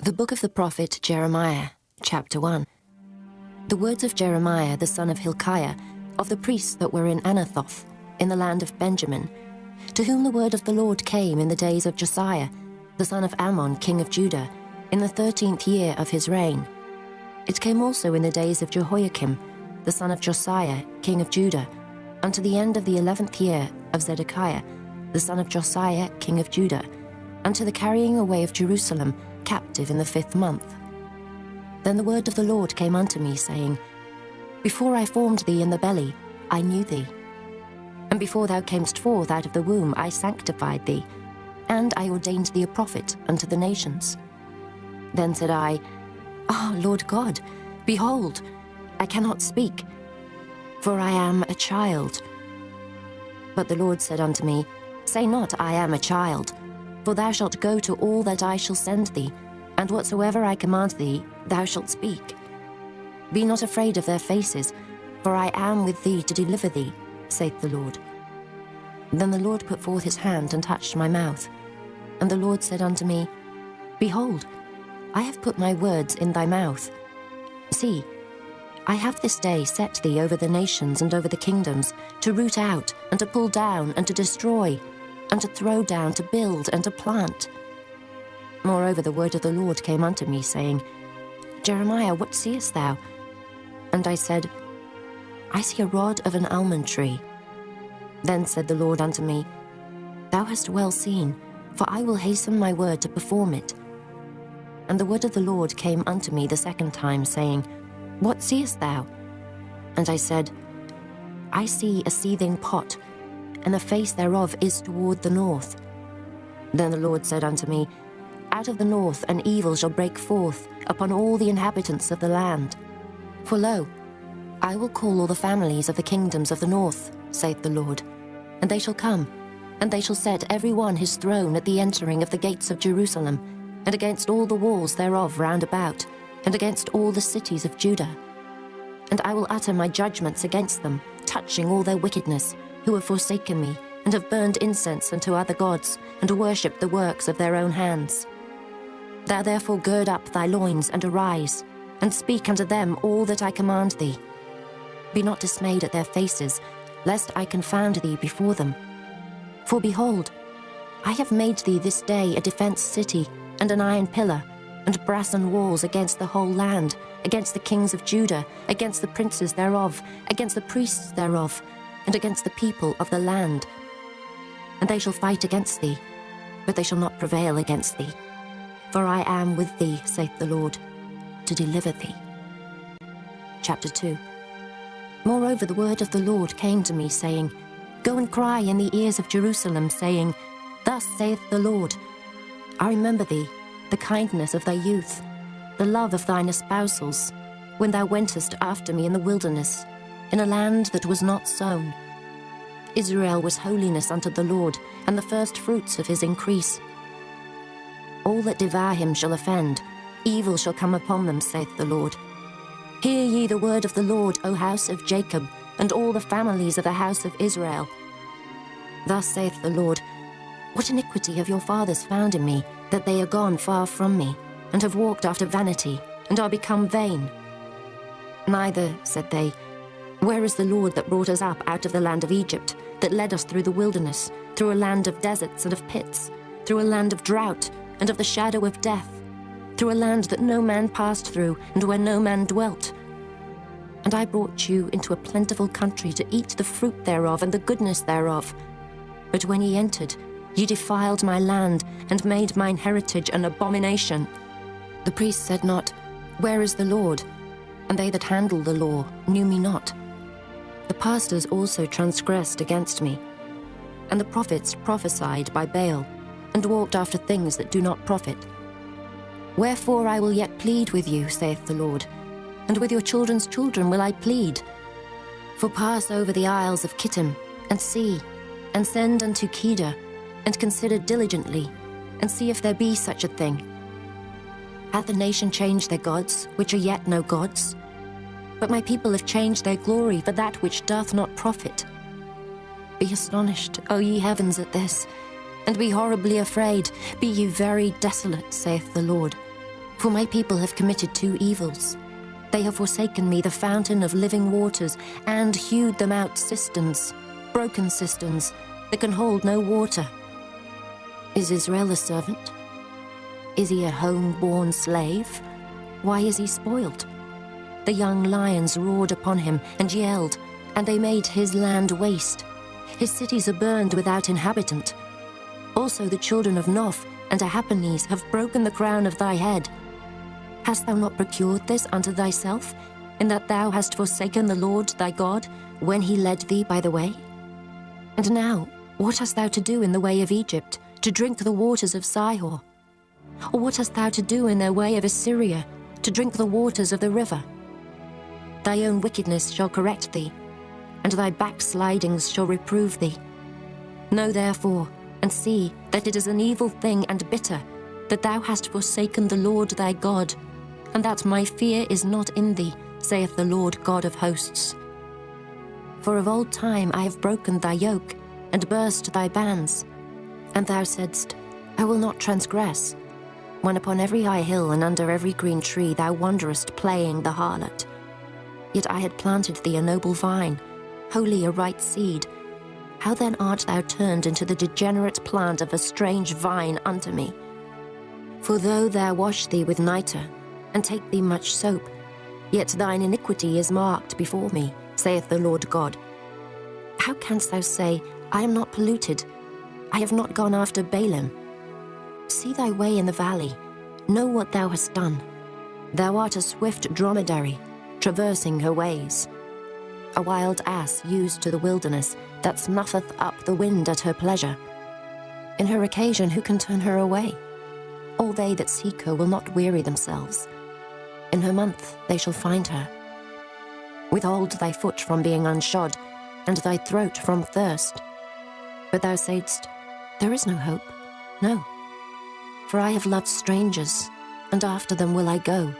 The book of the prophet Jeremiah, chapter 1. The words of Jeremiah the son of Hilkiah, of the priests that were in Anathoth, in the land of Benjamin, to whom the word of the Lord came in the days of Josiah, the son of Ammon, king of Judah, in the 13th year of his reign. It came also in the days of Jehoiakim, the son of Josiah, king of Judah, unto the end of the 11th year of Zedekiah, the son of Josiah, king of Judah, unto the carrying away of Jerusalem, captive in the 5th month. Then the word of the Lord came unto me, saying, Before I formed thee in the belly, I knew thee. And before thou camest forth out of the womb, I sanctified thee, and I ordained thee a prophet unto the nations. Then said I, Lord God, behold, I cannot speak, for I am a child. But the Lord said unto me, Say not, I am a child, for thou shalt go to all that I shall send thee, and whatsoever I command thee, thou shalt speak. Be not afraid of their faces, for I am with thee to deliver thee, saith the Lord. Then the Lord put forth his hand and touched my mouth. And the Lord said unto me, Behold, I have put my words in thy mouth. See, I have this day set thee over the nations and over the kingdoms, to root out, and to pull down, and to destroy, and to throw down, to build, and to plant. Moreover, the word of the Lord came unto me, saying, Jeremiah, what seest thou? And I said, I see a rod of an almond tree. Then said the Lord unto me, Thou hast well seen, for I will hasten my word to perform it. And the word of the Lord came unto me the second time, saying, What seest thou? And I said, I see a seething pot, and the face thereof is toward the north. Then the Lord said unto me, Out of the north an evil shall break forth upon all the inhabitants of the land. For lo, I will call all the families of the kingdoms of the north, saith the Lord, and they shall come, and they shall set every one his throne at the entering of the gates of Jerusalem, and against all the walls thereof round about, and against all the cities of Judah. And I will utter my judgments against them, touching all their wickedness, who have forsaken me, and have burned incense unto other gods, and worshipped the works of their own hands. Thou therefore gird up thy loins, and arise, and speak unto them all that I command thee. Be not dismayed at their faces, lest I confound thee before them. For behold, I have made thee this day a defence city, and an iron pillar, and brassen walls against the whole land, against the kings of Judah, against the princes thereof, against the priests thereof, and against the people of the land. And they shall fight against thee, but they shall not prevail against thee. For I am with thee, saith the Lord, to deliver thee. Chapter 2. Moreover, the word of the Lord came to me, saying, Go and cry in the ears of Jerusalem, saying, Thus saith the Lord, I remember thee, the kindness of thy youth, the love of thine espousals, when thou wentest after me in the wilderness, in a land that was not sown. Israel was holiness unto the Lord, and the first fruits of his increase. All that devour him shall offend, evil shall come upon them, saith the Lord. Hear ye the word of the Lord, O house of Jacob, and all the families of the house of Israel. Thus saith the Lord, What iniquity have your fathers found in me, that they are gone far from me, and have walked after vanity, and are become vain? Neither, said they, Where is the Lord that brought us up out of the land of Egypt, that led us through the wilderness, through a land of deserts and of pits, through a land of drought and of the shadow of death, through a land that no man passed through, and where no man dwelt? And I brought you into a plentiful country to eat the fruit thereof and the goodness thereof. But when ye entered, ye defiled my land, and made mine heritage an abomination. The priests said not, Where is the Lord? And they that handle the law knew me not. The pastors also transgressed against me, and the prophets prophesied by Baal, and walked after things that do not profit. Wherefore I will yet plead with you, saith the Lord, and with your children's children will I plead. For pass over the isles of Kittim, and see, and send unto Kedar, and consider diligently, and see if there be such a thing. Hath the nation changed their gods, which are yet no gods? But my people have changed their glory for that which doth not profit. Be astonished, O ye heavens, at this, and be horribly afraid. Be ye very desolate, saith the Lord. For my people have committed two evils. They have forsaken me, the fountain of living waters, and hewed them out cisterns, broken cisterns, that can hold no water. Is Israel a servant? Is he a home-born slave? Why is he spoiled? The young lions roared upon him and yelled, and they made his land waste. His cities are burned without inhabitant. Also the children of Noph and Tahpanhes have broken the crown of thy head. Hast thou not procured this unto thyself, in that thou hast forsaken the Lord thy God, when he led thee by the way? And now, what hast thou to do in the way of Egypt, to drink the waters of Sihor? Or what hast thou to do in the way of Assyria, to drink the waters of the river? Thy own wickedness shall correct thee, and thy backslidings shall reprove thee. Know therefore, and see that it is an evil thing and bitter, that thou hast forsaken the Lord thy God, and that my fear is not in thee, saith the Lord God of hosts. For of old time I have broken thy yoke, and burst thy bands. And thou saidst, I will not transgress, when upon every high hill and under every green tree thou wanderest playing the harlot. Yet I had planted thee a noble vine, wholly a right seed. How then art thou turned into the degenerate plant of a strange vine unto me? For though thou wash thee with nitre, and take thee much soap, yet thine iniquity is marked before me, saith the Lord God. How canst thou say, I am not polluted, I have not gone after Balaam? See thy way in the valley, know what thou hast done. Thou art a swift dromedary, traversing her ways. A wild ass used to the wilderness, that snuffeth up the wind at her pleasure. In her occasion who can turn her away? All they that seek her will not weary themselves. In her month they shall find her. Withhold thy foot from being unshod, and thy throat from thirst. But thou saidst, there is no hope, no. For I have loved strangers, and after them will I go.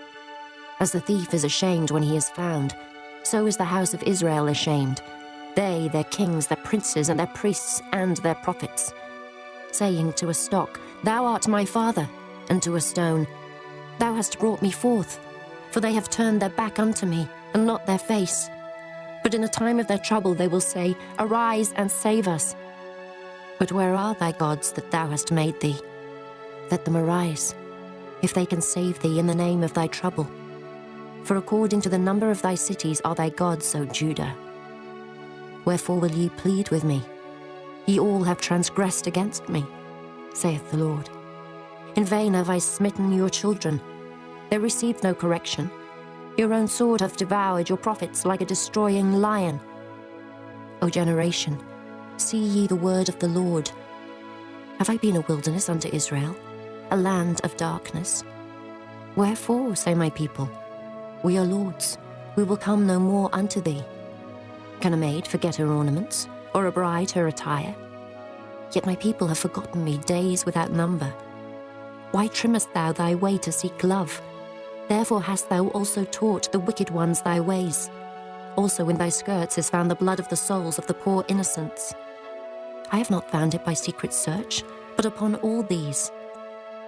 As the thief is ashamed when he is found, so is the house of Israel ashamed, they, their kings, their princes, and their priests, and their prophets. Saying to a stock, thou art my father, and to a stone, thou hast brought me forth. For they have turned their back unto me, and not their face. But in the time of their trouble they will say, arise and save us. But where are thy gods that thou hast made thee? Let them arise, if they can save thee in the name of thy trouble. For according to the number of thy cities are thy gods, O Judah. Wherefore will ye plead with me? Ye all have transgressed against me, saith the Lord. In vain have I smitten your children. They received no correction. Your own sword hath devoured your prophets like a destroying lion. O generation, see ye the word of the Lord. Have I been a wilderness unto Israel, a land of darkness? Wherefore, say my people, we are lords, we will come no more unto thee. Can a maid forget her ornaments, or a bride her attire? Yet my people have forgotten me days without number. Why trimmest thou thy way to seek love? Therefore hast thou also taught the wicked ones thy ways. Also in thy skirts is found the blood of the souls of the poor innocents. I have not found it by secret search, but upon all these.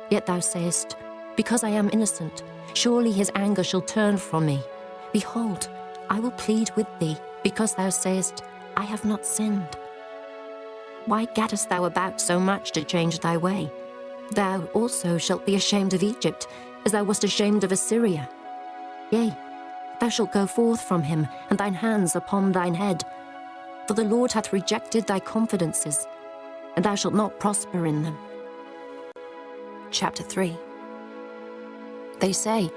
Yet thou sayest, because I am innocent, surely his anger shall turn from me. Behold, I will plead with thee, because thou sayest, I have not sinned. Why gaddest thou about so much to change thy way? Thou also shalt be ashamed of Egypt, as thou wast ashamed of Assyria. Yea, thou shalt go forth from him, and thine hands upon thine head. For the Lord hath rejected thy confidences, and thou shalt not prosper in them. Chapter 3. They say,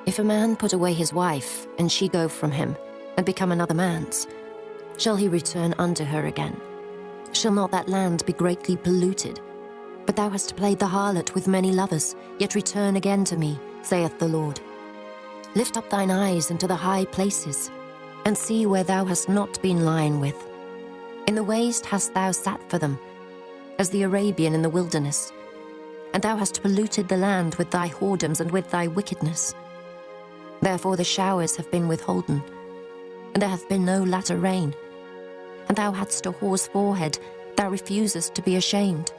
if a man put away his wife, and she go from him, and become another man's, shall he return unto her again? Shall not that land be greatly polluted? But thou hast played the harlot with many lovers, yet return again to me, saith the Lord. Lift up thine eyes into the high places, and see where thou hast not been lying with. In the waste hast thou sat for them, as the Arabian in the wilderness, and thou hast polluted the land with thy whoredoms and with thy wickedness. Therefore the showers have been withholden, and there hath been no latter rain. And thou hadst a hoarse forehead, thou refusest to be ashamed.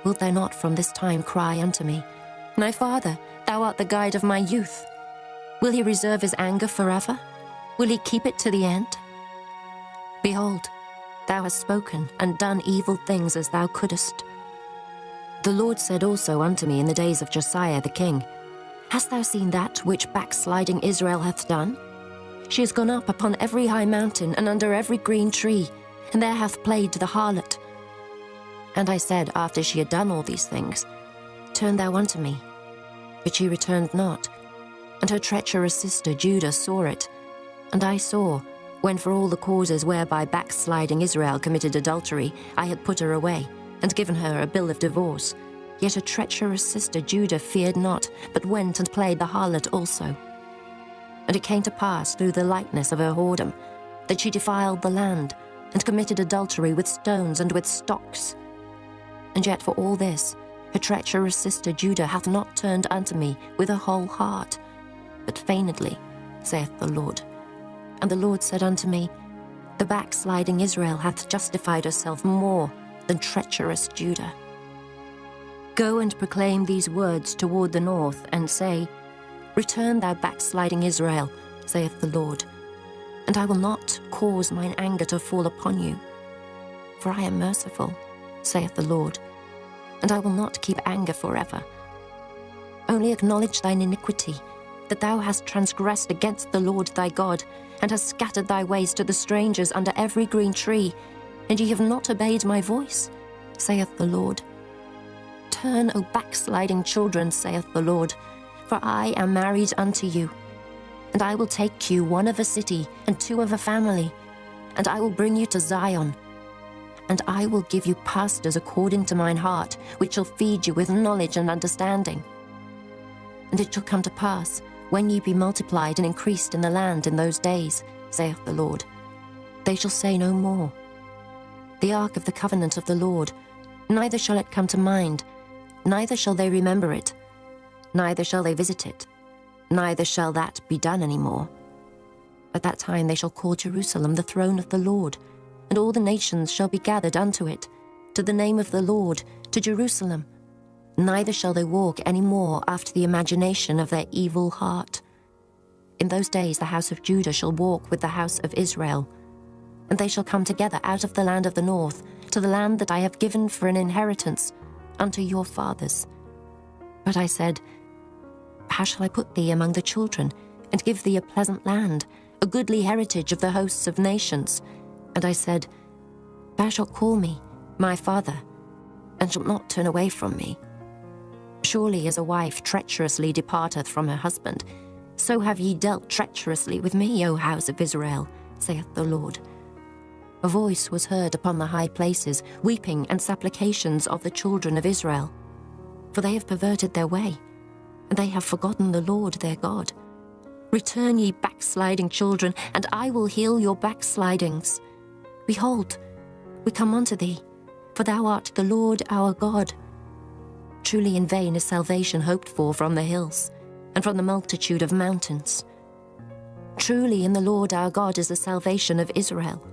Wilt thou not from this time cry unto me, My Father, Thou art the guide of my youth. Will he reserve his anger forever? Will he keep it to the end? Behold, thou hast spoken and done evil things as thou couldest. The Lord said also unto me in the days of Josiah the king, Hast thou seen that which backsliding Israel hath done? She is gone up upon every high mountain and under every green tree, and there hath played the harlot. And I said, after she had done all these things, Turn thou unto me. But she returned not. And her treacherous sister Judah saw it. And I saw, when for all the causes whereby backsliding Israel committed adultery, I had put her away, and given her a bill of divorce. Yet her treacherous sister Judah feared not, but went and played the harlot also. And it came to pass through the lightness of her whoredom, that she defiled the land, and committed adultery with stones and with stocks. And yet for all this, her treacherous sister Judah hath not turned unto me with her whole heart, but feignedly, saith the Lord. And the Lord said unto me, The backsliding Israel hath justified herself more than treacherous Judah. Go and proclaim these words toward the north, and say, Return, thou backsliding Israel, saith the Lord, and I will not cause mine anger to fall upon you. For I am merciful, saith the Lord, and I will not keep anger forever. Only acknowledge thine iniquity, that thou hast transgressed against the Lord thy God, and hast scattered thy ways to the strangers under every green tree, and ye have not obeyed my voice, saith the Lord. Turn, O backsliding children, saith the Lord, for I am married unto you. And I will take you one of a city, and two of a family, and I will bring you to Zion. And I will give you pastors according to mine heart, which shall feed you with knowledge and understanding. And it shall come to pass, when ye be multiplied and increased in the land in those days, saith the Lord, they shall say no more, The ark of the covenant of the Lord, neither shall it come to mind, neither shall they remember it, neither shall they visit it, neither shall that be done any more. At that time they shall call Jerusalem the throne of the Lord, and all the nations shall be gathered unto it, to the name of the Lord, to Jerusalem. Neither shall they walk any more after the imagination of their evil heart. In those days the house of Judah shall walk with the house of Israel, and they shall come together out of the land of the north, to the land that I have given for an inheritance unto your fathers. But I said, How shall I put thee among the children, and give thee a pleasant land, a goodly heritage of the hosts of nations? And I said, Thou shalt call me my father, and shalt not turn away from me. Surely as a wife treacherously departeth from her husband, so have ye dealt treacherously with me, O house of Israel, saith the Lord. A voice was heard upon the high places, weeping and supplications of the children of Israel. For they have perverted their way, and they have forgotten the Lord their God. Return, ye backsliding children, and I will heal your backslidings. Behold, we come unto thee, for thou art the Lord our God. Truly in vain is salvation hoped for from the hills, and from the multitude of mountains. Truly in the Lord our God is the salvation of Israel.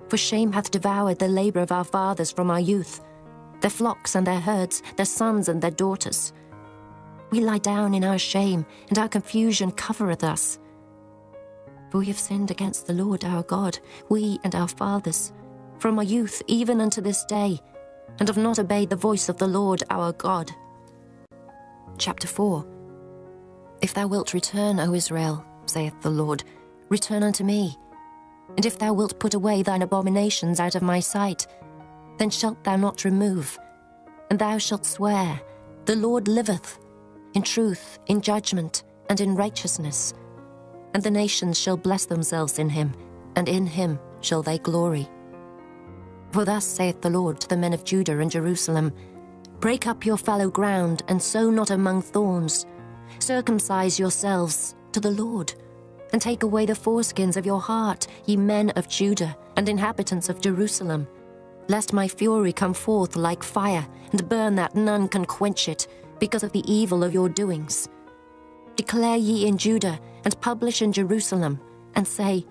For shame hath devoured the labor of our fathers from our youth, their flocks and their herds, their sons and their daughters. We lie down in our shame, and our confusion covereth us. For we have sinned against the Lord our God, we and our fathers, from our youth even unto this day, and have not obeyed the voice of the Lord our God. Chapter 4. If thou wilt return, O Israel, saith the Lord, return unto me. And if thou wilt put away thine abominations out of my sight, then shalt thou not remove. And thou shalt swear, The Lord liveth, in truth, in judgment, and in righteousness. And the nations shall bless themselves in him, and in him shall they glory. For thus saith the Lord to the men of Judah and Jerusalem, Break up your fallow ground, and sow not among thorns. Circumcise yourselves to the Lord, and take away the foreskins of your heart, ye men of Judah and inhabitants of Jerusalem, lest my fury come forth like fire, and burn that none can quench it, because of the evil of your doings. Declare ye in Judah, and publish in Jerusalem, and say,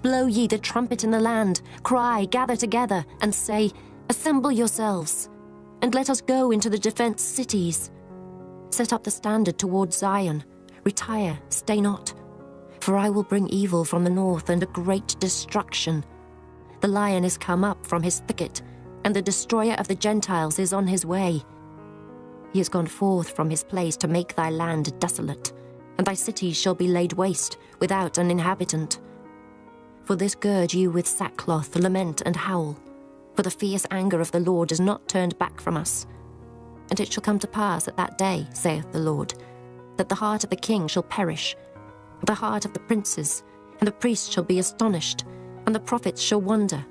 Blow ye the trumpet in the land, cry, gather together, and say, Assemble yourselves, and let us go into the defence cities. Set up the standard towards Zion. Retire, stay not. For I will bring evil from the north and a great destruction. The lion is come up from his thicket, and the destroyer of the Gentiles is on his way. He is gone forth from his place to make thy land desolate, and thy cities shall be laid waste, without an inhabitant. For this gird you with sackcloth, lament and howl. For the fierce anger of the Lord is not turned back from us. And it shall come to pass at that day, saith the Lord, that the heart of the king shall perish, the heart of the princes, and the priests shall be astonished, and the prophets shall wonder.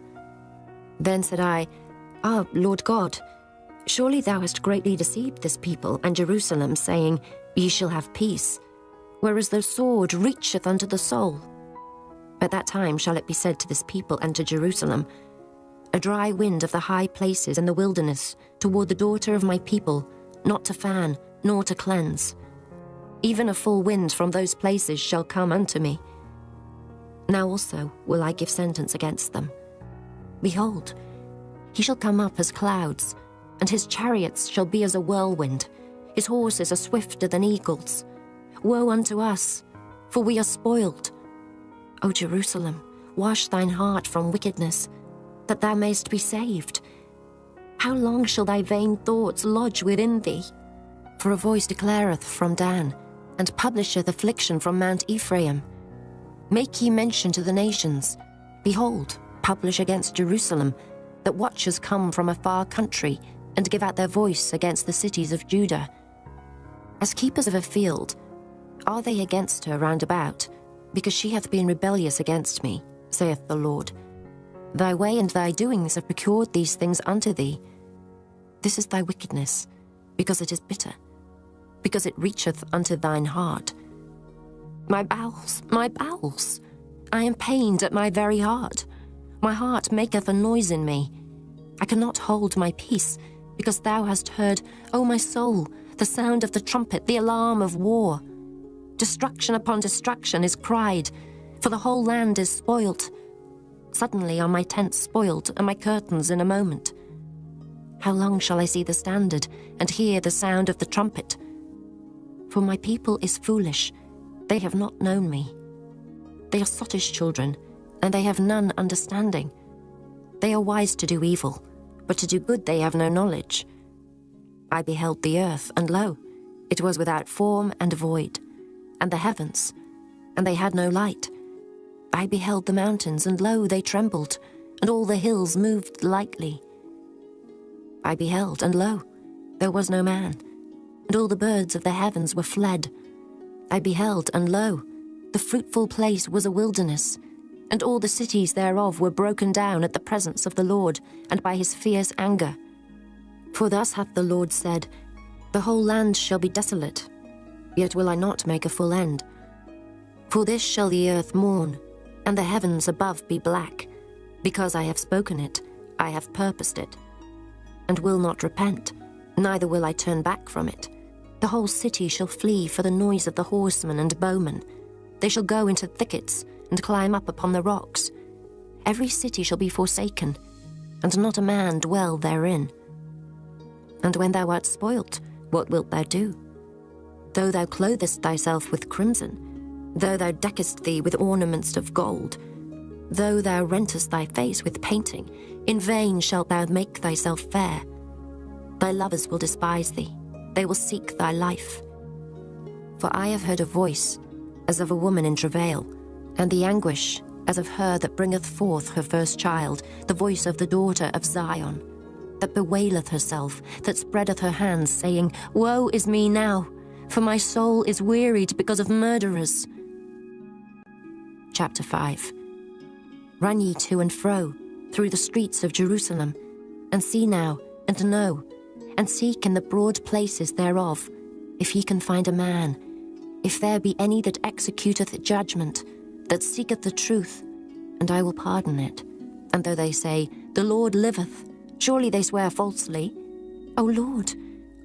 Then said I, Ah, Lord God, surely thou hast greatly deceived this people and Jerusalem, saying, Ye shall have peace, whereas the sword reacheth unto the soul. At that time shall it be said to this people and to Jerusalem, A dry wind of the high places in the wilderness toward the daughter of my people, not to fan, nor to cleanse. Even a full wind from those places shall come unto me. Now also will I give sentence against them. Behold, he shall come up as clouds, and his chariots shall be as a whirlwind. His horses are swifter than eagles. Woe unto us, for we are spoiled. O Jerusalem, wash thine heart from wickedness, that thou mayst be saved. How long shall thy vain thoughts lodge within thee? For a voice declareth from Dan, and publisheth affliction from Mount Ephraim. Make ye mention to the nations. Behold, publish against Jerusalem, that watchers come from a far country, and give out their voice against the cities of Judah. As keepers of a field, are they against her round about, because she hath been rebellious against me, saith the Lord. Thy way and thy doings have procured these things unto thee. This is thy wickedness, because it is bitter, because it reacheth unto thine heart. My bowels, I am pained at my very heart. My heart maketh a noise in me. I cannot hold my peace, because thou hast heard, O my soul, the sound of the trumpet, the alarm of war. Destruction upon destruction is cried, for the whole land is spoilt. Suddenly are my tents spoiled, and my curtains in a moment. How long shall I see the standard, and hear the sound of the trumpet? For my people is foolish, they have not known me. They are sottish children, and they have none understanding. They are wise to do evil, but to do good they have no knowledge. I beheld the earth, and lo, it was without form and void, and the heavens, and they had no light. I beheld the mountains, and lo, they trembled, and all the hills moved lightly. I beheld, and lo, there was no man, and all the birds of the heavens were fled. I beheld, and lo, the fruitful place was a wilderness, and all the cities thereof were broken down at the presence of the Lord, and by his fierce anger. For thus hath the Lord said, The whole land shall be desolate, yet will I not make a full end. For this shall the earth mourn, and the heavens above be black, because I have spoken it, I have purposed it, and will not repent, neither will I turn back from it. The whole city shall flee for the noise of the horsemen and bowmen. They shall go into thickets, and climb up upon the rocks. Every city shall be forsaken, and not a man dwell therein. And when thou art spoilt, what wilt thou do? Though thou clothest thyself with crimson, though thou deckest thee with ornaments of gold, though thou rentest thy face with painting, in vain shalt thou make thyself fair. Thy lovers will despise thee, they will seek thy life. For I have heard a voice, as of a woman in travail, and the anguish, as of her that bringeth forth her first child, the voice of the daughter of Zion, that bewaileth herself, that spreadeth her hands, saying, Woe is me now, for my soul is wearied because of murderers. Chapter 5. Run ye to and fro through the streets of Jerusalem, and see now, and know, and seek in the broad places thereof, if ye can find a man, if there be any that executeth judgment, that seeketh the truth, and I will pardon it. And though they say, The Lord liveth, surely they swear falsely. O Lord,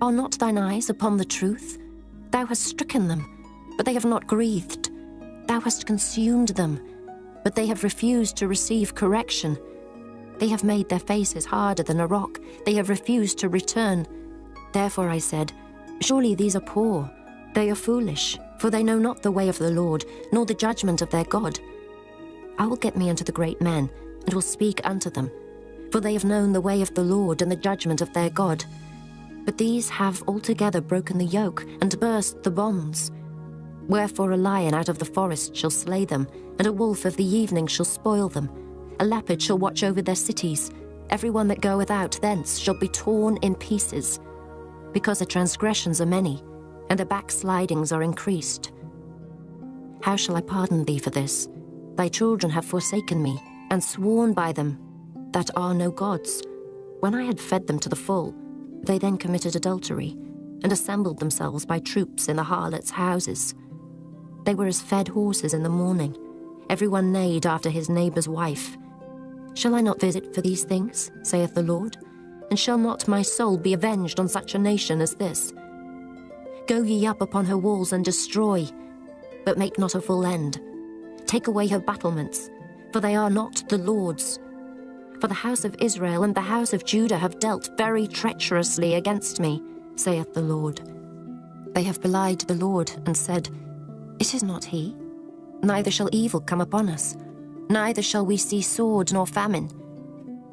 are not thine eyes upon the truth? Thou hast stricken them, but they have not grieved. Thou hast consumed them, but they have refused to receive correction. They have made their faces harder than a rock. They have refused to return. Therefore I said, Surely these are poor, they are foolish, for they know not the way of the Lord, nor the judgment of their God. I will get me unto the great men, and will speak unto them, for they have known the way of the Lord and the judgment of their God. But these have altogether broken the yoke, and burst the bonds. Wherefore a lion out of the forest shall slay them, and a wolf of the evening shall spoil them. A leopard shall watch over their cities. Every one that goeth out thence shall be torn in pieces, because the transgressions are many, and the backslidings are increased. How shall I pardon thee for this? Thy children have forsaken me, and sworn by them that are no gods. When I had fed them to the full, they then committed adultery, and assembled themselves by troops in the harlots' houses. They were as fed horses in the morning. Every one neighed after his neighbour's wife. Shall I not visit for these things, saith the Lord? And shall not my soul be avenged on such a nation as this? Go ye up upon her walls and destroy, but make not a full end. Take away her battlements, for they are not the Lord's. For the house of Israel and the house of Judah have dealt very treacherously against me, saith the Lord. They have belied the Lord, and said, It is not he. Neither shall evil come upon us, neither shall we see sword nor famine.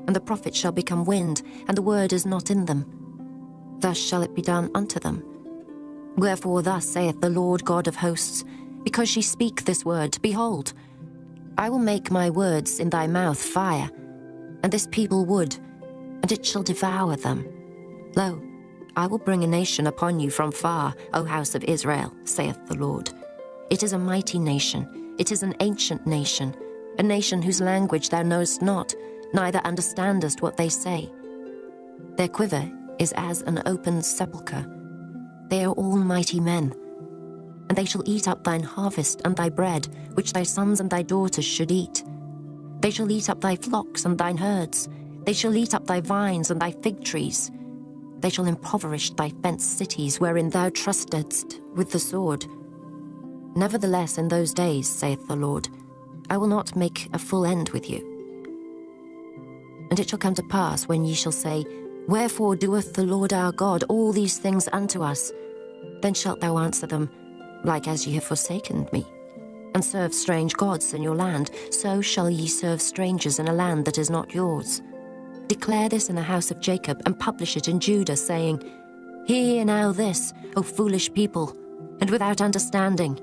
And the prophets shall become wind, and the word is not in them. Thus shall it be done unto them. Wherefore thus saith the Lord God of hosts, because ye speak this word, behold, I will make my words in thy mouth fire, and this people wood, and it shall devour them. Lo, I will bring a nation upon you from far, O house of Israel, saith the Lord. It is a mighty nation, it is an ancient nation, a nation whose language thou knowest not, neither understandest what they say. Their quiver is as an open sepulchre. They are all mighty men. And they shall eat up thine harvest and thy bread, which thy sons and thy daughters should eat. They shall eat up thy flocks and thine herds. They shall eat up thy vines and thy fig trees. They shall impoverish thy fenced cities, wherein thou trustedst with the sword. Nevertheless, in those days, saith the Lord, I will not make a full end with you. And it shall come to pass, when ye shall say, Wherefore doeth the Lord our God all these things unto us? Then shalt thou answer them, Like as ye have forsaken me, and served strange gods in your land, so shall ye serve strangers in a land that is not yours. Declare this in the house of Jacob, and publish it in Judah, saying, Hear now this, O foolish people, and without understanding,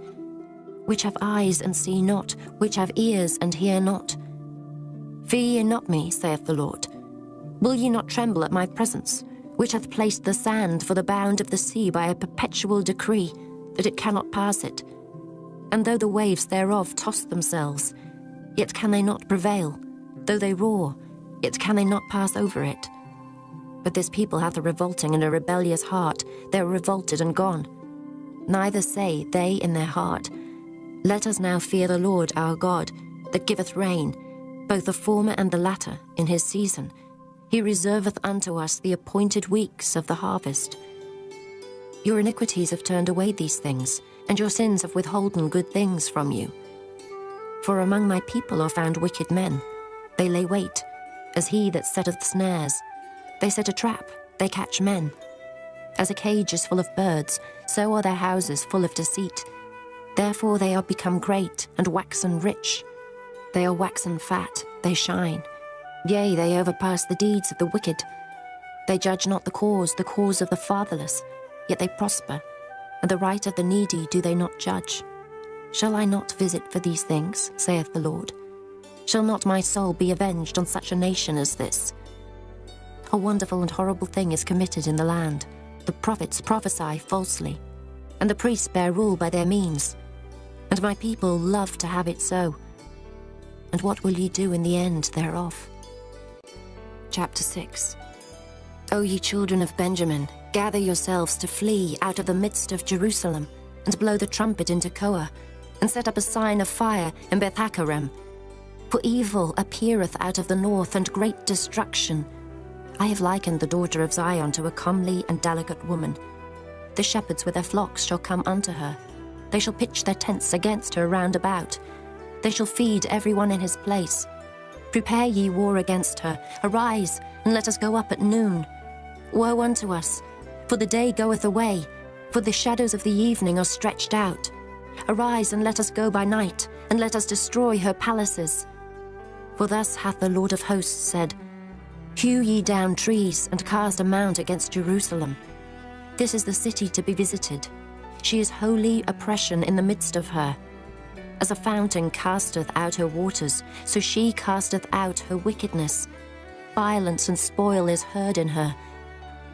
which have eyes and see not, which have ears and hear not. Fear ye not me, saith the Lord. Will ye not tremble at my presence, which hath placed the sand for the bound of the sea by a perpetual decree, that it cannot pass it? And though the waves thereof toss themselves, yet can they not prevail. Though they roar, yet can they not pass over it. But this people hath a revolting and a rebellious heart. They are revolted and gone. Neither say they in their heart, Let us now fear the Lord our God, that giveth rain, both the former and the latter, in his season. He reserveth unto us the appointed weeks of the harvest. Your iniquities have turned away these things, and your sins have withholden good things from you. For among my people are found wicked men. They lay wait, as he that setteth snares. They set a trap, they catch men. As a cage is full of birds, so are their houses full of deceit. Therefore they are become great, and waxen rich. They are waxen fat, they shine. Yea, they overpass the deeds of the wicked. They judge not the cause of the fatherless, yet they prosper, and the right of the needy do they not judge. Shall I not visit for these things, saith the Lord? Shall not my soul be avenged on such a nation as this? A wonderful and horrible thing is committed in the land. The prophets prophesy falsely, and the priests bear rule by their means. And my people love to have it so. And what will ye do in the end thereof? Chapter 6. O ye children of Benjamin, gather yourselves to flee out of the midst of Jerusalem, and blow the trumpet into Koa, and set up a sign of fire in Beth-Haccherem. For evil appeareth out of the north, and great destruction. I have likened the daughter of Zion to a comely and delicate woman. The shepherds with their flocks shall come unto her. They shall pitch their tents against her round about. They shall feed every one in his place. Prepare ye war against her. Arise, and let us go up at noon. Woe unto us, for the day goeth away, For the shadows of the evening are stretched out. Arise and let us go by night, and let us destroy her palaces. For thus hath the Lord of hosts said, Hew ye down trees, and cast a mount against Jerusalem. This is the city to be visited. She is holy oppression in the midst of her. As a fountain casteth out her waters, so she casteth out her wickedness. Violence and spoil is heard in her.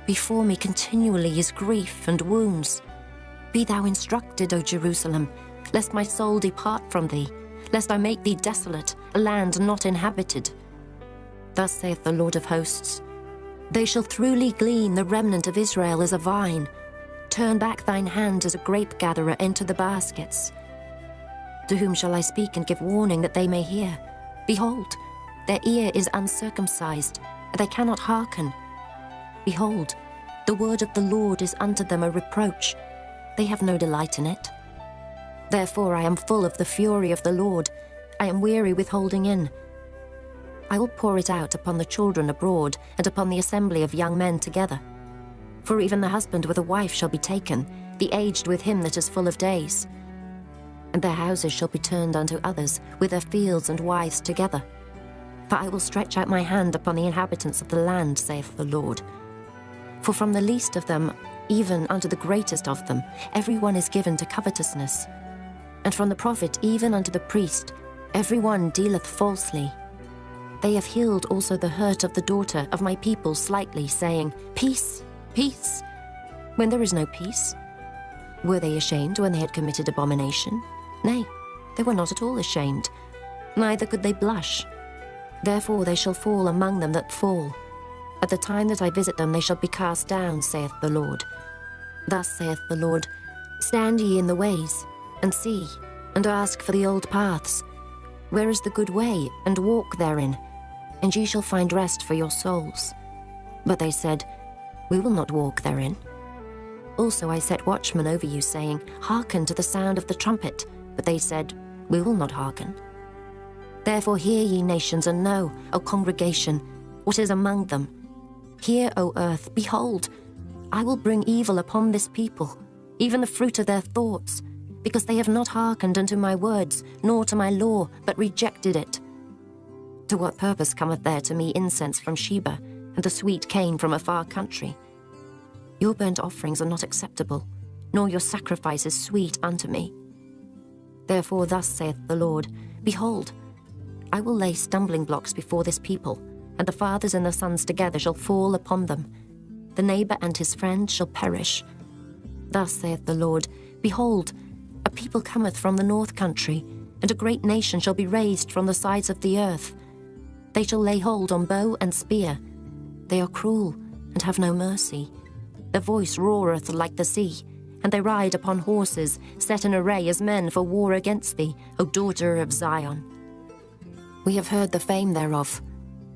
Before me continually is grief and wounds. Be thou instructed, O Jerusalem, lest my soul depart from thee, lest I make thee desolate, a land not inhabited. Thus saith the Lord of hosts, They shall throughly glean the remnant of Israel as a vine. Turn back thine hand as a grape-gatherer into the baskets. To whom shall I speak and give warning that they may hear? Behold, their ear is uncircumcised, and they cannot hearken. Behold, the word of the Lord is unto them a reproach. They have no delight in it. Therefore I am full of the fury of the Lord. I am weary with holding in. I will pour it out upon the children abroad, and upon the assembly of young men together. For even the husband with a wife shall be taken, the aged with him that is full of days. And their houses shall be turned unto others, with their fields and wives together. For I will stretch out my hand upon the inhabitants of the land, saith the Lord. For from the least of them, even unto the greatest of them, every one is given to covetousness. And from the prophet even unto the priest, every one dealeth falsely. They have healed also the hurt of the daughter of my people slightly, saying, Peace, peace, when there is no peace. Were they ashamed when they had committed abomination? Nay, they were not at all ashamed, neither could they blush. Therefore they shall fall among them that fall. At the time that I visit them they shall be cast down, saith the Lord. Thus saith the Lord, Stand ye in the ways, and see, and ask for the old paths. Where is the good way, and walk therein, and ye shall find rest for your souls. But they said, We will not walk therein. Also I set watchmen over you, saying, Hearken to the sound of the trumpet. But they said, We will not hearken. Therefore hear ye nations, and know, O congregation, what is among them. Hear, O earth, behold, I will bring evil upon this people, even the fruit of their thoughts, because they have not hearkened unto my words, nor to my law, but rejected it. To what purpose cometh there to me incense from Sheba, and the sweet cane from a far country? Your burnt offerings are not acceptable, nor your sacrifices sweet unto me. Therefore thus saith the Lord, Behold, I will lay stumbling blocks before this people, and the fathers and the sons together shall fall upon them. The neighbor and his friend shall perish. Thus saith the Lord, Behold, a people cometh from the north country, and a great nation shall be raised from the sides of the earth. They shall lay hold on bow and spear. They are cruel, and have no mercy. Their voice roareth like the sea, and they ride upon horses, set in array as men for war against thee, O daughter of Zion. We have heard the fame thereof.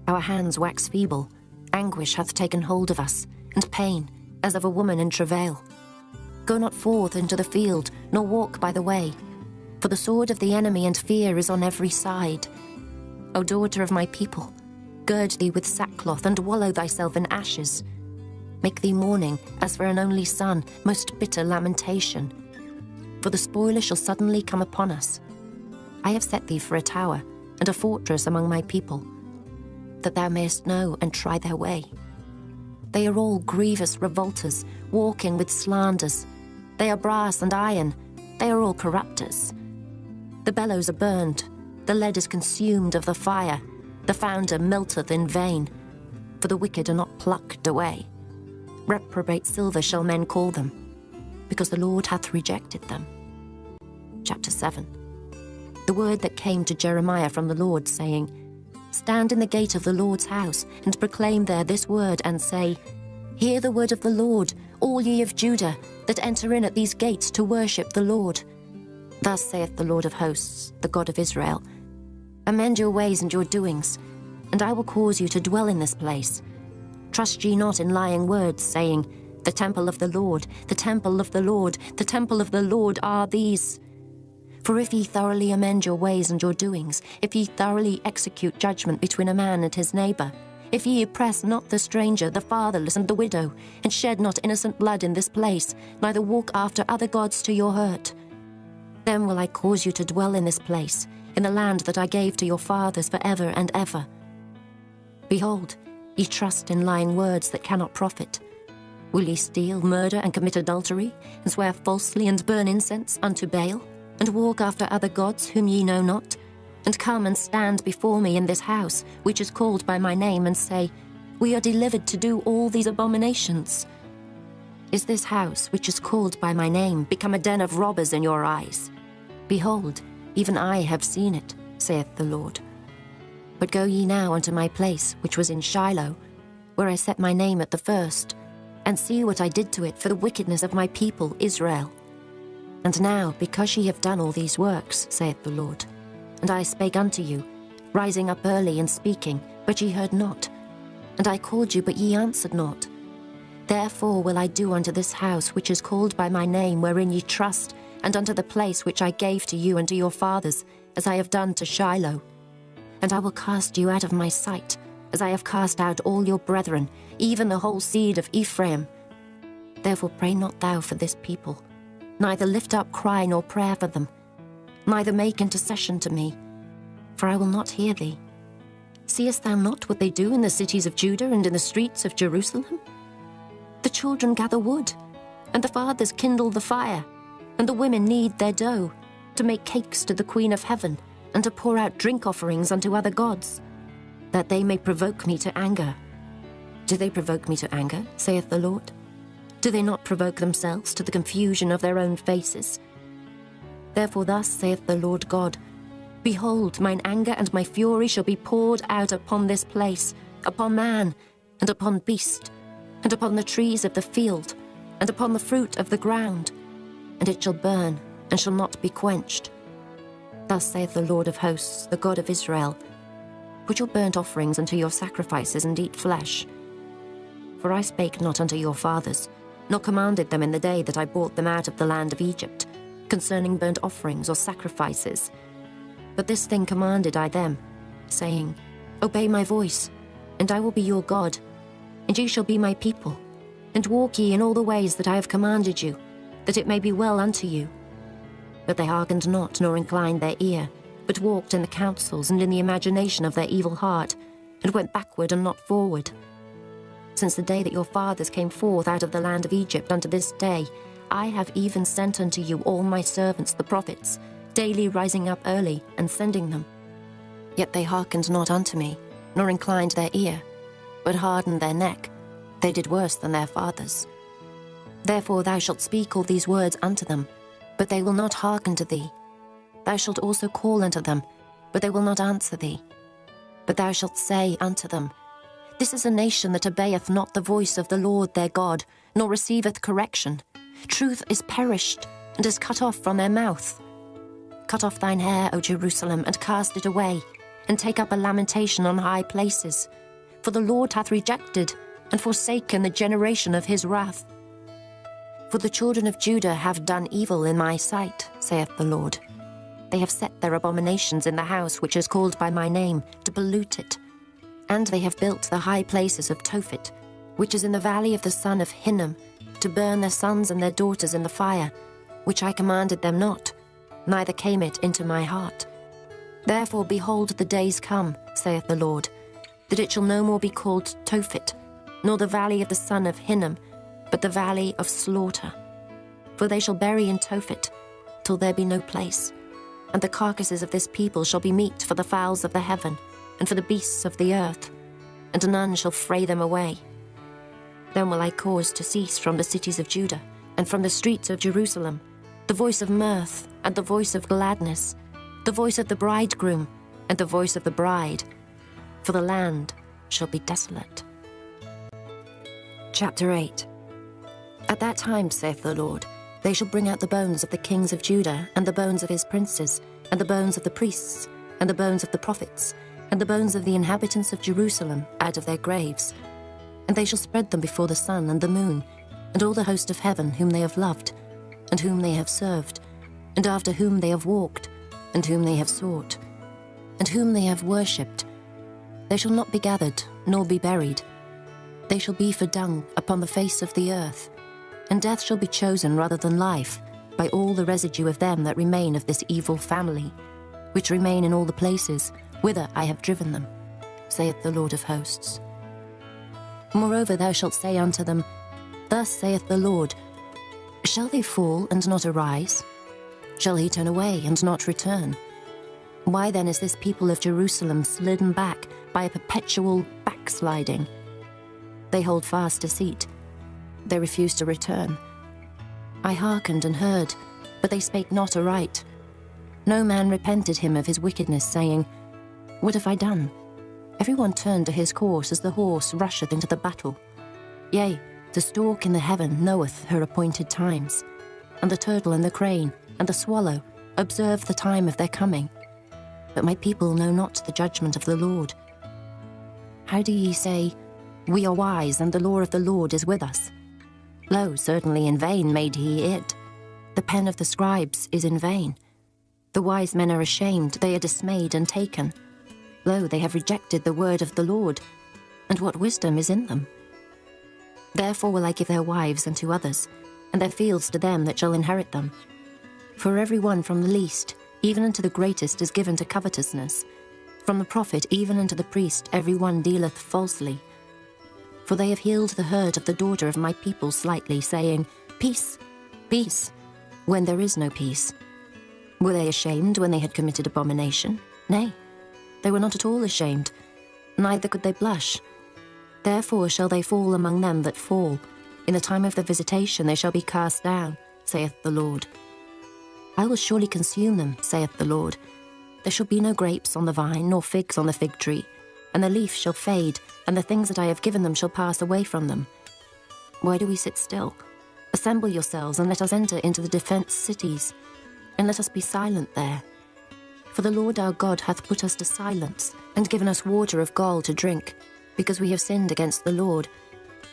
Our hands wax feeble. Anguish hath taken hold of us, and pain, as of a woman in travail. Go not forth into the field, nor walk by the way, for the sword of the enemy and fear is on every side. O daughter of my people, gird thee with sackcloth, and wallow thyself in ashes. Make thee mourning, as for an only son, most bitter lamentation. For the spoiler shall suddenly come upon us. I have set thee for a tower, and a fortress among my people, that thou mayest know and try their way. They are all grievous revolters, walking with slanders. They are brass and iron, they are all corrupters. The bellows are burned, the lead is consumed of the fire, the founder melteth in vain, for the wicked are not plucked away. Reprobate silver shall men call them, because the Lord hath rejected them. Chapter 7. The word that came to Jeremiah from the Lord, saying, Stand in the gate of the Lord's house, and proclaim there this word, and say, Hear the word of the Lord, all ye of Judah, that enter in at these gates to worship the Lord. Thus saith the Lord of hosts, the God of Israel, Amend your ways and your doings, and I will cause you to dwell in this place. Trust ye not in lying words, saying, The temple of the Lord, the temple of the Lord, the temple of the Lord are these. For if ye thoroughly amend your ways and your doings, if ye thoroughly execute judgment between a man and his neighbor, if ye oppress not the stranger, the fatherless, and the widow, and shed not innocent blood in this place, neither walk after other gods to your hurt, then will I cause you to dwell in this place, in the land that I gave to your fathers for ever and ever. Behold, ye trust in lying words that cannot profit. Will ye steal, murder, and commit adultery, and swear falsely, and burn incense unto Baal, and walk after other gods whom ye know not, and come and stand before me in this house, which is called by my name, and say, We are delivered to do all these abominations? Is this house, which is called by my name, become a den of robbers in your eyes? Behold, even I have seen it, saith the Lord. But go ye now unto my place, which was in Shiloh, where I set my name at the first, and see what I did to it for the wickedness of my people Israel. And now, because ye have done all these works, saith the Lord, and I spake unto you, rising up early and speaking, but ye heard not, and I called you, but ye answered not. Therefore will I do unto this house which is called by my name, wherein ye trust, and unto the place which I gave to you and to your fathers, as I have done to Shiloh. And I will cast you out of my sight, as I have cast out all your brethren, even the whole seed of Ephraim. Therefore pray not thou for this people, neither lift up cry nor prayer for them, neither make intercession to me, for I will not hear thee. Seest thou not what they do in the cities of Judah and in the streets of Jerusalem? The children gather wood, and the fathers kindle the fire, and the women knead their dough, to make cakes to the Queen of Heaven, and to pour out drink offerings unto other gods, that they may provoke me to anger. Do they provoke me to anger, saith the Lord? Do they not provoke themselves to the confusion of their own faces? Therefore thus saith the Lord God, Behold, mine anger and my fury shall be poured out upon this place, upon man, and upon beast, and upon the trees of the field, and upon the fruit of the ground, and it shall burn, and shall not be quenched. Thus saith the Lord of hosts, the God of Israel, Put your burnt offerings unto your sacrifices, and eat flesh. For I spake not unto your fathers, nor commanded them in the day that I brought them out of the land of Egypt, concerning burnt offerings or sacrifices. But this thing commanded I them, saying, Obey my voice, and I will be your God, and ye shall be my people, and walk ye in all the ways that I have commanded you, that it may be well unto you. But they hearkened not, nor inclined their ear, but walked in the counsels and in the imagination of their evil heart, and went backward and not forward. Since the day that your fathers came forth out of the land of Egypt unto this day, I have even sent unto you all my servants the prophets, daily rising up early and sending them. Yet they hearkened not unto me, nor inclined their ear, but hardened their neck. They did worse than their fathers. Therefore thou shalt speak all these words unto them, but they will not hearken to thee. Thou shalt also call unto them, but they will not answer thee. But thou shalt say unto them, This is a nation that obeyeth not the voice of the Lord their God, nor receiveth correction. Truth is perished, and is cut off from their mouth. Cut off thine hair, O Jerusalem, and cast it away, and take up a lamentation on high places. For the Lord hath rejected and forsaken the generation of his wrath. For the children of Judah have done evil in my sight, saith the Lord. They have set their abominations in the house which is called by my name, to pollute it. And they have built the high places of Tophet, which is in the valley of the son of Hinnom, to burn their sons and their daughters in the fire, which I commanded them not, neither came it into my heart. Therefore, behold, the days come, saith the Lord, that it shall no more be called Tophet, nor the valley of the son of Hinnom, but the valley of slaughter. For they shall bury in Tophet, till there be no place. And the carcasses of this people shall be meat for the fowls of the heaven, and for the beasts of the earth, and none shall fray them away. Then will I cause to cease from the cities of Judah, and from the streets of Jerusalem, the voice of mirth, and the voice of gladness, the voice of the bridegroom, and the voice of the bride, for the land shall be desolate. Chapter 8. At that time, saith the Lord, they shall bring out the bones of the kings of Judah, and the bones of his princes, and the bones of the priests, and the bones of the prophets, and the bones of the inhabitants of Jerusalem out of their graves. And they shall spread them before the sun and the moon, and all the host of heaven whom they have loved, and whom they have served, and after whom they have walked, and whom they have sought, and whom they have worshipped. They shall not be gathered, nor be buried. They shall be for dung upon the face of the earth, and death shall be chosen rather than life by all the residue of them that remain of this evil family, which remain in all the places whither I have driven them, saith the Lord of hosts. Moreover thou shalt say unto them, Thus saith the Lord, Shall they fall and not arise? Shall he turn away and not return? Why then is this people of Jerusalem slidden back by a perpetual backsliding? They hold fast deceit. They refuse to return. I hearkened and heard, but they spake not aright. No man repented him of his wickedness, saying, What have I done? Every one turned to his course as the horse rusheth into the battle. Yea, the stork in the heaven knoweth her appointed times, and the turtle and the crane and the swallow observe the time of their coming. But my people know not the judgment of the Lord. How do ye say, We are wise, and the law of the Lord is with us? Lo, certainly in vain made he it. The pen of the scribes is in vain. The wise men are ashamed, they are dismayed and taken. Lo, they have rejected the word of the Lord, and what wisdom is in them? Therefore will I give their wives unto others, and their fields to them that shall inherit them. For every one from the least, even unto the greatest, is given to covetousness. From the prophet even unto the priest every one dealeth falsely. For they have healed the hurt of the daughter of my people slightly, saying, Peace, peace, when there is no peace. Were they ashamed when they had committed abomination? Nay, they were not at all ashamed, neither could they blush. Therefore shall they fall among them that fall. In the time of the visitation they shall be cast down, saith the Lord. I will surely consume them, saith the Lord. There shall be no grapes on the vine, nor figs on the fig tree, and the leaf shall fade, and the things that I have given them shall pass away from them. Why do we sit still? Assemble yourselves, and let us enter into the defenced cities, and let us be silent there. For the Lord our God hath put us to silence, and given us water of gall to drink, because we have sinned against the Lord.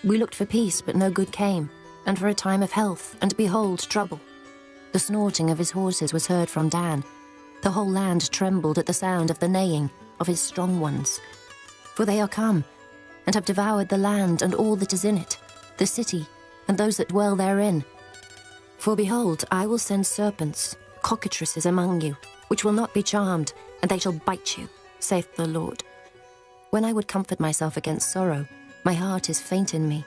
We looked for peace, but no good came, and for a time of health, and behold, trouble. The snorting of his horses was heard from Dan. The whole land trembled at the sound of the neighing of his strong ones. For they are come, and have devoured the land and all that is in it, the city, and those that dwell therein. For behold, I will send serpents, cockatrices among you, which will not be charmed, and they shall bite you, saith the Lord. When I would comfort myself against sorrow, my heart is faint in me.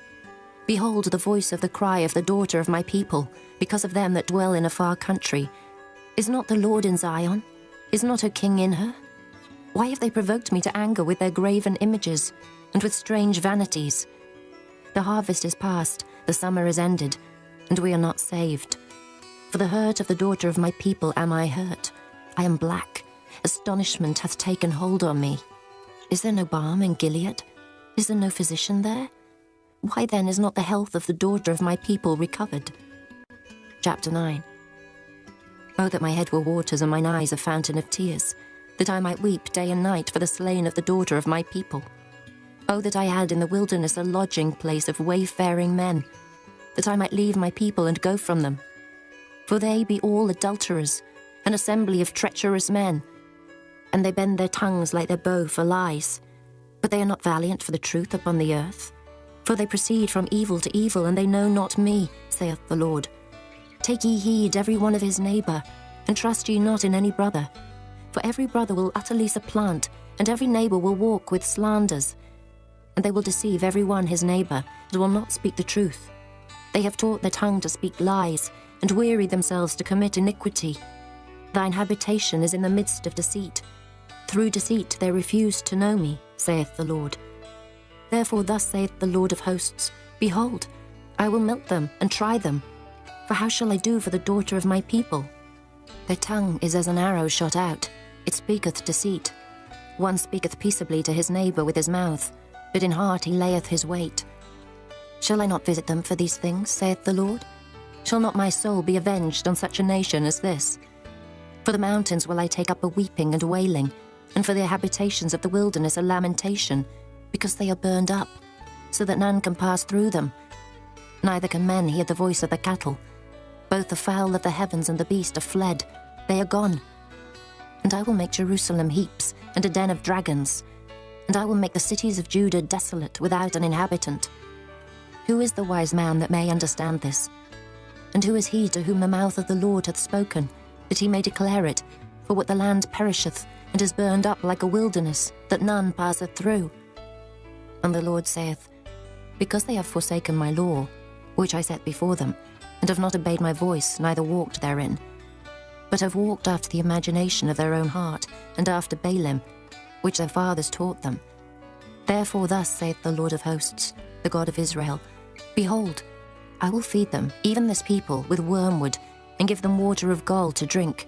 Behold the voice of the cry of the daughter of my people, because of them that dwell in a far country. Is not the Lord in Zion? Is not her king in her? Why have they provoked me to anger with their graven images, and with strange vanities? The harvest is past, the summer is ended, and we are not saved. For the hurt of the daughter of my people am I hurt. I am black. Astonishment hath taken hold on me. Is there no balm in Gilead? Is there no physician there? Why then is not the health of the daughter of my people recovered? Chapter 9. Oh, that my head were waters and mine eyes a fountain of tears, that I might weep day and night for the slain of the daughter of my people. Oh, that I had in the wilderness a lodging place of wayfaring men, that I might leave my people and go from them. For they be all adulterers, an assembly of treacherous men, and they bend their tongues like their bow for lies. But they are not valiant for the truth upon the earth. For they proceed from evil to evil, and they know not me, saith the Lord. Take ye heed every one of his neighbour, and trust ye not in any brother. For every brother will utterly supplant, and every neighbour will walk with slanders. And they will deceive every one his neighbour, and will not speak the truth. They have taught their tongue to speak lies, and wearied themselves to commit iniquity. Thine habitation is in the midst of deceit. Through deceit they refuse to know me, saith the Lord. Therefore thus saith the Lord of hosts, Behold, I will melt them and try them. For how shall I do for the daughter of my people? Their tongue is as an arrow shot out, it speaketh deceit. One speaketh peaceably to his neighbour with his mouth, but in heart he layeth his wait. Shall I not visit them for these things, saith the Lord? Shall not my soul be avenged on such a nation as this? For the mountains will I take up a weeping and wailing, and for the habitations of the wilderness a lamentation, because they are burned up, so that none can pass through them. Neither can men hear the voice of the cattle. Both the fowl of the heavens and the beast are fled, they are gone. And I will make Jerusalem heaps, and a den of dragons. and I will make the cities of Judah desolate without an inhabitant. Who is the wise man that may understand this? And who is he to whom the mouth of the Lord hath spoken, that he may declare it? For what the land perisheth, and is burned up like a wilderness, that none passeth through. And the Lord saith, Because they have forsaken my law, which I set before them, and have not obeyed my voice, neither walked therein, but have walked after the imagination of their own heart, and after Baalim, which their fathers taught them. Therefore thus saith the Lord of hosts, the God of Israel, Behold, I will feed them, even this people, with wormwood, and give them water of gall to drink.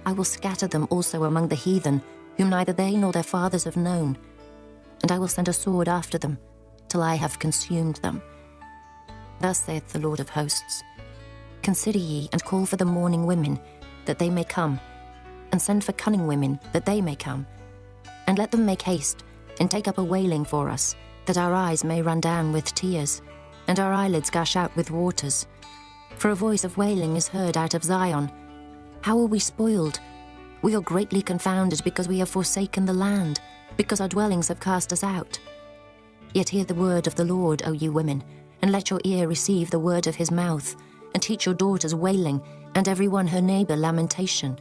I will scatter them also among the heathen, whom neither they nor their fathers have known. And I will send a sword after them, till I have consumed them. Thus saith the Lord of hosts, Consider ye, and call for the mourning women, that they may come, and send for cunning women, that they may come. And let them make haste, and take up a wailing for us, that our eyes may run down with tears, and our eyelids gush out with waters. For a voice of wailing is heard out of Zion. How are we spoiled? We are greatly confounded, because we have forsaken the land, because our dwellings have cast us out. Yet hear the word of the Lord, O you women, and let your ear receive the word of his mouth, and teach your daughters wailing, and every one her neighbour lamentation.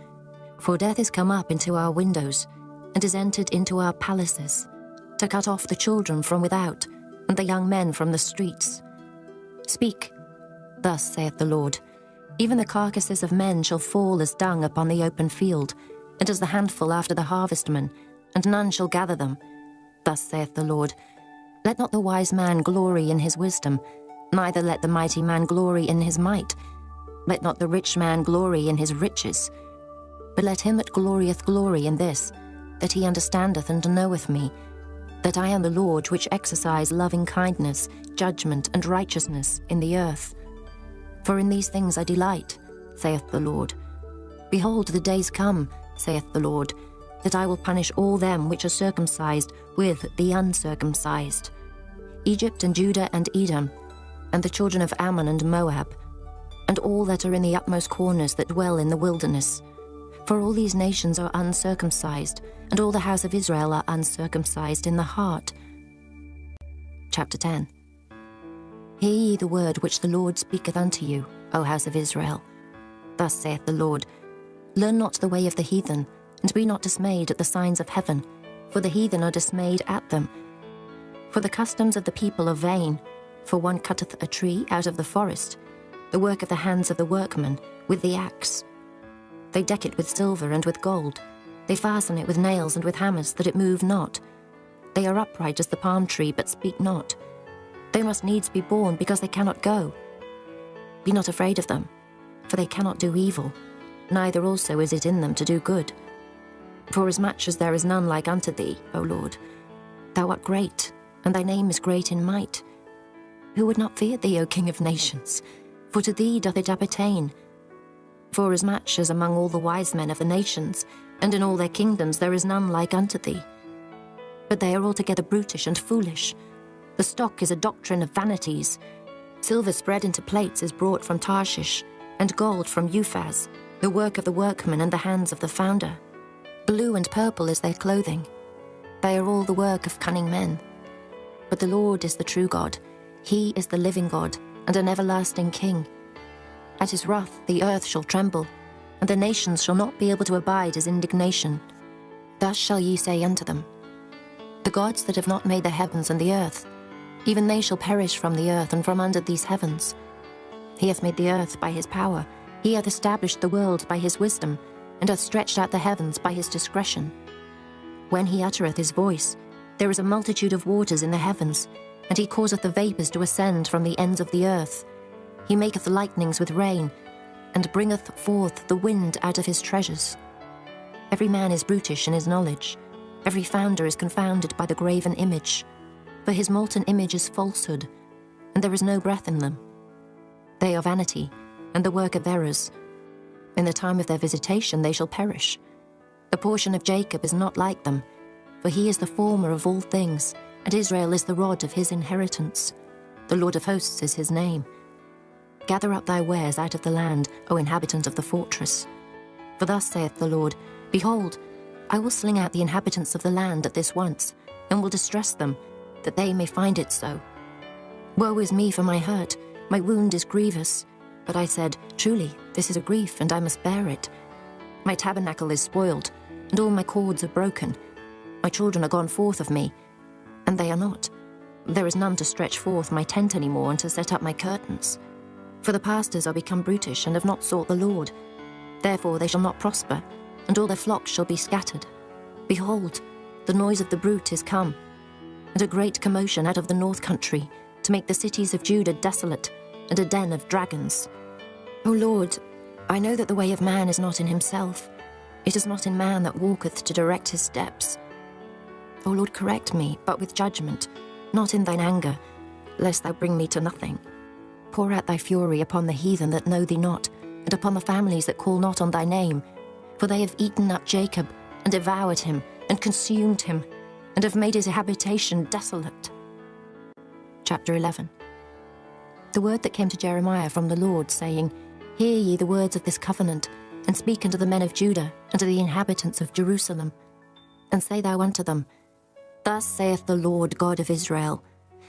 For death is come up into our windows, and is entered into our palaces, to cut off the children from without, and the young men from the streets. Speak, thus saith the Lord, Even the carcasses of men shall fall as dung upon the open field, and as the handful after the harvestman, and none shall gather them. Thus saith the Lord, Let not the wise man glory in his wisdom, neither let the mighty man glory in his might. Let not the rich man glory in his riches, but let him that glorieth glory in this, that he understandeth and knoweth me, that I am the Lord which exercise loving kindness, judgment, and righteousness in the earth. For in these things I delight, saith the Lord. Behold, the days come, saith the Lord, that I will punish all them which are circumcised with the uncircumcised, Egypt and Judah and Edom, and the children of Ammon and Moab, and all that are in the utmost corners that dwell in the wilderness. For all these nations are uncircumcised, and all the house of Israel are uncircumcised in the heart. Chapter 10. Hear ye the word which the Lord speaketh unto you, O house of Israel. Thus saith the Lord, Learn not the way of the heathen, and be not dismayed at the signs of heaven, for the heathen are dismayed at them. For the customs of the people are vain, for one cutteth a tree out of the forest, the work of the hands of the workman, with the axe. They deck it with silver and with gold. They fasten it with nails and with hammers, that it move not. They are upright as the palm tree, but speak not. They must needs be born, because they cannot go. Be not afraid of them, for they cannot do evil, neither also is it in them to do good. Forasmuch as there is none like unto thee, O Lord, thou art great, and thy name is great in might. Who would not fear thee, O King of nations? For to thee doth it appertain. Forasmuch as among all the wise men of the nations, and in all their kingdoms, there is none like unto thee. But they are altogether brutish and foolish. The stock is a doctrine of vanities. Silver spread into plates is brought from Tarshish, and gold from Uphaz, the work of the workman and the hands of the founder. Blue and purple is their clothing. They are all the work of cunning men. But the Lord is the true God. He is the living God, and an everlasting King. At his wrath the earth shall tremble, and the nations shall not be able to abide his indignation. Thus shall ye say unto them, The gods that have not made the heavens and the earth, even they shall perish from the earth and from under these heavens. He hath made the earth by his power, he hath established the world by his wisdom, and hath stretched out the heavens by his discretion. When he uttereth his voice, there is a multitude of waters in the heavens, and he causeth the vapours to ascend from the ends of the earth. He maketh lightnings with rain, and bringeth forth the wind out of his treasures. Every man is brutish in his knowledge. Every founder is confounded by the graven image. For his molten image is falsehood, and there is no breath in them. They are vanity, and the work of errors. In the time of their visitation they shall perish. The portion of Jacob is not like them, for he is the former of all things, and Israel is the rod of his inheritance. The Lord of hosts is his name. Gather up thy wares out of the land, O inhabitant of the fortress. For thus saith the Lord, Behold, I will sling out the inhabitants of the land at this once, and will distress them, that they may find it so. Woe is me for my hurt, my wound is grievous. But I said, truly, this is a grief, and I must bear it. My tabernacle is spoiled, and all my cords are broken. My children are gone forth of me, and they are not. There is none to stretch forth my tent any more, and to set up my curtains. For the pastors are become brutish, and have not sought the Lord. Therefore they shall not prosper, and all their flocks shall be scattered. Behold, the noise of the brute is come, and a great commotion out of the north country, to make the cities of Judah desolate, and a den of dragons. O Lord, I know that the way of man is not in himself. It is not in man that walketh to direct his steps. O Lord, correct me, but with judgment, not in thine anger, lest thou bring me to nothing. Pour out thy fury upon the heathen that know thee not, and upon the families that call not on thy name. For they have eaten up Jacob, and devoured him, and consumed him, and have made his habitation desolate. Chapter 11. The word that came to Jeremiah from the Lord, saying, Hear ye the words of this covenant, and speak unto the men of Judah, and to the inhabitants of Jerusalem. And say thou unto them, Thus saith the Lord God of Israel,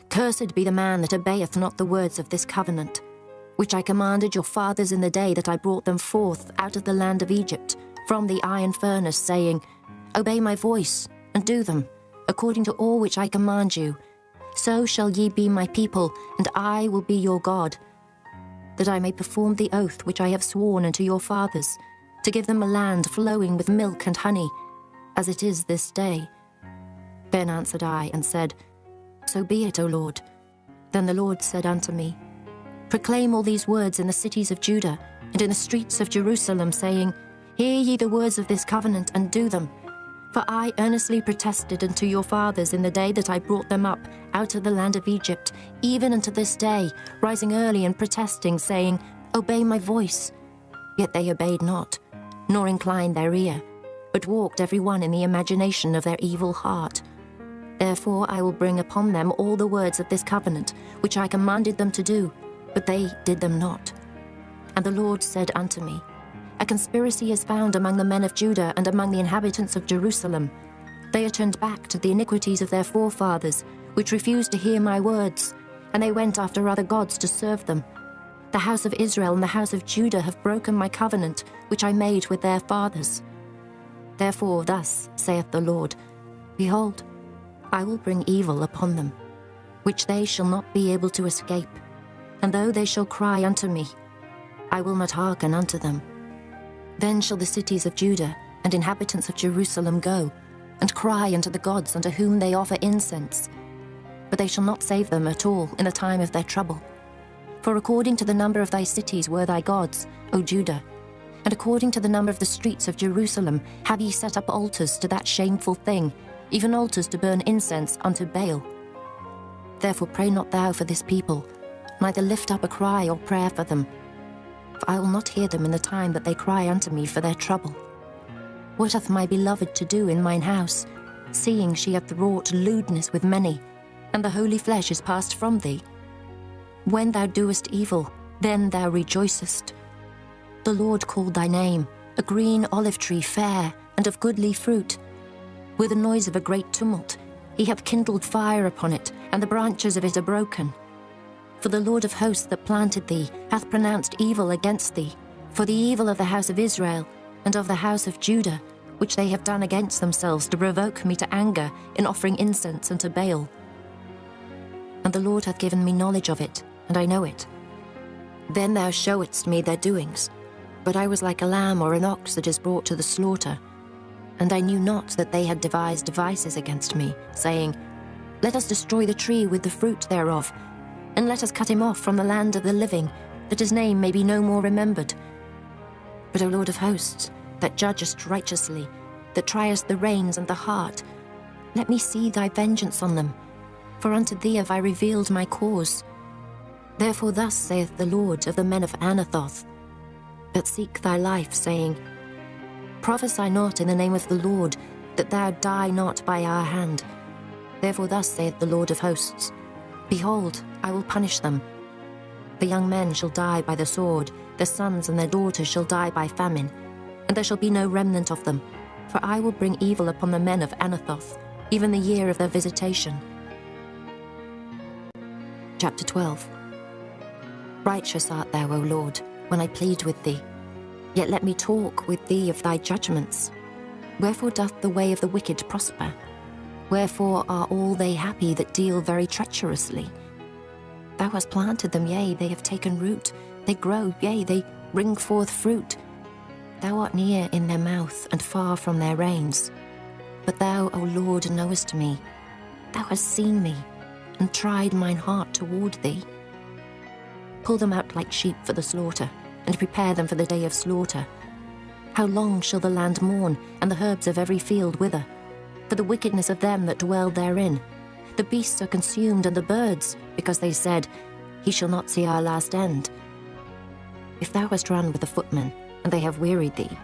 Cursed be the man that obeyeth not the words of this covenant, which I commanded your fathers in the day that I brought them forth out of the land of Egypt, from the iron furnace, saying, Obey my voice, and do them, according to all which I command you. So shall ye be my people, and I will be your God, that I may perform the oath which I have sworn unto your fathers, to give them a land flowing with milk and honey, as it is this day. Then answered I, and said, So be it, O Lord. Then the Lord said unto me, Proclaim all these words in the cities of Judah, and in the streets of Jerusalem, saying, Hear ye the words of this covenant, and do them. For I earnestly protested unto your fathers in the day that I brought them up out of the land of Egypt, even unto this day, rising early and protesting, saying, Obey my voice. Yet they obeyed not, nor inclined their ear, but walked every one in the imagination of their evil heart. Therefore I will bring upon them all the words of this covenant, which I commanded them to do, but they did them not. And the Lord said unto me, A conspiracy is found among the men of Judah and among the inhabitants of Jerusalem. They are turned back to the iniquities of their forefathers, which refused to hear my words, and they went after other gods to serve them. The house of Israel and the house of Judah have broken my covenant, which I made with their fathers. Therefore thus saith the Lord, Behold, I will bring evil upon them, which they shall not be able to escape. And though they shall cry unto me, I will not hearken unto them. Then shall the cities of Judah and inhabitants of Jerusalem go, and cry unto the gods unto whom they offer incense. But they shall not save them at all in the time of their trouble. For according to the number of thy cities were thy gods, O Judah, and according to the number of the streets of Jerusalem have ye set up altars to that shameful thing, even altars to burn incense unto Baal. Therefore pray not thou for this people, neither lift up a cry or prayer for them. For I will not hear them in the time that they cry unto me for their trouble. What hath my beloved to do in mine house, seeing she hath wrought lewdness with many, and the holy flesh is passed from thee? When thou doest evil, then thou rejoicest. The Lord called thy name, a green olive tree fair, and of goodly fruit. With the noise of a great tumult, he hath kindled fire upon it, and the branches of it are broken. For the Lord of hosts that planted thee hath pronounced evil against thee, for the evil of the house of Israel and of the house of Judah, which they have done against themselves to provoke me to anger in offering incense unto Baal. And the Lord hath given me knowledge of it, and I know it. Then thou showedst me their doings, but I was like a lamb or an ox that is brought to the slaughter. And I knew not that they had devised devices against me, saying, Let us destroy the tree with the fruit thereof, and let us cut him off from the land of the living, that his name may be no more remembered. But, O Lord of hosts, that judgest righteously, that triest the reins and the heart, let me see thy vengeance on them, for unto thee have I revealed my cause. Therefore thus saith the Lord of the men of Anathoth, that seek thy life, saying, Prophesy not in the name of the Lord, that thou die not by our hand. Therefore thus saith the Lord of hosts, Behold, I will punish them. The young men shall die by the sword, their sons and their daughters shall die by famine, and there shall be no remnant of them, for I will bring evil upon the men of Anathoth, even the year of their visitation. Chapter 12. Righteous art thou, O Lord, when I plead with thee. Yet let me talk with thee of thy judgments. Wherefore doth the way of the wicked prosper? Wherefore are all they happy that deal very treacherously? Thou hast planted them, yea, they have taken root. They grow, yea, they bring forth fruit. Thou art near in their mouth, and far from their reins. But thou, O Lord, knowest me. Thou hast seen me, and tried mine heart toward thee. Pull them out like sheep for the slaughter, and prepare them for the day of slaughter. How long shall the land mourn, and the herbs of every field wither? For the wickedness of them that dwell therein. The beasts are consumed, and the birds, because they said, He shall not see our last end. If thou hast run with the footmen, and they have wearied thee,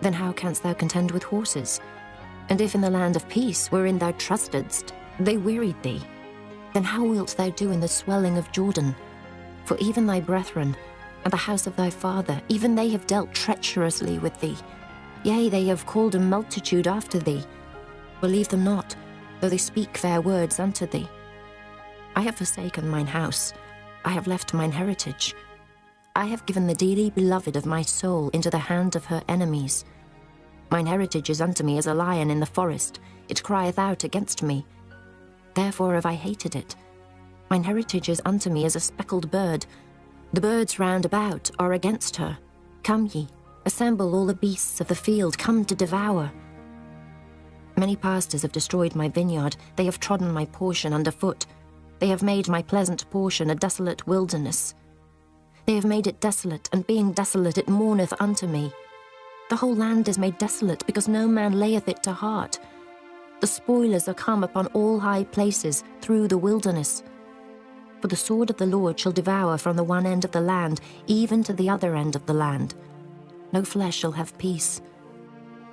then how canst thou contend with horses? And if in the land of peace, wherein thou trustedst, they wearied thee, then how wilt thou do in the swelling of Jordan? For even thy brethren, and the house of thy father, even they have dealt treacherously with thee. Yea, they have called a multitude after thee. Believe them not, though they speak fair words unto thee. I have forsaken mine house, I have left mine heritage. I have given the dearly beloved of my soul into the hand of her enemies. Mine heritage is unto me as a lion in the forest, it crieth out against me. Therefore have I hated it. Mine heritage is unto me as a speckled bird. The birds round about are against her. Come ye, assemble all the beasts of the field, come to devour. Many pastors have destroyed my vineyard, they have trodden my portion under foot. They have made my pleasant portion a desolate wilderness. They have made it desolate, and being desolate it mourneth unto me. The whole land is made desolate, because no man layeth it to heart. The spoilers are come upon all high places through the wilderness. For the sword of the Lord shall devour from the one end of the land, even to the other end of the land. No flesh shall have peace.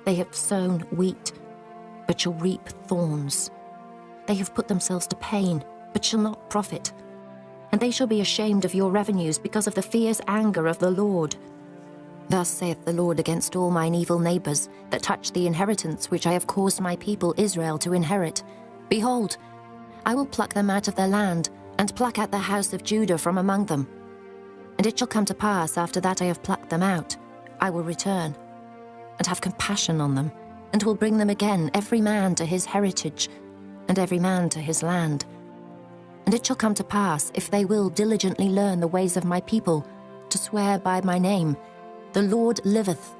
They have sown wheat, but shall reap thorns. They have put themselves to pain, but shall not profit. And they shall be ashamed of your revenues because of the fierce anger of the Lord. Thus saith the Lord against all mine evil neighbours that touch the inheritance which I have caused my people Israel to inherit. Behold, I will pluck them out of their land, and pluck out the house of Judah from among them. And it shall come to pass, after that I have plucked them out, I will return, and have compassion on them, and will bring them again, every man to his heritage, and every man to his land. And it shall come to pass, if they will diligently learn the ways of my people, to swear by my name, the Lord liveth,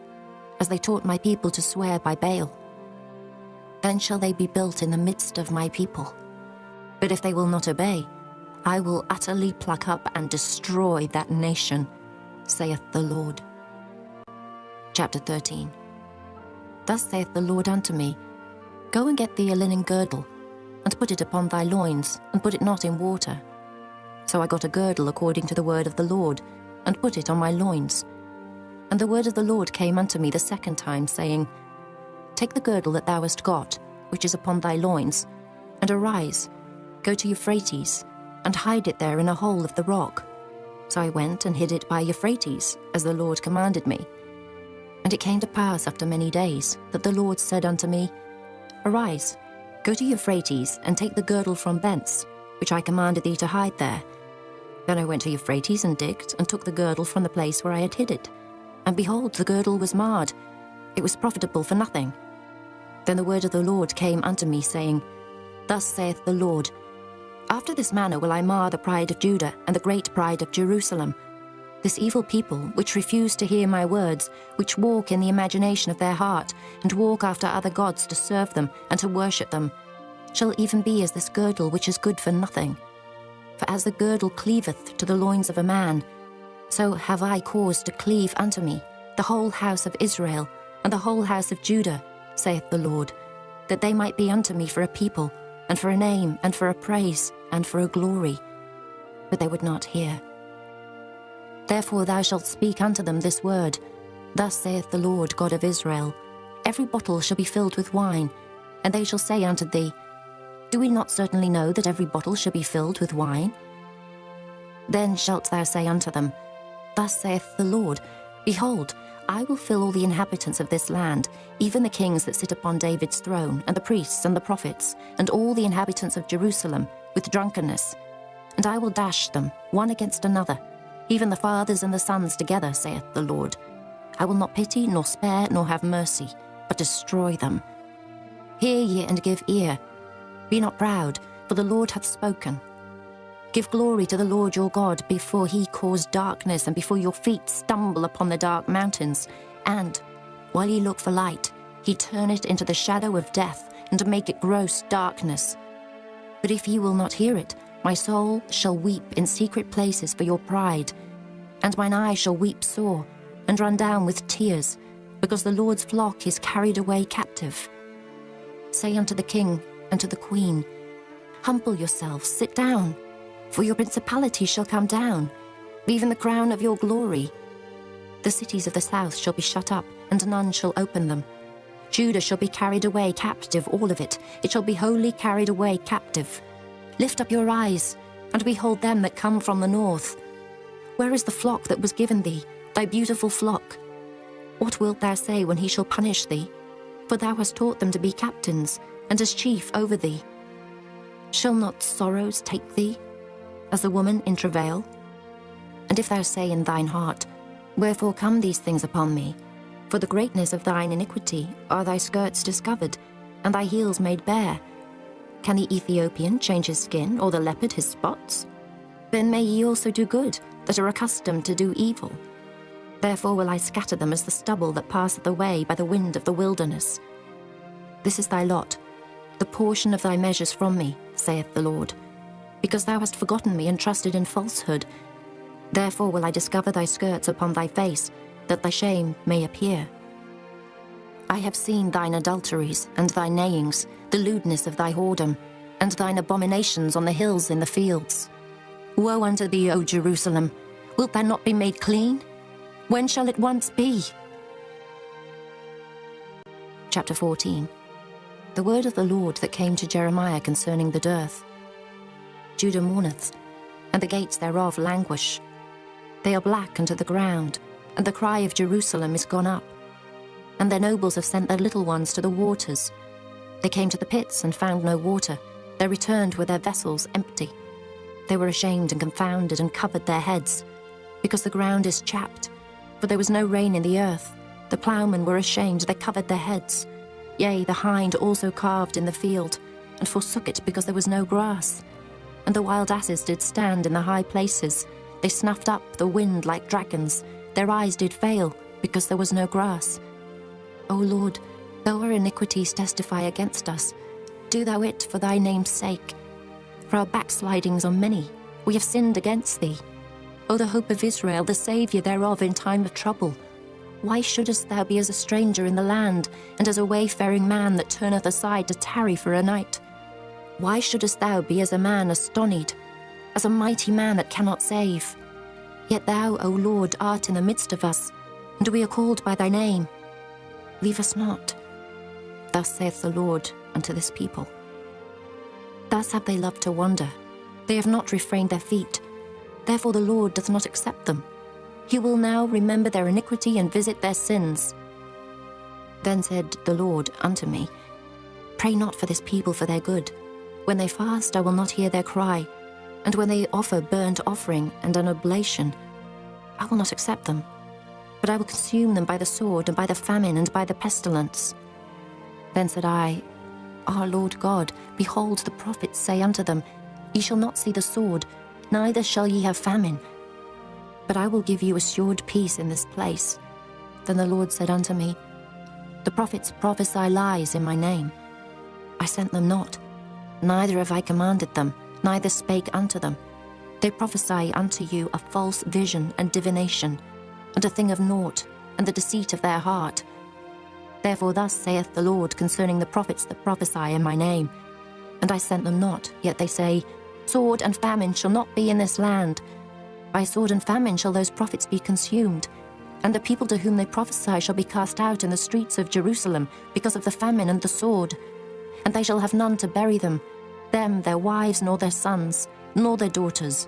as they taught my people to swear by Baal. Then shall they be built in the midst of my people. But if they will not obey, I will utterly pluck up and destroy that nation, saith the Lord. Chapter 13. Thus saith the Lord unto me, Go and get thee a linen girdle, and put it upon thy loins, and put it not in water. So I got a girdle according to the word of the Lord, and put it on my loins. And the word of the Lord came unto me the second time, saying, Take the girdle that thou hast got, which is upon thy loins, and arise, go to Euphrates, and hide it there in a hole of the rock. So I went and hid it by Euphrates, as the Lord commanded me. And it came to pass after many days, that the Lord said unto me, Arise, go to Euphrates, and take the girdle from thence, which I commanded thee to hide there. Then I went to Euphrates, and digged, and took the girdle from the place where I had hid it. And behold, the girdle was marred, it was profitable for nothing. Then the word of the Lord came unto me, saying, Thus saith the Lord, After this manner will I mar the pride of Judah, and the great pride of Jerusalem. This evil people, which refuse to hear my words, which walk in the imagination of their heart, and walk after other gods to serve them, and to worship them, shall even be as this girdle which is good for nothing. For as the girdle cleaveth to the loins of a man, so have I caused to cleave unto me the whole house of Israel, and the whole house of Judah, saith the Lord, that they might be unto me for a people, and for a name, and for a praise, and for a glory. But they would not hear. Therefore thou shalt speak unto them this word, Thus saith the Lord God of Israel, Every bottle shall be filled with wine, and they shall say unto thee, Do we not certainly know that every bottle shall be filled with wine? Then shalt thou say unto them, Thus saith the Lord, Behold, I will fill all the inhabitants of this land, even the kings that sit upon David's throne, and the priests and the prophets, and all the inhabitants of Jerusalem, with drunkenness. And I will dash them, one against another, even the fathers and the sons together, saith the Lord. I will not pity, nor spare, nor have mercy, but destroy them. Hear ye and give ear. Be not proud, for the Lord hath spoken. Give glory to the Lord your God before he cause darkness, and before your feet stumble upon the dark mountains. And, while ye look for light, he turn it into the shadow of death, and make it gross darkness. But if ye will not hear it, my soul shall weep in secret places for your pride, and mine eyes shall weep sore, and run down with tears, because the Lord's flock is carried away captive. Say unto the king and to the queen, Humble yourselves, sit down, for your principality shall come down, even the crown of your glory. The cities of the south shall be shut up, and none shall open them. Judah shall be carried away captive, all of it. It shall be wholly carried away captive. Lift up your eyes, and behold them that come from the north. Where is the flock that was given thee, thy beautiful flock? What wilt thou say when he shall punish thee? For thou hast taught them to be captains, and as chief over thee. Shall not sorrows take thee, as a woman in travail? And if thou say in thine heart, Wherefore come these things upon me? For the greatness of thine iniquity are thy skirts discovered, and thy heels made bare. Can the Ethiopian change his skin, or the leopard his spots? Then may ye also do good, that are accustomed to do evil. Therefore will I scatter them as the stubble that passeth away by the wind of the wilderness. This is thy lot, the portion of thy measures from me, saith the Lord. Because thou hast forgotten me and trusted in falsehood, therefore will I discover thy skirts upon thy face, that thy shame may appear. I have seen thine adulteries and thy neighings, the lewdness of thy whoredom, and thine abominations on the hills in the fields. Woe unto thee, O Jerusalem! Wilt thou not be made clean? When shall it once be? Chapter 14. The word of the Lord that came to Jeremiah concerning the dearth. Judah mourneth, and the gates thereof languish. They are black unto the ground, and the cry of Jerusalem is gone up. And their nobles have sent their little ones to the waters. They came to the pits and found no water. They returned with their vessels empty. They were ashamed and confounded and covered their heads, because the ground is chapped, for there was no rain in the earth. The ploughmen were ashamed, they covered their heads. Yea, the hind also calved in the field, and forsook it because there was no grass. And the wild asses did stand in the high places. They snuffed up the wind like dragons. Their eyes did fail, because there was no grass. O Lord, though our iniquities testify against us, do thou it for thy name's sake. For our backslidings are many, we have sinned against thee. O the hope of Israel, the Saviour thereof in time of trouble. Why shouldest thou be as a stranger in the land, and as a wayfaring man that turneth aside to tarry for a night? Why shouldest thou be as a man astonied, as a mighty man that cannot save? Yet thou, O Lord, art in the midst of us, and we are called by thy name. Leave us not. Thus saith the Lord unto this people. Thus have they loved to wander. They have not refrained their feet. Therefore the Lord doth not accept them. He will now remember their iniquity and visit their sins. Then said the Lord unto me, Pray not for this people for their good. When they fast, I will not hear their cry. And when they offer burnt offering and an oblation, I will not accept them. But I will consume them by the sword, and by the famine, and by the pestilence. Then said I, Our Lord God, behold, the prophets say unto them, Ye shall not see the sword, neither shall ye have famine. But I will give you assured peace in this place. Then the Lord said unto me, The prophets prophesy lies in my name. I sent them not, neither have I commanded them, neither spake unto them. They prophesy unto you a false vision and divination, and a thing of naught, and the deceit of their heart. Therefore thus saith the Lord concerning the prophets that prophesy in my name. And I sent them not, yet they say, Sword and famine shall not be in this land. By sword and famine shall those prophets be consumed, and the people to whom they prophesy shall be cast out in the streets of Jerusalem because of the famine and the sword. And they shall have none to bury them, their wives, nor their sons, nor their daughters.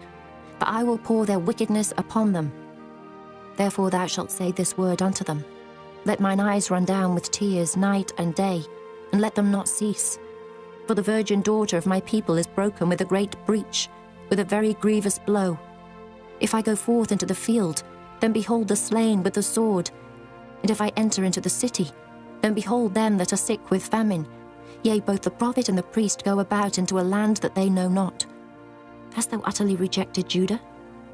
For I will pour their wickedness upon them. Therefore thou shalt say this word unto them. Let mine eyes run down with tears night and day, and let them not cease. For the virgin daughter of my people is broken with a great breach, with a very grievous blow. If I go forth into the field, then behold the slain with the sword. And if I enter into the city, then behold them that are sick with famine. Yea, both the prophet and the priest go about into a land that they know not. Hast thou utterly rejected Judah?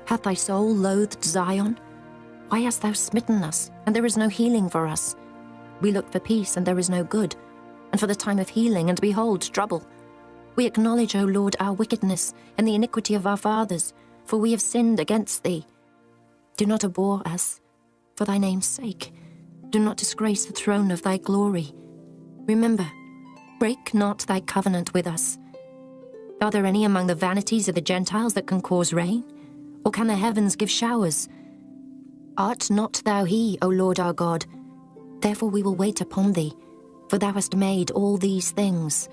Hath thy soul loathed Zion? Why hast thou smitten us, and there is no healing for us? We looked for peace, and there is no good, and for the time of healing, and behold, trouble. We acknowledge, O Lord, our wickedness, and the iniquity of our fathers, for we have sinned against thee. Do not abhor us, for thy name's sake. Do not disgrace the throne of thy glory. Remember, break not thy covenant with us. Are there any among the vanities of the Gentiles that can cause rain? Or can the heavens give showers? Art not thou he, O Lord our God? Therefore we will wait upon thee, for thou hast made all these things.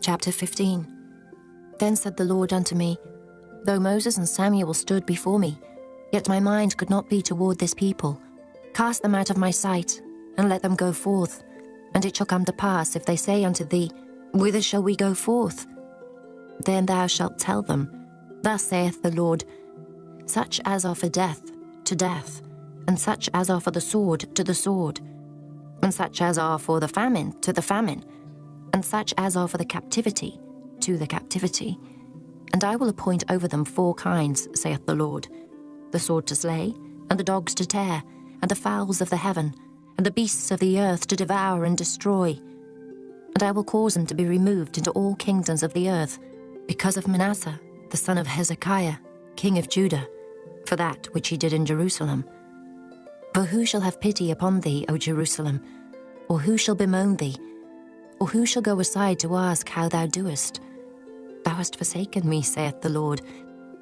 Chapter 15. Then said the Lord unto me, Though Moses and Samuel stood before me, yet my mind could not be toward this people. Cast them out of my sight, and let them go forth. And it shall come to pass, if they say unto thee, Whither shall we go forth? Then thou shalt tell them, Thus saith the Lord, Such as are for death, to death, and such as are for the sword, to the sword, and such as are for the famine, to the famine, and such as are for the captivity, to the captivity. And I will appoint over them 4 kinds, saith the Lord, the sword to slay, and the dogs to tear, and the fowls of the heaven, and the beasts of the earth to devour and destroy. And I will cause them to be removed into all kingdoms of the earth, because of Manasseh, the son of Hezekiah, king of Judah, for that which he did in Jerusalem. For who shall have pity upon thee, O Jerusalem? Or who shall bemoan thee? Or who shall go aside to ask how thou doest? Thou hast forsaken me, saith the Lord.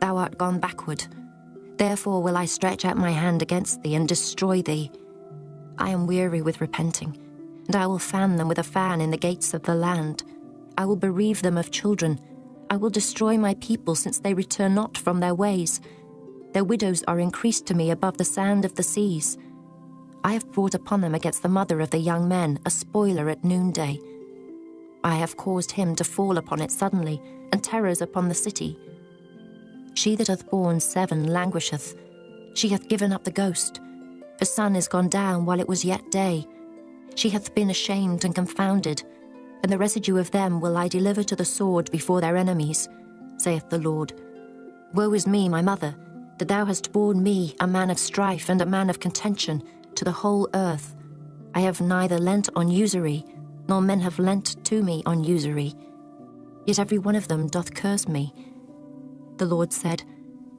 Thou art gone backward. Therefore will I stretch out my hand against thee and destroy thee. I am weary with repenting, and I will fan them with a fan in the gates of the land. I will bereave them of children. I will destroy my people, since they return not from their ways. Their widows are increased to me above the sand of the seas. I have brought upon them against the mother of the young men a spoiler at noonday. I have caused him to fall upon it suddenly, and terrors upon the city. She that hath borne 7 languisheth. She hath given up the ghost. The sun is gone down while it was yet day. She hath been ashamed and confounded, and the residue of them will I deliver to the sword before their enemies, saith the Lord. Woe is me, my mother, that thou hast borne me, a man of strife and a man of contention, to the whole earth. I have neither lent on usury, nor men have lent to me on usury. Yet every one of them doth curse me. The Lord said,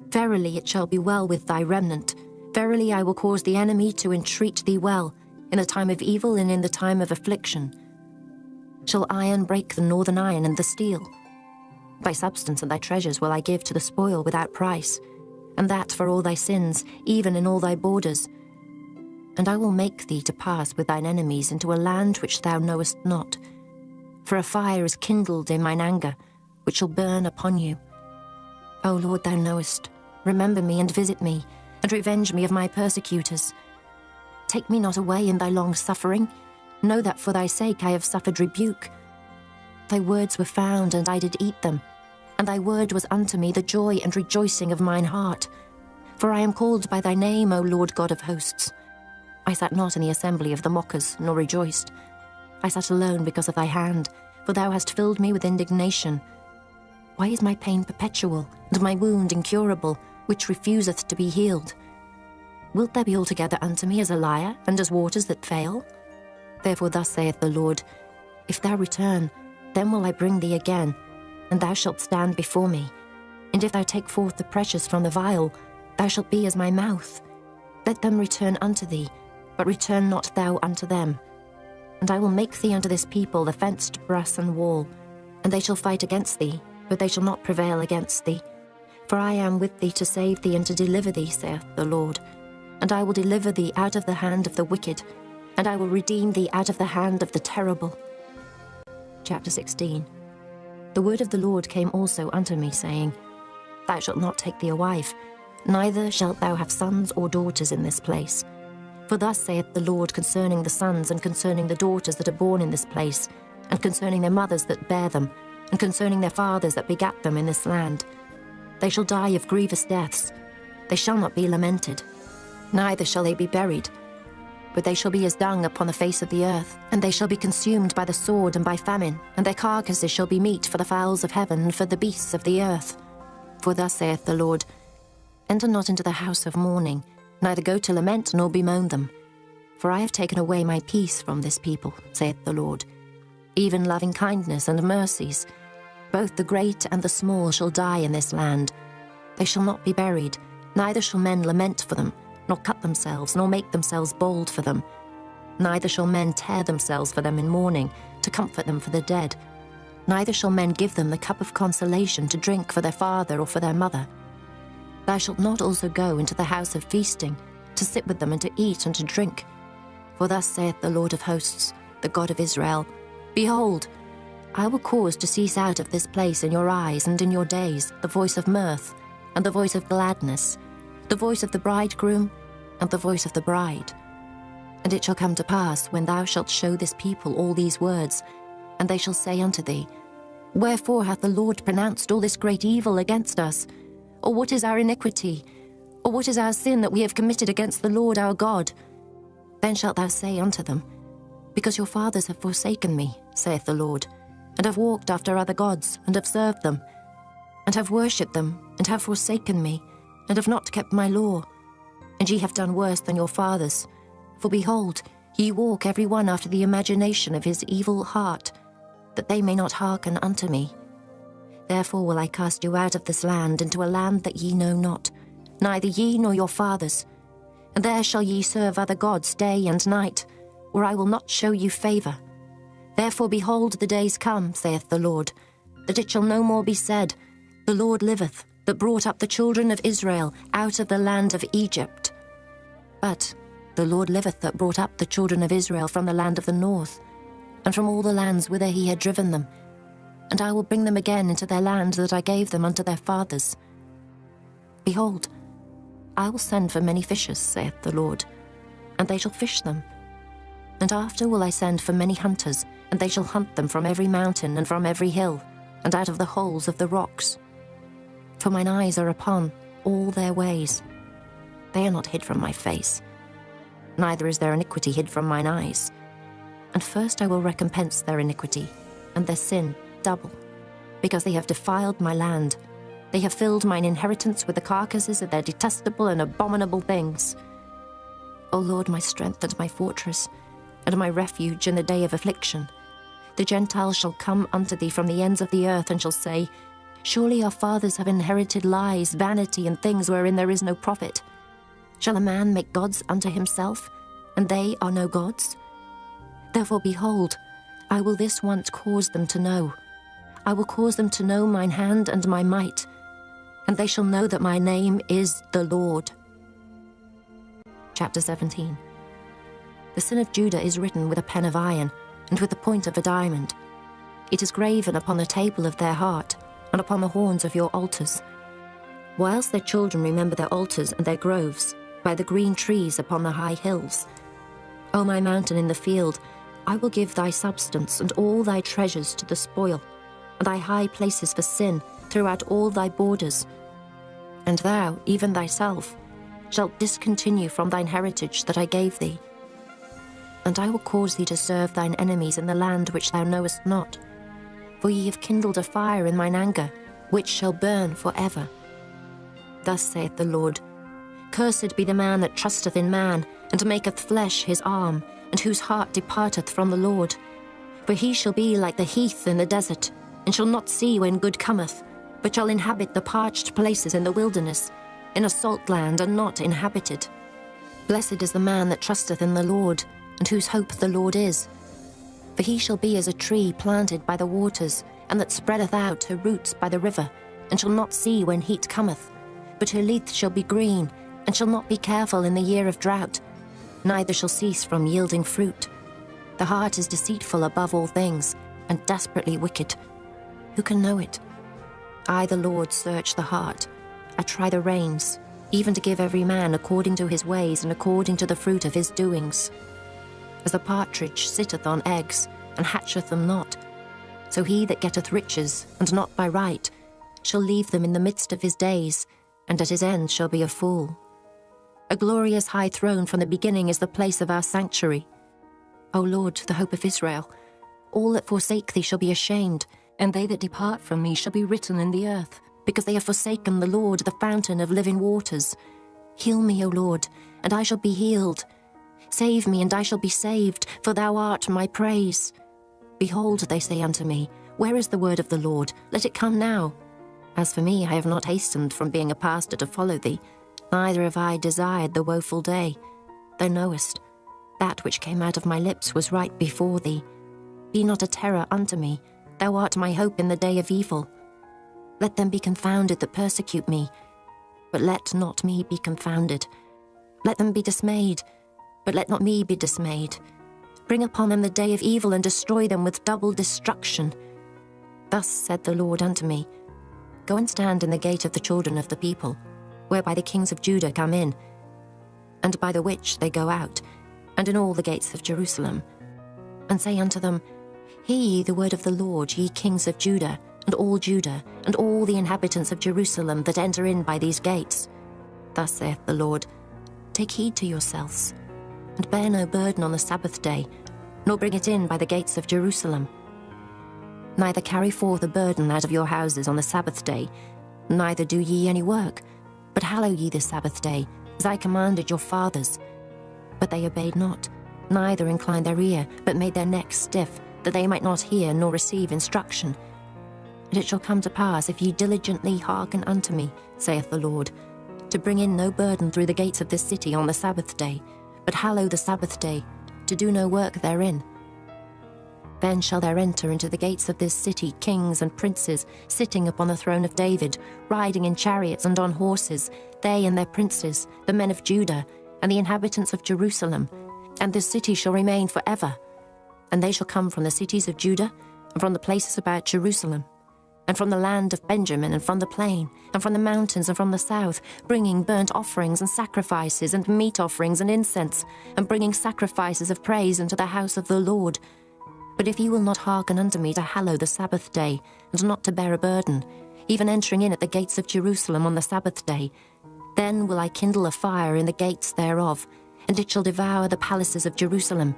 Verily it shall be well with thy remnant. Verily I will cause the enemy to entreat thee well, in the time of evil and in the time of affliction. Shall iron break the northern iron and the steel? Thy substance and thy treasures will I give to the spoil without price, and that for all thy sins, even in all thy borders. And I will make thee to pass with thine enemies into a land which thou knowest not. For a fire is kindled in mine anger, which shall burn upon you. O Lord, thou knowest. Remember me and visit me, and revenge me of my persecutors. Take me not away in thy long suffering. Know that for thy sake I have suffered rebuke. Thy words were found, and I did eat them, and thy word was unto me the joy and rejoicing of mine heart. For I am called by thy name, O Lord God of hosts. I sat not in the assembly of the mockers, nor rejoiced. I sat alone because of thy hand, for thou hast filled me with indignation. Why is my pain perpetual, and my wound incurable, which refuseth to be healed? Wilt thou be altogether unto me as a liar, and as waters that fail? Therefore thus saith the Lord, If thou return, then will I bring thee again, and thou shalt stand before me. And if thou take forth the precious from the vial, thou shalt be as my mouth. Let them return unto thee, but return not thou unto them. And I will make thee unto this people the fenced brass and wall, and they shall fight against thee, but they shall not prevail against thee. For I am with thee to save thee and to deliver thee, saith the Lord. And I will deliver thee out of the hand of the wicked, and I will redeem thee out of the hand of the terrible. Chapter 16. The word of the Lord came also unto me, saying, Thou shalt not take thee a wife, neither shalt thou have sons or daughters in this place. For thus saith the Lord concerning the sons and concerning the daughters that are born in this place, and concerning their mothers that bear them, and concerning their fathers that begat them in this land. They shall die of grievous deaths. They shall not be lamented, neither shall they be buried. But they shall be as dung upon the face of the earth, and they shall be consumed by the sword and by famine, and their carcasses shall be meat for the fowls of heaven and for the beasts of the earth. For thus saith the Lord, enter not into the house of mourning, neither go to lament nor bemoan them. For I have taken away my peace from this people, saith the Lord, even loving kindness and mercies. Both the great and the small shall die in this land. They shall not be buried, neither shall men lament for them, nor cut themselves, nor make themselves bald for them. Neither shall men tear themselves for them in mourning, to comfort them for the dead. Neither shall men give them the cup of consolation to drink for their father or for their mother. Thou shalt not also go into the house of feasting, to sit with them and to eat and to drink. For thus saith the Lord of hosts, the God of Israel, behold, I will cause to cease out of this place in your eyes and in your days the voice of mirth, and the voice of gladness, the voice of the bridegroom, and the voice of the bride. And it shall come to pass, when thou shalt show this people all these words, and they shall say unto thee, wherefore hath the Lord pronounced all this great evil against us? Or what is our iniquity? Or what is our sin that we have committed against the Lord our God? Then shalt thou say unto them, because your fathers have forsaken me, saith the Lord, and have walked after other gods, and have served them, and have worshipped them, and have forsaken me, and have not kept my law. And ye have done worse than your fathers. For behold, ye walk every one after the imagination of his evil heart, that they may not hearken unto me. Therefore will I cast you out of this land into a land that ye know not, neither ye nor your fathers. And there shall ye serve other gods day and night, where I will not show you favour. Therefore behold, the days come, saith the Lord, that it shall no more be said, the Lord liveth, that brought up the children of Israel out of the land of Egypt. But the Lord liveth, that brought up the children of Israel from the land of the north, and from all the lands whither he had driven them. And I will bring them again into their land that I gave them unto their fathers. Behold, I will send for many fishers, saith the Lord, and they shall fish them. And after will I send for many hunters, and they shall hunt them from every mountain and from every hill, and out of the holes of the rocks. For mine eyes are upon all their ways. They are not hid from my face, neither is their iniquity hid from mine eyes. And first I will recompense their iniquity, and their sin double, because they have defiled my land. They have filled mine inheritance with the carcasses of their detestable and abominable things. O Lord, my strength and my fortress, and my refuge in the day of affliction. The Gentiles shall come unto thee from the ends of the earth, and shall say, surely our fathers have inherited lies, vanity, and things wherein there is no profit. Shall a man make gods unto himself, and they are no gods? Therefore, behold, I will this once cause them to know. I will cause them to know mine hand and my might, and they shall know that my name is the Lord. Chapter 17. The sin of Judah is written with a pen of iron, and with the point of a diamond. It is graven upon the table of their heart, and upon the horns of your altars. Whilst their children remember their altars and their groves, by the green trees upon the high hills. O my mountain in the field, I will give thy substance and all thy treasures to the spoil, and thy high places for sin throughout all thy borders. And thou, even thyself, shalt discontinue from thine heritage that I gave thee. And I will cause thee to serve thine enemies in the land which thou knowest not. For ye have kindled a fire in mine anger, which shall burn for ever. Thus saith the Lord, cursed be the man that trusteth in man, and maketh flesh his arm, and whose heart departeth from the Lord. For he shall be like the heath in the desert, and shall not see when good cometh, but shall inhabit the parched places in the wilderness, in a salt land and not inhabited. Blessed is the man that trusteth in the Lord, and whose hope the Lord is. For he shall be as a tree planted by the waters, and that spreadeth out her roots by the river, and shall not see when heat cometh, but her leaf shall be green, and shall not be careful in the year of drought, neither shall cease from yielding fruit. The heart is deceitful above all things, and desperately wicked. Who can know it? I, the Lord, search the heart. I try the reins, even to give every man according to his ways and according to the fruit of his doings. As the partridge sitteth on eggs, and hatcheth them not, so he that getteth riches, and not by right, shall leave them in the midst of his days, and at his end shall be a fool. A glorious high throne from the beginning is the place of our sanctuary. O Lord, the hope of Israel, all that forsake thee shall be ashamed, and they that depart from me shall be written in the earth, because they have forsaken the Lord, the fountain of living waters. Heal me, O Lord, and I shall be healed. Save me, and I shall be saved, for thou art my praise. Behold, they say unto me, where is the word of the Lord? Let it come now. As for me, I have not hastened from being a pastor to follow thee, neither have I desired the woeful day. Thou knowest, that which came out of my lips was right before thee. Be not a terror unto me, thou art my hope in the day of evil. Let them be confounded that persecute me, but let not me be confounded. Let them be dismayed, but let not me be dismayed. Bring upon them the day of evil, and destroy them with double destruction. Thus said the Lord unto me, Go and stand in the gate of the children of the people, whereby the kings of Judah come in, and by the which they go out, and in all the gates of Jerusalem. And say unto them, Hear ye the word of the Lord, ye kings of Judah, and all the inhabitants of Jerusalem that enter in by these gates. Thus saith the Lord, Take heed to yourselves, and bear no burden on the Sabbath day, nor bring it in by the gates of Jerusalem. Neither carry forth a burden out of your houses on the Sabbath day, neither do ye any work, but hallow ye the Sabbath day, as I commanded your fathers. But they obeyed not, neither inclined their ear, but made their necks stiff, that they might not hear nor receive instruction. And it shall come to pass, if ye diligently hearken unto me, saith the Lord, to bring in no burden through the gates of this city on the Sabbath day, but hallow the Sabbath day, to do no work therein. Then shall there enter into the gates of this city kings and princes, sitting upon the throne of David, riding in chariots and on horses, they and their princes, the men of Judah, and the inhabitants of Jerusalem. And this city shall remain forever. And they shall come from the cities of Judah, and from the places about Jerusalem, and from the land of Benjamin, and from the plain, and from the mountains, and from the south, bringing burnt offerings and sacrifices, and meat offerings and incense, and bringing sacrifices of praise into the house of the Lord. But if ye will not hearken unto me to hallow the Sabbath day, and not to bear a burden, even entering in at the gates of Jerusalem on the Sabbath day, then will I kindle a fire in the gates thereof, and it shall devour the palaces of Jerusalem,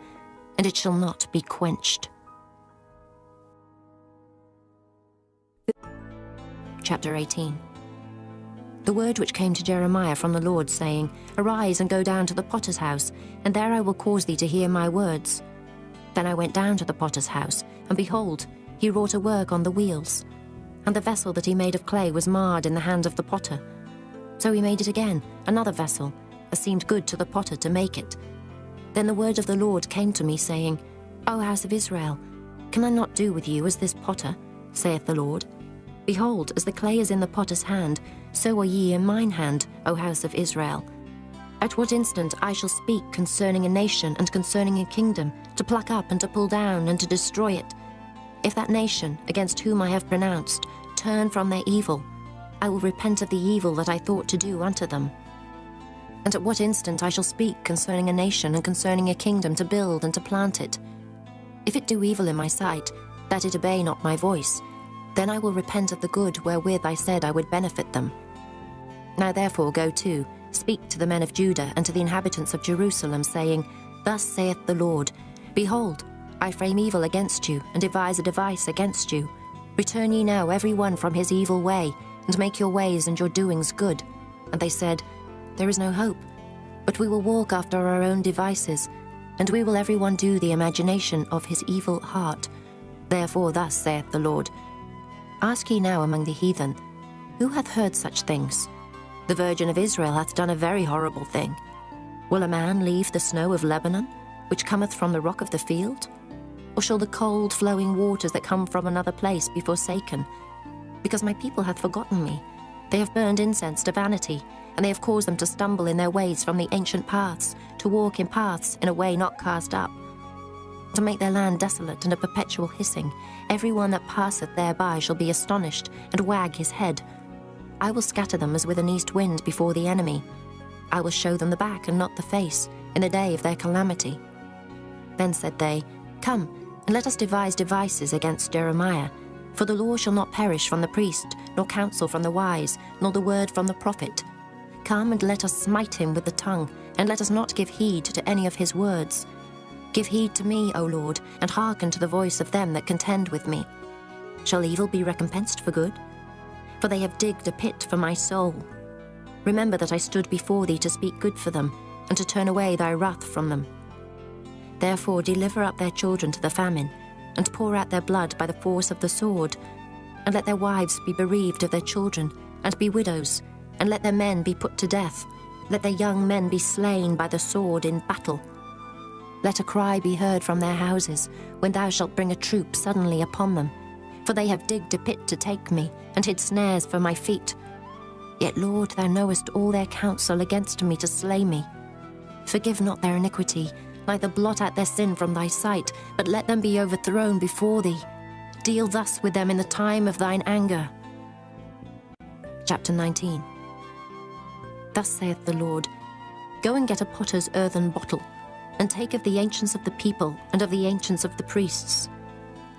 and it shall not be quenched. Chapter 18. The word which came to Jeremiah from the Lord, saying, Arise and go down to the potter's house, and there I will cause thee to hear my words. Then I went down to the potter's house, and behold, he wrought a work on the wheels. And the vessel that he made of clay was marred in the hand of the potter. So he made it again, another vessel, as seemed good to the potter to make it. Then the word of the Lord came to me, saying, O house of Israel, can I not do with you as this potter, saith the Lord? Behold, as the clay is in the potter's hand, so are ye in mine hand, O house of Israel. At what instant I shall speak concerning a nation and concerning a kingdom, to pluck up and to pull down and to destroy it. If that nation, against whom I have pronounced, turn from their evil, I will repent of the evil that I thought to do unto them. And at what instant I shall speak concerning a nation and concerning a kingdom, to build and to plant it. If it do evil in my sight, that it obey not my voice, then I will repent of the good wherewith I said I would benefit them. Now therefore go to, speak to the men of Judah and to the inhabitants of Jerusalem, saying, Thus saith the Lord, Behold, I frame evil against you, and devise a device against you. Return ye now every one from his evil way, and make your ways and your doings good. And they said, There is no hope, but we will walk after our own devices, and we will every one do the imagination of his evil heart. Therefore thus saith the Lord, Ask ye now among the heathen, who hath heard such things? The Virgin of Israel hath done a very horrible thing. Will a man leave the snow of Lebanon, which cometh from the rock of the field? Or shall the cold flowing waters that come from another place be forsaken? Because my people hath forgotten me. They have burned incense to vanity, and they have caused them to stumble in their ways from the ancient paths, to walk in paths in a way not cast up, to make their land desolate and a perpetual hissing. Every one that passeth thereby shall be astonished, and wag his head. I will scatter them as with an east wind before the enemy. I will show them the back and not the face, in the day of their calamity. Then said they, Come, and let us devise devices against Jeremiah. For the law shall not perish from the priest, nor counsel from the wise, nor the word from the prophet. Come and let us smite him with the tongue, and let us not give heed to any of his words. Give heed to me, O Lord, and hearken to the voice of them that contend with me. Shall evil be recompensed for good? For they have digged a pit for my soul. Remember that I stood before thee to speak good for them, and to turn away thy wrath from them. Therefore deliver up their children to the famine, and pour out their blood by the force of the sword. And let their wives be bereaved of their children, and be widows, and let their men be put to death. Let their young men be slain by the sword in battle. Let a cry be heard from their houses, when thou shalt bring a troop suddenly upon them. For they have digged a pit to take me, and hid snares for my feet. Yet, Lord, thou knowest all their counsel against me to slay me. Forgive not their iniquity, neither blot out their sin from thy sight, but let them be overthrown before thee. Deal thus with them in the time of thine anger. Chapter 19. Thus saith the Lord, Go and get a potter's earthen bottle, and take of the ancients of the people, and of the ancients of the priests,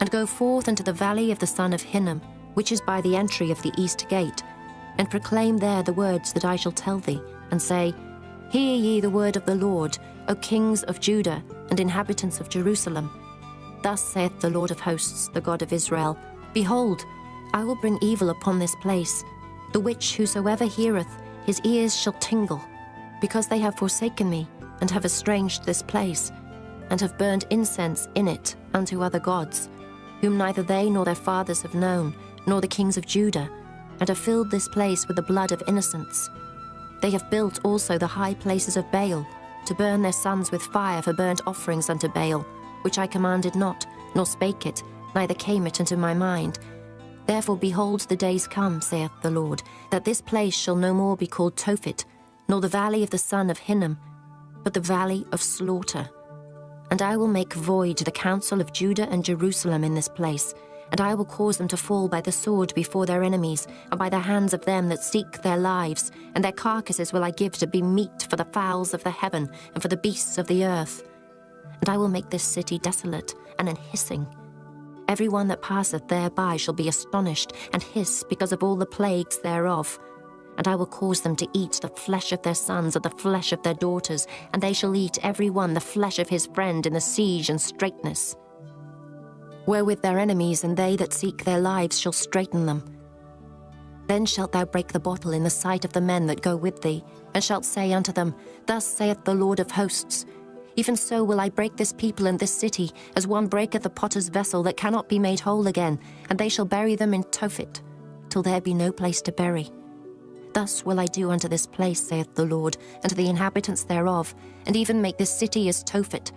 and go forth into the valley of the son of Hinnom, which is by the entry of the east gate, and proclaim there the words that I shall tell thee, and say, Hear ye the word of the Lord, O kings of Judah, and inhabitants of Jerusalem. Thus saith the Lord of hosts, the God of Israel, Behold, I will bring evil upon this place, the which whosoever heareth, his ears shall tingle, because they have forsaken me, and have estranged this place, and have burned incense in it unto other gods, whom neither they nor their fathers have known, nor the kings of Judah, and have filled this place with the blood of innocents. They have built also the high places of Baal, to burn their sons with fire for burnt offerings unto Baal, which I commanded not, nor spake it, neither came it into my mind. Therefore behold, the days come, saith the Lord, that this place shall no more be called Tophet, nor the valley of the son of Hinnom, but the valley of slaughter. And I will make void the counsel of Judah and Jerusalem in this place, and I will cause them to fall by the sword before their enemies, and by the hands of them that seek their lives, and their carcasses will I give to be meat for the fowls of the heaven, and for the beasts of the earth. And I will make this city desolate, and an hissing. Every one that passeth thereby shall be astonished, and hiss because of all the plagues thereof. And I will cause them to eat the flesh of their sons and the flesh of their daughters, and they shall eat every one the flesh of his friend in the siege and straitness. Wherewith their enemies and they that seek their lives shall straiten them. Then shalt thou break the bottle in the sight of the men that go with thee, and shalt say unto them, Thus saith the Lord of hosts, Even so will I break this people and this city, as one breaketh a potter's vessel that cannot be made whole again, and they shall bury them in Tophet, till there be no place to bury. Thus will I do unto this place, saith the Lord, and to the inhabitants thereof, and even make this city as Tophet.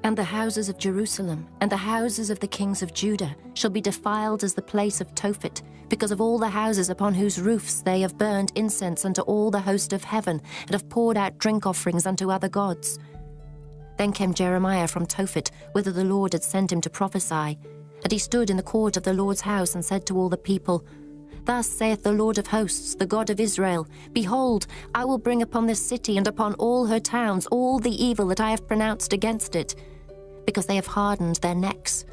And the houses of Jerusalem, and the houses of the kings of Judah, shall be defiled as the place of Tophet, because of all the houses upon whose roofs they have burned incense unto all the host of heaven, and have poured out drink offerings unto other gods. Then came Jeremiah from Tophet, whither the Lord had sent him to prophesy. And he stood in the court of the Lord's house, and said to all the people, Thus saith the Lord of hosts, the God of Israel, Behold, I will bring upon this city and upon all her towns all the evil that I have pronounced against it, because they have hardened their necks,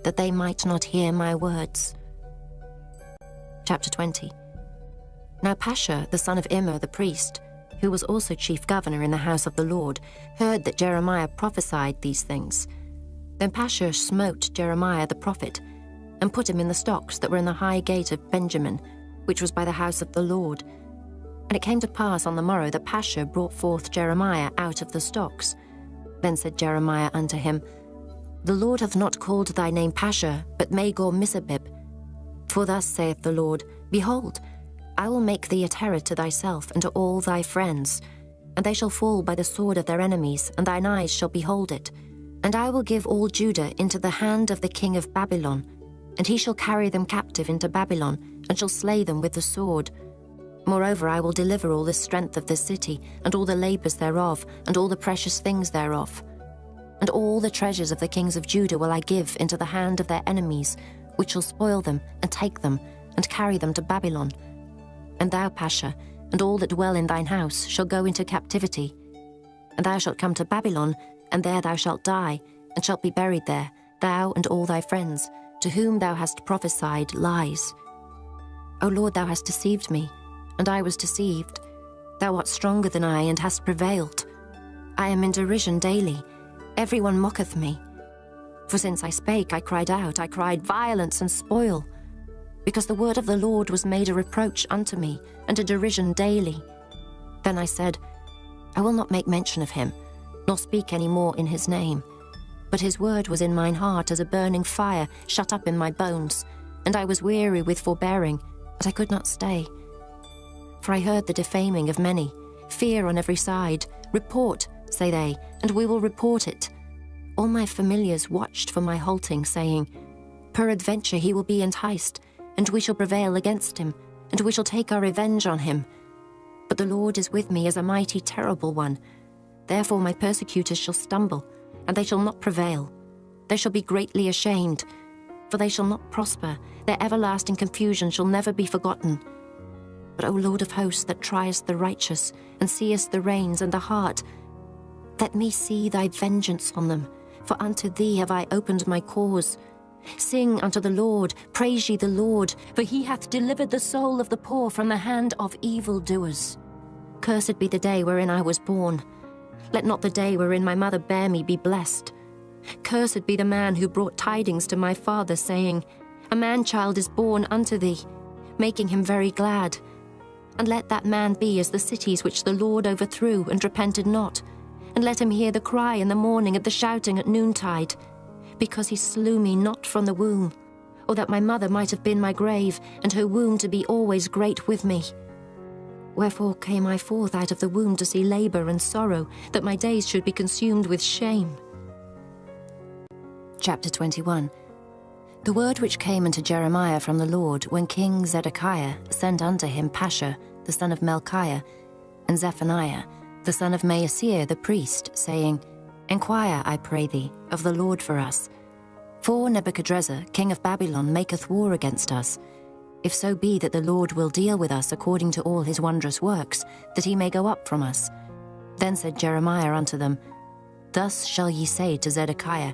that they might not hear my words. Chapter 20. Now Pashur, the son of Immer the priest, who was also chief governor in the house of the Lord, heard that Jeremiah prophesied these things. Then Pashur smote Jeremiah the prophet, and put him in the stocks that were in the high gate of Benjamin, which was by the house of the Lord. And it came to pass on the morrow that Pashur brought forth Jeremiah out of the stocks. Then said Jeremiah unto him, The Lord hath not called thy name Pashur, but Magor-Mizabib. For thus saith the Lord, Behold, I will make thee a terror to thyself and to all thy friends, and they shall fall by the sword of their enemies, and thine eyes shall behold it. And I will give all Judah into the hand of the king of Babylon, and he shall carry them captive into Babylon, and shall slay them with the sword. Moreover, I will deliver all the strength of the city, and all the labours thereof, and all the precious things thereof. And all the treasures of the kings of Judah will I give into the hand of their enemies, which shall spoil them, and take them, and carry them to Babylon. And thou, Pasha, and all that dwell in thine house shall go into captivity. And thou shalt come to Babylon, and there thou shalt die, and shalt be buried there, thou and all thy friends, to whom thou hast prophesied lies. O Lord, thou hast deceived me, and I was deceived. Thou art stronger than I, and hast prevailed. I am in derision daily. Every one mocketh me. For since I spake, I cried out, I cried violence and spoil. Because the word of the Lord was made a reproach unto me, and a derision daily. Then I said, I will not make mention of him, nor speak any more in his name. But his word was in mine heart as a burning fire shut up in my bones, and I was weary with forbearing, but I could not stay. For I heard the defaming of many, fear on every side. Report, say they, and we will report it. All my familiars watched for my halting, saying, Peradventure he will be enticed, and we shall prevail against him, and we shall take our revenge on him. But the Lord is with me as a mighty, terrible one. Therefore my persecutors shall stumble, and they shall not prevail. They shall be greatly ashamed, for they shall not prosper. Their everlasting confusion shall never be forgotten. But, O Lord of hosts, that triest the righteous, and seest the reins and the heart, let me see thy vengeance on them, for unto thee have I opened my cause. Sing unto the Lord, praise ye the Lord, for he hath delivered the soul of the poor from the hand of evildoers. Cursed be the day wherein I was born. Let not the day wherein my mother bare me be blessed. Cursed be the man who brought tidings to my father, saying, A man-child is born unto thee, making him very glad. And let that man be as the cities which the Lord overthrew and repented not. And let him hear the cry in the morning and the shouting at noontide. Because he slew me not from the womb, or that my mother might have been my grave, and her womb to be always great with me. Wherefore came I forth out of the womb to see labour and sorrow, that my days should be consumed with shame. Chapter 21. The word which came unto Jeremiah from the Lord, when King Zedekiah sent unto him Pasha, the son of Melchiah, and Zephaniah, the son of Maaseiah the priest, saying, Enquire, I pray thee, of the Lord for us. For Nebuchadrezzar, king of Babylon, maketh war against us. If so be that the Lord will deal with us according to all his wondrous works, that he may go up from us. Then said Jeremiah unto them, Thus shall ye say to Zedekiah,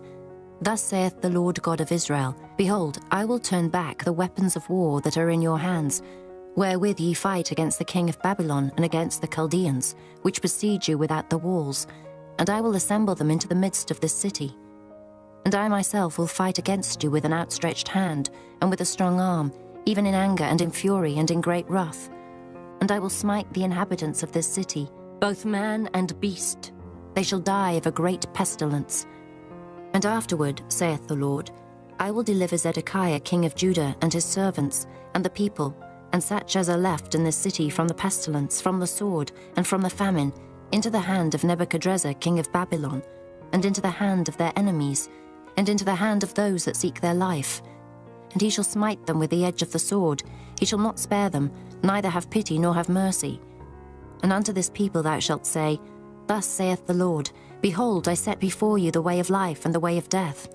Thus saith the Lord God of Israel, Behold, I will turn back the weapons of war that are in your hands, wherewith ye fight against the king of Babylon and against the Chaldeans, which besiege you without the walls, and I will assemble them into the midst of this city. And I myself will fight against you with an outstretched hand, and with a strong arm, even in anger and in fury and in great wrath. And I will smite the inhabitants of this city, both man and beast. They shall die of a great pestilence. And afterward, saith the Lord, I will deliver Zedekiah king of Judah and his servants, and the people, and such as are left in this city from the pestilence, from the sword, and from the famine, into the hand of Nebuchadrezzar king of Babylon, and into the hand of their enemies, and into the hand of those that seek their life. And he shall smite them with the edge of the sword. He shall not spare them, neither have pity nor have mercy. And unto this people thou shalt say, Thus saith the Lord, Behold, I set before you the way of life and the way of death.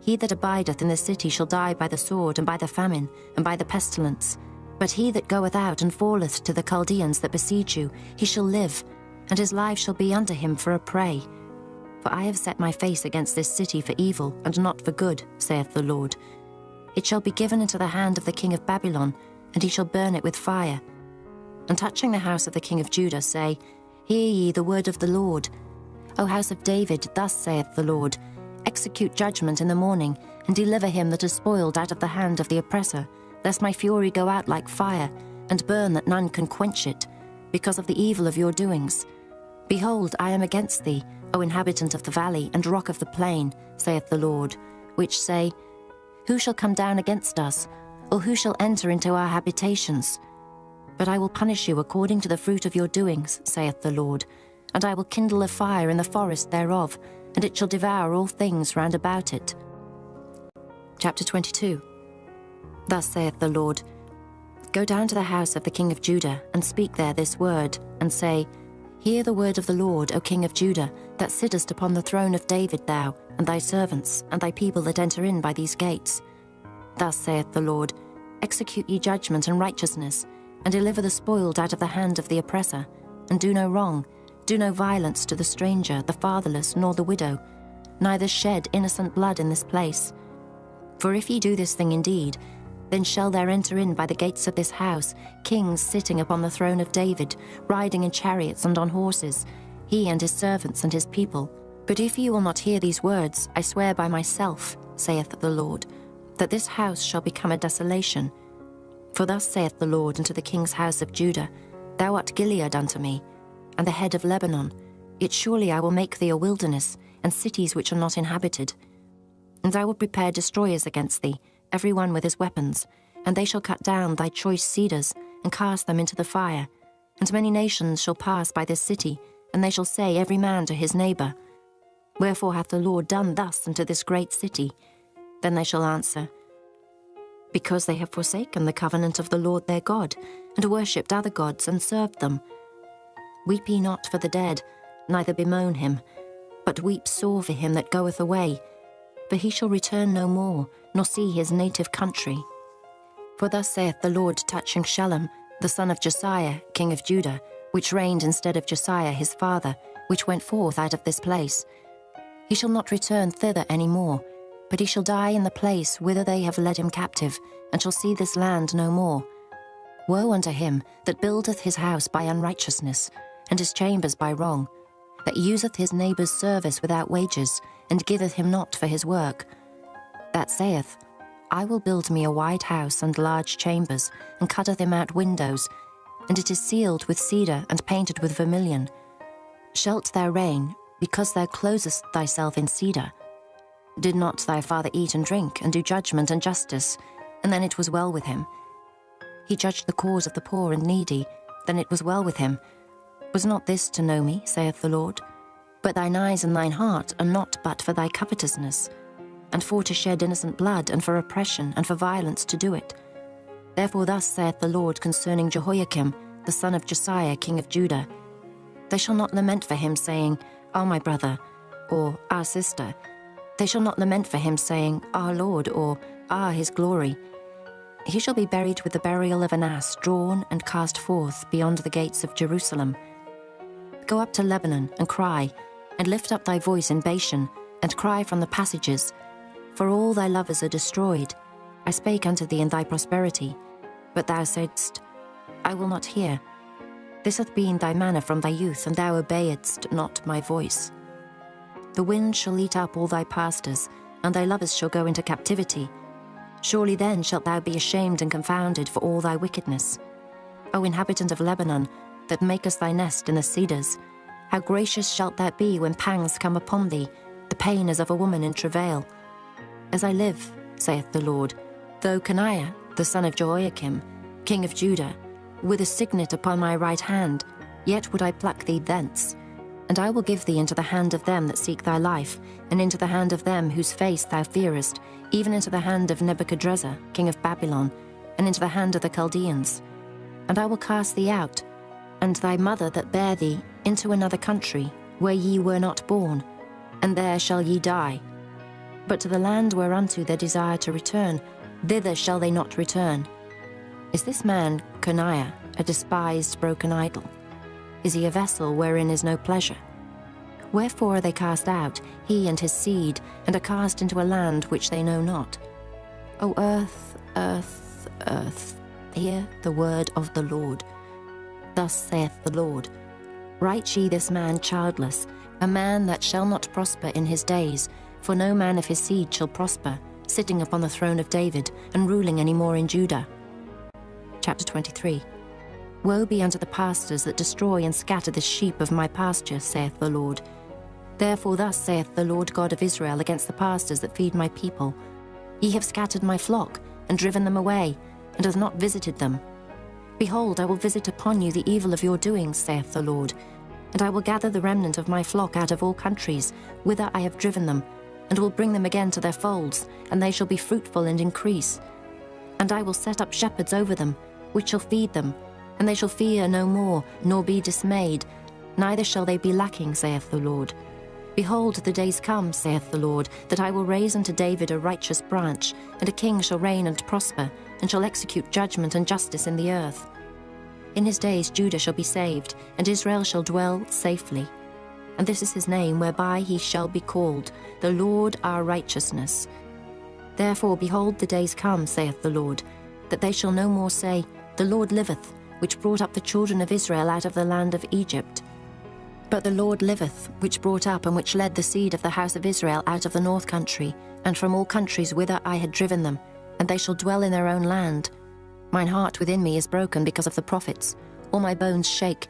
He that abideth in the city shall die by the sword, and by the famine, and by the pestilence. But he that goeth out and falleth to the Chaldeans that besiege you, he shall live, and his life shall be unto him for a prey. For I have set my face against this city for evil, and not for good, saith the Lord. It shall be given into the hand of the king of Babylon, and he shall burn it with fire. And touching the house of the king of Judah, say, Hear ye the word of the Lord. O house of David, thus saith the Lord, Execute judgment in the morning, and deliver him that is spoiled out of the hand of the oppressor, lest my fury go out like fire, and burn that none can quench it, because of the evil of your doings. Behold, I am against thee, O inhabitant of the valley and rock of the plain, saith the Lord, which say, Who shall come down against us, or who shall enter into our habitations? But I will punish you according to the fruit of your doings, saith the Lord, and I will kindle a fire in the forest thereof, and it shall devour all things round about it. Chapter 22. Thus saith the Lord, Go down to the house of the king of Judah, and speak there this word, and say, Hear the word of the Lord, O king of Judah, that sittest upon the throne of David thou, and thy servants, and thy people that enter in by these gates. Thus saith the Lord, Execute ye judgment and righteousness, and deliver the spoiled out of the hand of the oppressor, and do no wrong, do no violence to the stranger, the fatherless, nor the widow, neither shed innocent blood in this place. For if ye do this thing indeed, then shall there enter in by the gates of this house kings sitting upon the throne of David, riding in chariots and on horses, he and his servants and his people. But if ye will not hear these words, I swear by myself, saith the Lord, that this house shall become a desolation. For thus saith the Lord unto the king's house of Judah, Thou art Gilead unto me, and the head of Lebanon. Yet surely I will make thee a wilderness, and cities which are not inhabited. And I will prepare destroyers against thee, every one with his weapons, and they shall cut down thy choice cedars, and cast them into the fire. And many nations shall pass by this city, and they shall say every man to his neighbour, Wherefore hath the Lord done thus unto this great city? Then they shall answer, Because they have forsaken the covenant of the Lord their God, and worshipped other gods, and served them. Weep ye not for the dead, neither bemoan him, but weep sore for him that goeth away, for he shall return no more, nor see his native country. For thus saith the Lord touching Shallum, the son of Josiah, king of Judah, which reigned instead of Josiah his father, which went forth out of this place. He shall not return thither any more, but he shall die in the place whither they have led him captive, and shall see this land no more. Woe unto him that buildeth his house by unrighteousness, and his chambers by wrong, that useth his neighbour's service without wages, and giveth him not for his work. That saith, I will build me a wide house and large chambers, and cutteth him out windows, and it is sealed with cedar and painted with vermilion. Shalt thou reign, because thou closest thyself in cedar? Did not thy father eat and drink, and do judgment and justice? And then it was well with him. He judged the cause of the poor and needy, then it was well with him. Was not this to know me, saith the Lord? But thine eyes and thine heart are not but for thy covetousness, and for to shed innocent blood, and for oppression, and for violence to do it. Therefore thus saith the Lord concerning Jehoiakim, the son of Josiah, king of Judah, They shall not lament for him, saying, Our my brother, or our sister. They shall not lament for him, saying, Our Lord, or Our his glory. He shall be buried with the burial of an ass, drawn and cast forth beyond the gates of Jerusalem. Go up to Lebanon, and cry, and lift up thy voice in Bashan, and cry from the passages, for all thy lovers are destroyed. I spake unto thee in thy prosperity, but thou saidst, I will not hear. This hath been thy manner from thy youth, and thou obeyedst not my voice. The wind shall eat up all thy pastors, and thy lovers shall go into captivity. Surely then shalt thou be ashamed and confounded for all thy wickedness. O inhabitant of Lebanon, that makest thy nest in the cedars, how gracious shalt thou be when pangs come upon thee, the pain as of a woman in travail. As I live, saith the Lord, though Coniah, the son of Jehoiakim, king of Judah, with a signet upon my right hand, yet would I pluck thee thence. And I will give thee into the hand of them that seek thy life, and into the hand of them whose face thou fearest, even into the hand of Nebuchadrezzar, king of Babylon, and into the hand of the Chaldeans. And I will cast thee out, and thy mother that bare thee, into another country, where ye were not born, and there shall ye die. But to the land whereunto they desire to return, thither shall they not return. Is this man, Coniah, a despised broken idol? Is he a vessel wherein is no pleasure? Wherefore are they cast out, he and his seed, and are cast into a land which they know not? O earth, earth, earth, hear the word of the Lord. Thus saith the Lord, Write ye this man childless, a man that shall not prosper in his days, for no man of his seed shall prosper, sitting upon the throne of David, and ruling any more in Judah. Chapter 23. Woe be unto the pastors that destroy and scatter the sheep of my pasture, saith the Lord. Therefore thus saith the Lord God of Israel against the pastors that feed my people, Ye have scattered my flock, and driven them away, and have not visited them. Behold, I will visit upon you the evil of your doings, saith the Lord, and I will gather the remnant of my flock out of all countries, whither I have driven them, and will bring them again to their folds, and they shall be fruitful and increase. And I will set up shepherds over them, which shall feed them, and they shall fear no more, nor be dismayed, neither shall they be lacking, saith the Lord. Behold, the days come, saith the Lord, that I will raise unto David a righteous branch, and a king shall reign and prosper, and shall execute judgment and justice in the earth. In his days Judah shall be saved, and Israel shall dwell safely. And this is his name, whereby he shall be called, the Lord our righteousness. Therefore, behold, the days come, saith the Lord, that they shall no more say, The Lord liveth, which brought up the children of Israel out of the land of Egypt. But the Lord liveth, which brought up and which led the seed of the house of Israel out of the north country, and from all countries whither I had driven them, and they shall dwell in their own land. Mine heart within me is broken because of the prophets, all my bones shake.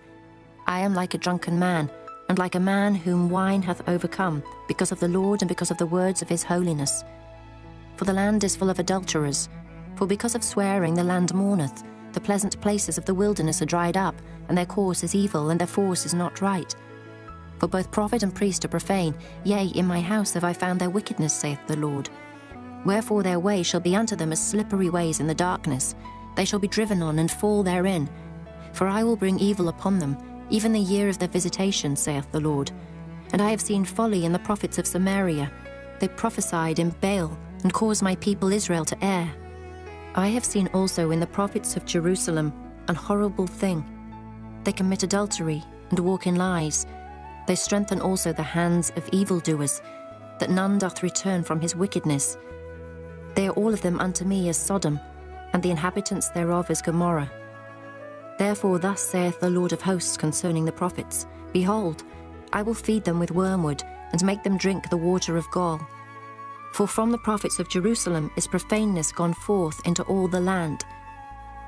I am like a drunken man, and like a man whom wine hath overcome, because of the Lord and because of the words of his holiness. For the land is full of adulterers, for because of swearing the land mourneth. The pleasant places of the wilderness are dried up, and their course is evil, and their force is not right. For both prophet and priest are profane, yea, in my house have I found their wickedness, saith the Lord. Wherefore their way shall be unto them as slippery ways in the darkness. They shall be driven on and fall therein. For I will bring evil upon them, even the year of their visitation, saith the Lord. And I have seen folly in the prophets of Samaria. They prophesied in Baal, and caused my people Israel to err. I have seen also in the prophets of Jerusalem an horrible thing. They commit adultery and walk in lies. They strengthen also the hands of evildoers, that none doth return from his wickedness. They are all of them unto me as Sodom, and the inhabitants thereof as Gomorrah. Therefore thus saith the Lord of hosts concerning the prophets, Behold, I will feed them with wormwood, and make them drink the water of gall. For from the prophets of Jerusalem is profaneness gone forth into all the land.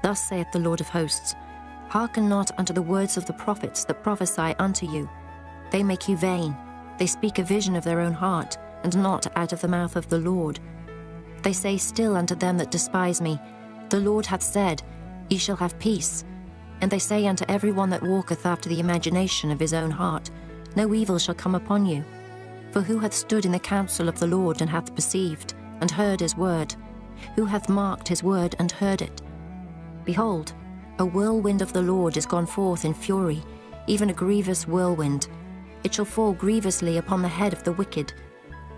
Thus saith the Lord of hosts, Hearken not unto the words of the prophets that prophesy unto you. They make you vain. They speak a vision of their own heart, and not out of the mouth of the Lord. They say still unto them that despise me, The Lord hath said, Ye shall have peace. And they say unto every one that walketh after the imagination of his own heart, No evil shall come upon you. For who hath stood in the counsel of the Lord, and hath perceived, and heard his word? Who hath marked his word, and heard it? Behold, a whirlwind of the Lord is gone forth in fury, even a grievous whirlwind. It shall fall grievously upon the head of the wicked.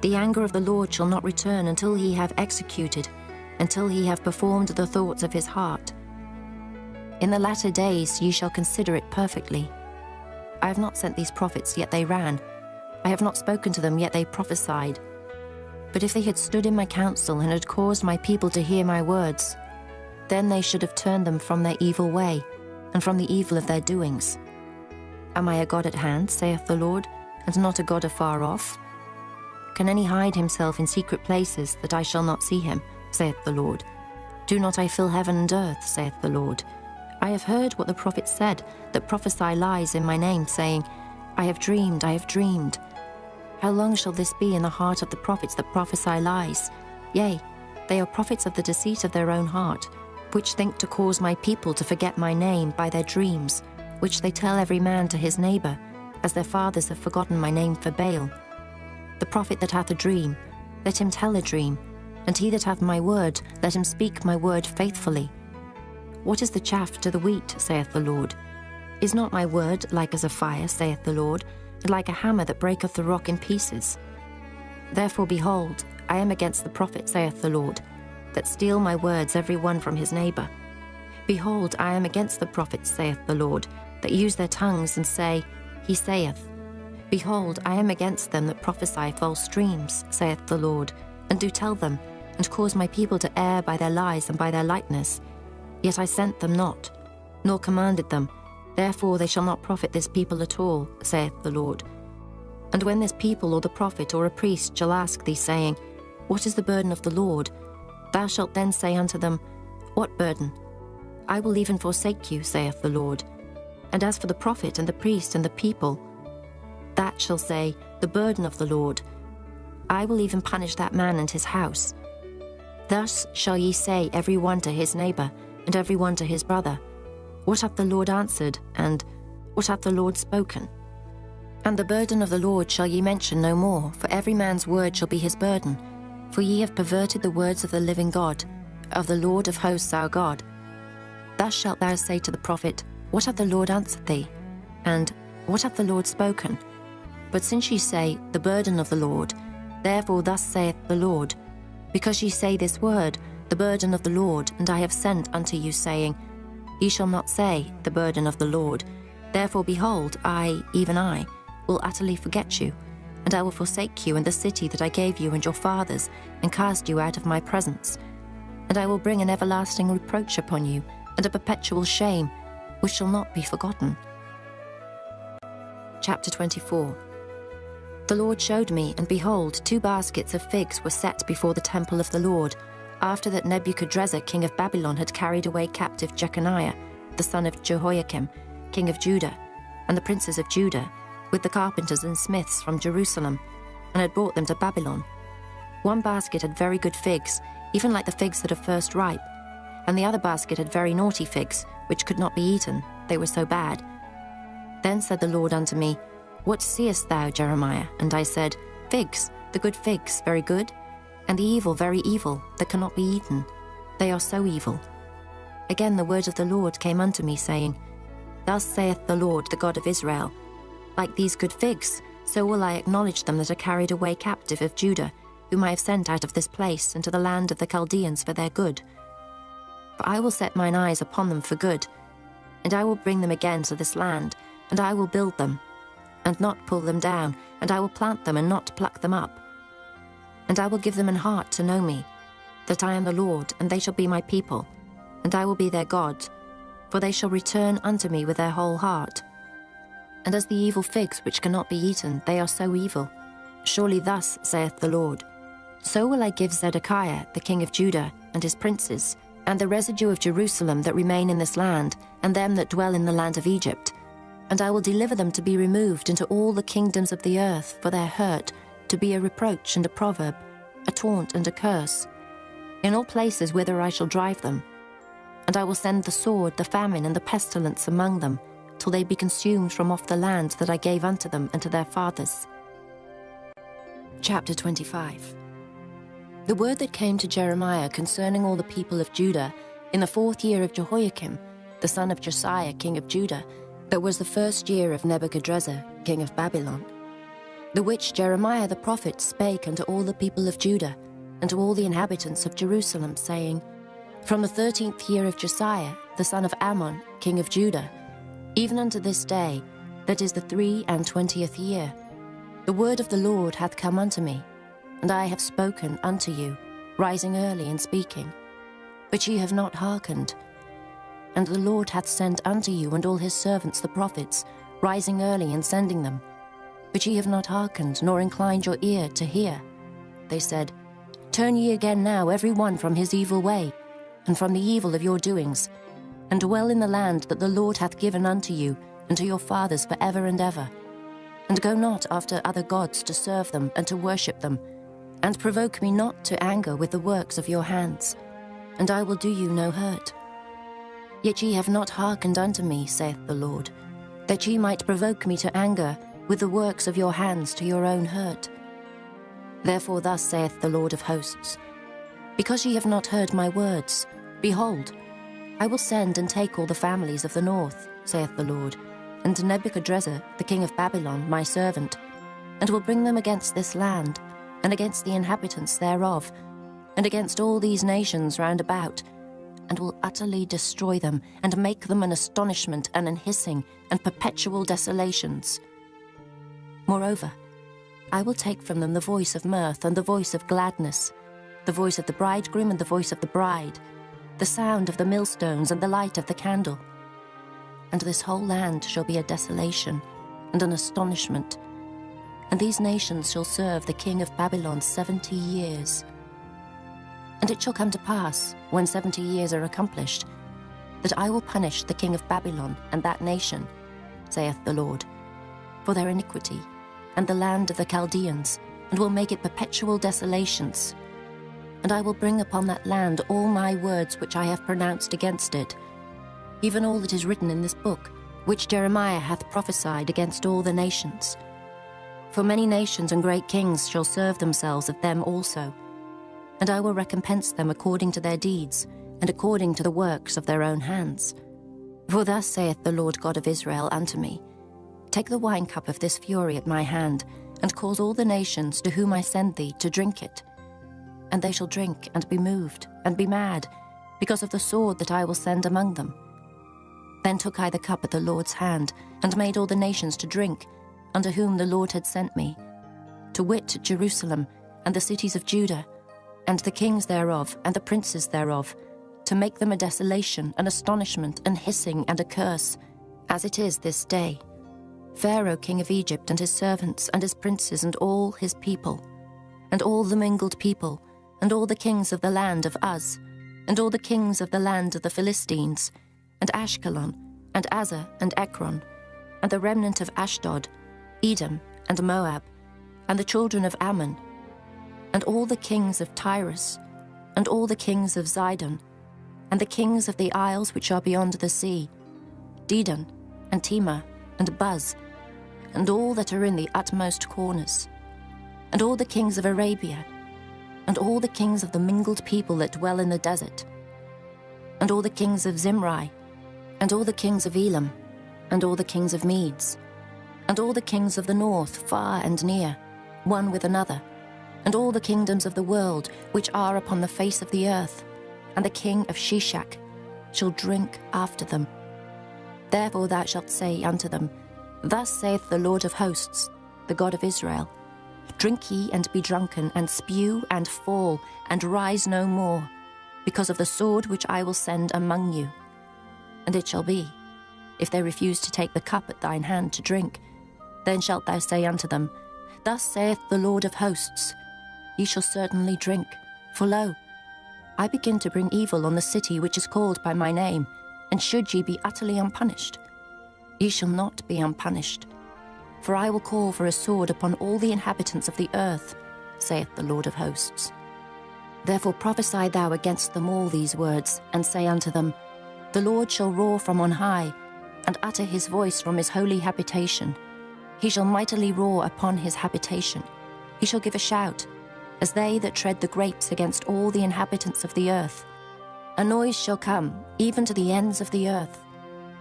The anger of the Lord shall not return until he have executed, until he have performed the thoughts of his heart. In the latter days ye shall consider it perfectly. I have not sent these prophets, yet they ran. I have not spoken to them, yet they prophesied. But if they had stood in my counsel, and had caused my people to hear my words, then they should have turned them from their evil way, and from the evil of their doings. Am I a God at hand, saith the Lord, and not a God afar off? Can any hide himself in secret places, that I shall not see him, saith the Lord? Do not I fill heaven and earth, saith the Lord? I have heard what the prophets said, that prophesy lies in my name, saying, I have dreamed, I have dreamed. How long shall this be in the heart of the prophets that prophesy lies? Yea, they are prophets of the deceit of their own heart, which think to cause my people to forget my name by their dreams, which they tell every man to his neighbor, as their fathers have forgotten my name for Baal. The prophet that hath a dream, let him tell a dream, and he that hath my word, let him speak my word faithfully. What is the chaff to the wheat, saith the Lord? Is not my word like as a fire, saith the Lord, and like a hammer that breaketh the rock in pieces? Therefore, behold, I am against the prophet, saith the Lord, that steal my words every one from his neighbor. Behold, I am against the prophets, saith the Lord, that use their tongues and say, He saith. Behold, I am against them that prophesy false dreams, saith the Lord, and do tell them, and cause my people to err by their lies and by their lightness. Yet I sent them not, nor commanded them. Therefore they shall not profit this people at all, saith the Lord. And when this people or the prophet or a priest shall ask thee, saying, What is the burden of the Lord? Thou shalt then say unto them, What burden? I will even forsake you, saith the Lord. And as for the prophet and the priest and the people, that shall say, The burden of the Lord. I will even punish that man and his house. Thus shall ye say every one to his neighbor, and every one to his brother, What hath the Lord answered? And what hath the Lord spoken? And the burden of the Lord shall ye mention no more, for every man's word shall be his burden. For ye have perverted the words of the living God, of the Lord of hosts our God. Thus shalt thou say to the prophet, What hath the Lord answered thee? And what hath the Lord spoken? But since ye say, The burden of the Lord, therefore thus saith the Lord, because ye say this word, the burden of the Lord, and I have sent unto you, saying, Ye shall not say, the burden of the Lord. Therefore, behold, I, even I, will utterly forget you, and I will forsake you and the city that I gave you and your fathers, and cast you out of my presence. And I will bring an everlasting reproach upon you, and a perpetual shame, which shall not be forgotten. Chapter 24. The Lord showed me, and behold, 2 baskets of figs were set before the temple of the Lord, after that Nebuchadrezzar king of Babylon had carried away captive Jeconiah, the son of Jehoiakim, king of Judah, and the princes of Judah, with the carpenters and smiths from Jerusalem, and had brought them to Babylon. 1 basket had very good figs, even like the figs that are first ripe, and the other basket had very naughty figs, which could not be eaten, they were so bad. Then said the Lord unto me, What seest thou, Jeremiah? And I said, Figs, the good figs, very good, and the evil, very evil, that cannot be eaten. They are so evil. Again the word of the Lord came unto me, saying, Thus saith the Lord, the God of Israel, Like these good figs, so will I acknowledge them that are carried away captive of Judah, whom I have sent out of this place into the land of the Chaldeans for their good. For I will set mine eyes upon them for good, and I will bring them again to this land, and I will build them, and not pull them down, and I will plant them and not pluck them up. And I will give them an heart to know me, that I am the Lord, and they shall be my people, and I will be their God, for they shall return unto me with their whole heart. And as the evil figs which cannot be eaten, they are so evil. Surely thus saith the Lord, So will I give Zedekiah the king of Judah, and his princes, and the residue of Jerusalem that remain in this land, and them that dwell in the land of Egypt, and I will deliver them to be removed into all the kingdoms of the earth for their hurt, to be a reproach and a proverb, a taunt and a curse, in all places whither I shall drive them. And I will send the sword, the famine, and the pestilence among them, till they be consumed from off the land that I gave unto them and to their fathers. Chapter 25. The word that came to Jeremiah concerning all the people of Judah in the 4th year of Jehoiakim, the son of Josiah, king of Judah, that was the 1st year of Nebuchadrezzar, king of Babylon, the which Jeremiah the prophet spake unto all the people of Judah, and to all the inhabitants of Jerusalem, saying, From the 13th year of Josiah, the son of Ammon, king of Judah, even unto this day, that is the 23 year, the word of the Lord hath come unto me, and I have spoken unto you, rising early and speaking. But ye have not hearkened. And the Lord hath sent unto you and all his servants the prophets, rising early and sending them. But ye have not hearkened, nor inclined your ear to hear. They said, Turn ye again now every one from his evil way, and from the evil of your doings, and dwell in the land that the Lord hath given unto you and to your fathers for ever and ever. And go not after other gods to serve them and to worship them, and provoke me not to anger with the works of your hands, and I will do you no hurt. Yet ye have not hearkened unto me, saith the Lord, that ye might provoke me to anger with the works of your hands to your own hurt. Therefore thus saith the Lord of hosts, Because ye have not heard my words, behold, I will send and take all the families of the north, saith the Lord, and Nebuchadrezzar the king of Babylon my servant, and will bring them against this land, and against the inhabitants thereof, and against all these nations round about, and will utterly destroy them, and make them an astonishment and an hissing and perpetual desolations. Moreover, I will take from them the voice of mirth and the voice of gladness, the voice of the bridegroom and the voice of the bride, the sound of the millstones and the light of the candle. And this whole land shall be a desolation and an astonishment, and these nations shall serve the king of Babylon 70 years. And it shall come to pass, when 70 years are accomplished, that I will punish the king of Babylon and that nation, saith the Lord, for their iniquity, and the land of the Chaldeans, and will make it perpetual desolations. And I will bring upon that land all my words which I have pronounced against it, even all that is written in this book, which Jeremiah hath prophesied against all the nations. For many nations and great kings shall serve themselves of them also, and I will recompense them according to their deeds, and according to the works of their own hands. For thus saith the Lord God of Israel unto me, Take the wine cup of this fury at my hand, and cause all the nations to whom I send thee to drink it. And they shall drink and be moved, and be mad, because of the sword that I will send among them. Then took I the cup at the Lord's hand, and made all the nations to drink, unto whom the Lord had sent me, to wit, Jerusalem, and the cities of Judah, and the kings thereof, and the princes thereof, to make them a desolation, an astonishment, an hissing, and a curse, as it is this day. Pharaoh king of Egypt, and his servants, and his princes, and all his people, and all the mingled people, and all the kings of the land of Uz, and all the kings of the land of the Philistines, and Ashkelon, and Azar, and Ekron, and the remnant of Ashdod, Edom, and Moab, and the children of Ammon, and all the kings of Tyrus, and all the kings of Zidon, and the kings of the isles which are beyond the sea, Dedan, and Tema, and Buz, and all that are in the utmost corners, and all the kings of Arabia, and all the kings of the mingled people that dwell in the desert, and all the kings of Zimri, and all the kings of Elam, and all the kings of Medes, and all the kings of the north, far and near, one with another, and all the kingdoms of the world which are upon the face of the earth, and the king of Shishak shall drink after them. Therefore thou shalt say unto them, Thus saith the Lord of hosts, the God of Israel, Drink ye and be drunken, and spew and fall, and rise no more, because of the sword which I will send among you. And it shall be, if they refuse to take the cup at thine hand to drink, then shalt thou say unto them, Thus saith the Lord of hosts, Ye shall certainly drink, for lo, I begin to bring evil on the city which is called by my name, and should ye be utterly unpunished, ye shall not be unpunished. For I will call for a sword upon all the inhabitants of the earth, saith the Lord of hosts. Therefore prophesy thou against them all these words, and say unto them, The Lord shall roar from on high, and utter his voice from his holy habitation. He shall mightily roar upon his habitation. He shall give a shout, as they that tread the grapes against all the inhabitants of the earth. A noise shall come, even to the ends of the earth.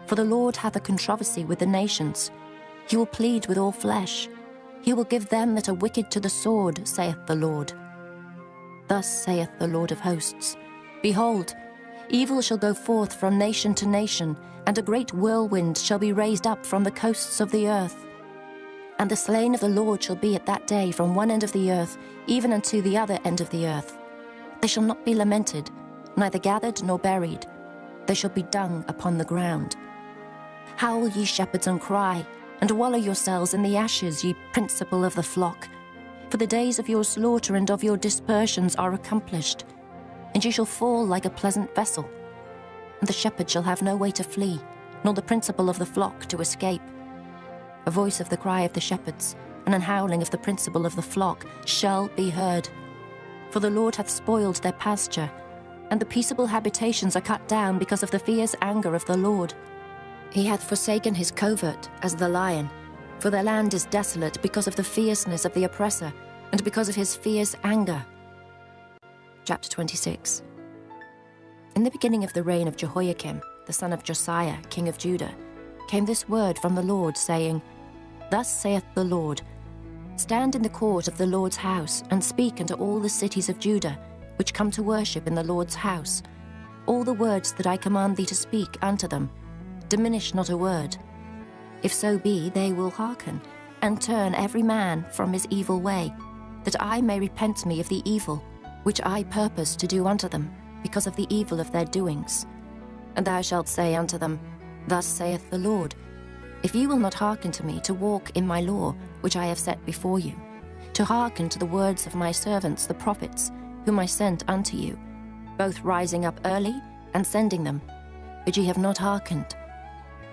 For the Lord hath a controversy with the nations. He will plead with all flesh. He will give them that are wicked to the sword, saith the Lord. Thus saith the Lord of hosts, Behold, evil shall go forth from nation to nation, and a great whirlwind shall be raised up from the coasts of the earth. And the slain of the Lord shall be at that day from one end of the earth, even unto the other end of the earth. They shall not be lamented, neither gathered nor buried. They shall be dung upon the ground. Howl, ye shepherds, and cry, and wallow yourselves in the ashes, ye principal of the flock. For the days of your slaughter and of your dispersions are accomplished, and ye shall fall like a pleasant vessel. And the shepherd shall have no way to flee, nor the principal of the flock to escape. A voice of the cry of the shepherds, and an howling of the principal of the flock shall be heard. For the Lord hath spoiled their pasture, and the peaceable habitations are cut down because of the fierce anger of the Lord. He hath forsaken his covert as the lion, for their land is desolate because of the fierceness of the oppressor, and because of his fierce anger. Chapter 26. In the beginning of the reign of Jehoiakim, the son of Josiah, king of Judah, came this word from the Lord, saying, Thus saith the Lord, Stand in the court of the Lord's house, and speak unto all the cities of Judah, which come to worship in the Lord's house, all the words that I command thee to speak unto them. Diminish not a word. If so be, they will hearken, and turn every man from his evil way, that I may repent me of the evil which I purpose to do unto them, because of the evil of their doings. And thou shalt say unto them, Thus saith the Lord, If ye will not hearken to me to walk in my law, which I have set before you, to hearken to the words of my servants the prophets, whom I sent unto you, both rising up early and sending them, but ye have not hearkened,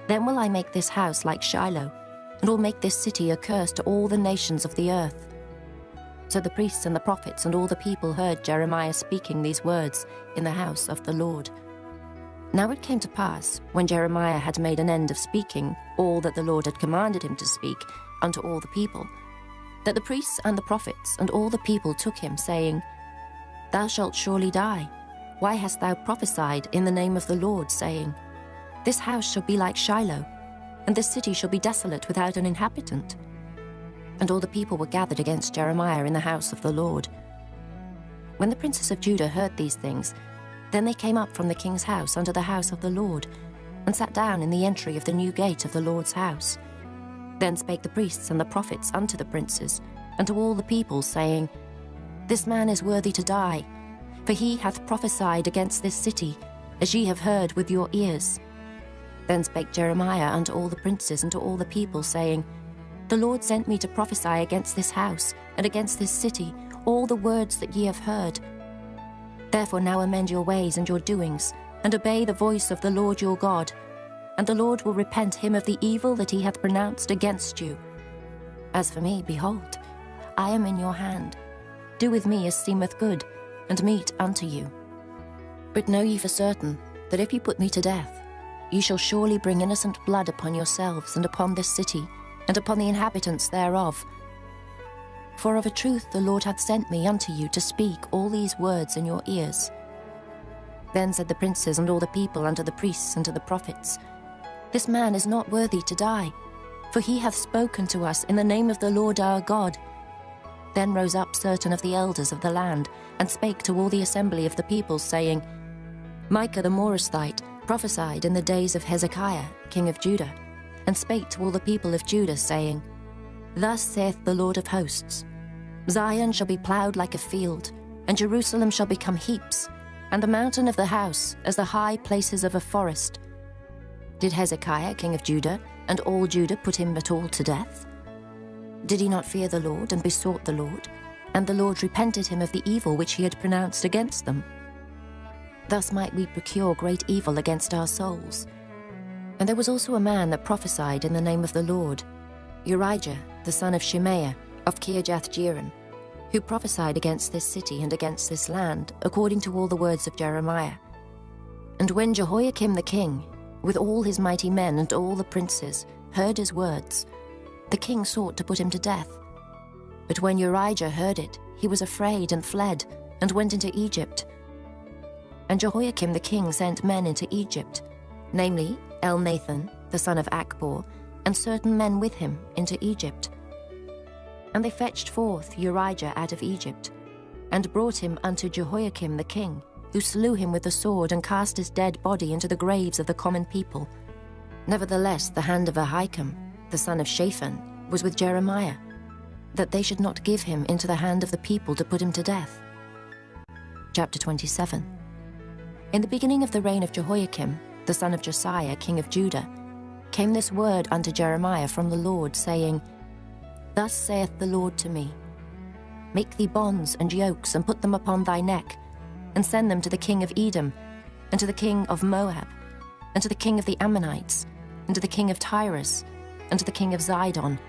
then will I make this house like Shiloh, and will make this city a curse to all the nations of the earth. So the priests and the prophets and all the people heard Jeremiah speaking these words in the house of the Lord. Now it came to pass, when Jeremiah had made an end of speaking all that the Lord had commanded him to speak unto all the people, that the priests and the prophets and all the people took him, saying, Thou shalt surely die. Why hast thou prophesied in the name of the Lord, saying, This house shall be like Shiloh, and this city shall be desolate without an inhabitant? And all the people were gathered against Jeremiah in the house of the Lord. When the princes of Judah heard these things, then they came up from the king's house unto the house of the Lord, and sat down in the entry of the new gate of the Lord's house. Then spake the priests and the prophets unto the princes, and to all the people, saying, This man is worthy to die, for he hath prophesied against this city, as ye have heard with your ears. Then spake Jeremiah unto all the princes and to all the people, saying, The Lord sent me to prophesy against this house and against this city all the words that ye have heard. Therefore now amend your ways and your doings, and obey the voice of the Lord your God, and the Lord will repent him of the evil that he hath pronounced against you. As for me, behold, I am in your hand. Do with me as seemeth good, and meet unto you. But know ye for certain, that if ye put me to death, ye shall surely bring innocent blood upon yourselves and upon this city, and upon the inhabitants thereof. For of a truth the Lord hath sent me unto you to speak all these words in your ears. Then said the princes and all the people unto the priests and to the prophets, This man is not worthy to die, for he hath spoken to us in the name of the Lord our God. Then rose up certain of the elders of the land, and spake to all the assembly of the people, saying, Micah the Morasthite prophesied in the days of Hezekiah, king of Judah, and spake to all the people of Judah, saying, Thus saith the Lord of hosts, Zion shall be ploughed like a field, and Jerusalem shall become heaps, and the mountain of the house as the high places of a forest. Did Hezekiah, king of Judah, and all Judah put him at all to death? Did he not fear the Lord, and besought the Lord? And the Lord repented him of the evil which he had pronounced against them. Thus might we procure great evil against our souls. And there was also a man that prophesied in the name of the Lord, Urijah, the son of Shemaiah, of Kirjath-jearim, who prophesied against this city and against this land, according to all the words of Jeremiah. And when Jehoiakim the king, with all his mighty men and all the princes, heard his words, the king sought to put him to death. But when Urijah heard it, he was afraid and fled, and went into Egypt. And Jehoiakim the king sent men into Egypt, namely Elnathan, the son of Achbor, and certain men with him into Egypt. And they fetched forth Urijah out of Egypt, and brought him unto Jehoiakim the king, who slew him with the sword, and cast his dead body into the graves of the common people. Nevertheless the hand of Ahikam, the son of Shaphan, was with Jeremiah, that they should not give him into the hand of the people to put him to death. Chapter 27. In the beginning of the reign of Jehoiakim, the son of Josiah, king of Judah, came this word unto Jeremiah from the Lord, saying, Thus saith the Lord to me, Make thee bonds and yokes, and put them upon thy neck, and send them to the king of Edom, and to the king of Moab, and to the king of the Ammonites, and to the king of Tyrus, and to the king of Zidon,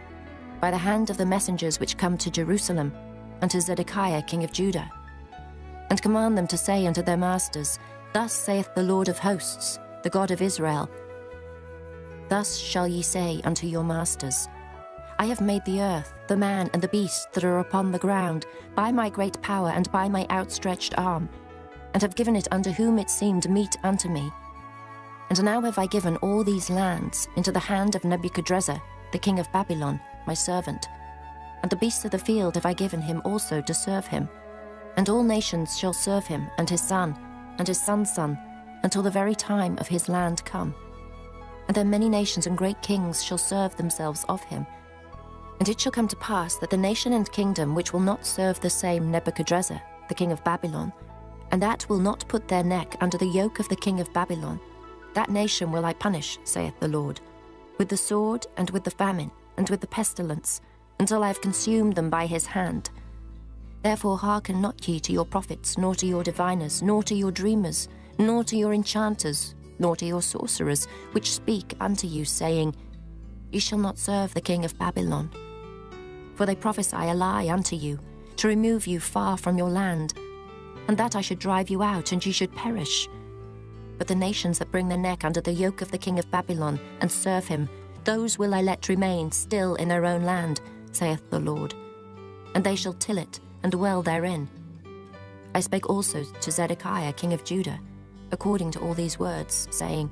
by the hand of the messengers which come to Jerusalem, and to Zedekiah king of Judah. And command them to say unto their masters, Thus saith the Lord of hosts, the God of Israel, Thus shall ye say unto your masters, I have made the earth, the man and the beast that are upon the ground, by my great power and by my outstretched arm, and have given it unto whom it seemed meet unto me. And now have I given all these lands into the hand of Nebuchadrezzar, the king of Babylon, my servant. And the beasts of the field have I given him also to serve him. And all nations shall serve him, and his son, and his son's son, until the very time of his land come. And then many nations and great kings shall serve themselves of him. And it shall come to pass that the nation and kingdom which will not serve the same Nebuchadrezzar, the king of Babylon, and that will not put their neck under the yoke of the king of Babylon, that nation will I punish, saith the Lord, with the sword, and with the famine, and with the pestilence, until I have consumed them by his hand. Therefore hearken not ye to your prophets, nor to your diviners, nor to your dreamers, nor to your enchanters, nor to your sorcerers, which speak unto you, saying, Ye shall not serve the king of Babylon. For they prophesy a lie unto you, to remove you far from your land, and that I should drive you out, and ye should perish. But the nations that bring their neck under the yoke of the king of Babylon, and serve him, those will I let remain still in their own land, saith the Lord. And they shall till it, and dwell therein. I spake also to Zedekiah king of Judah, according to all these words, saying,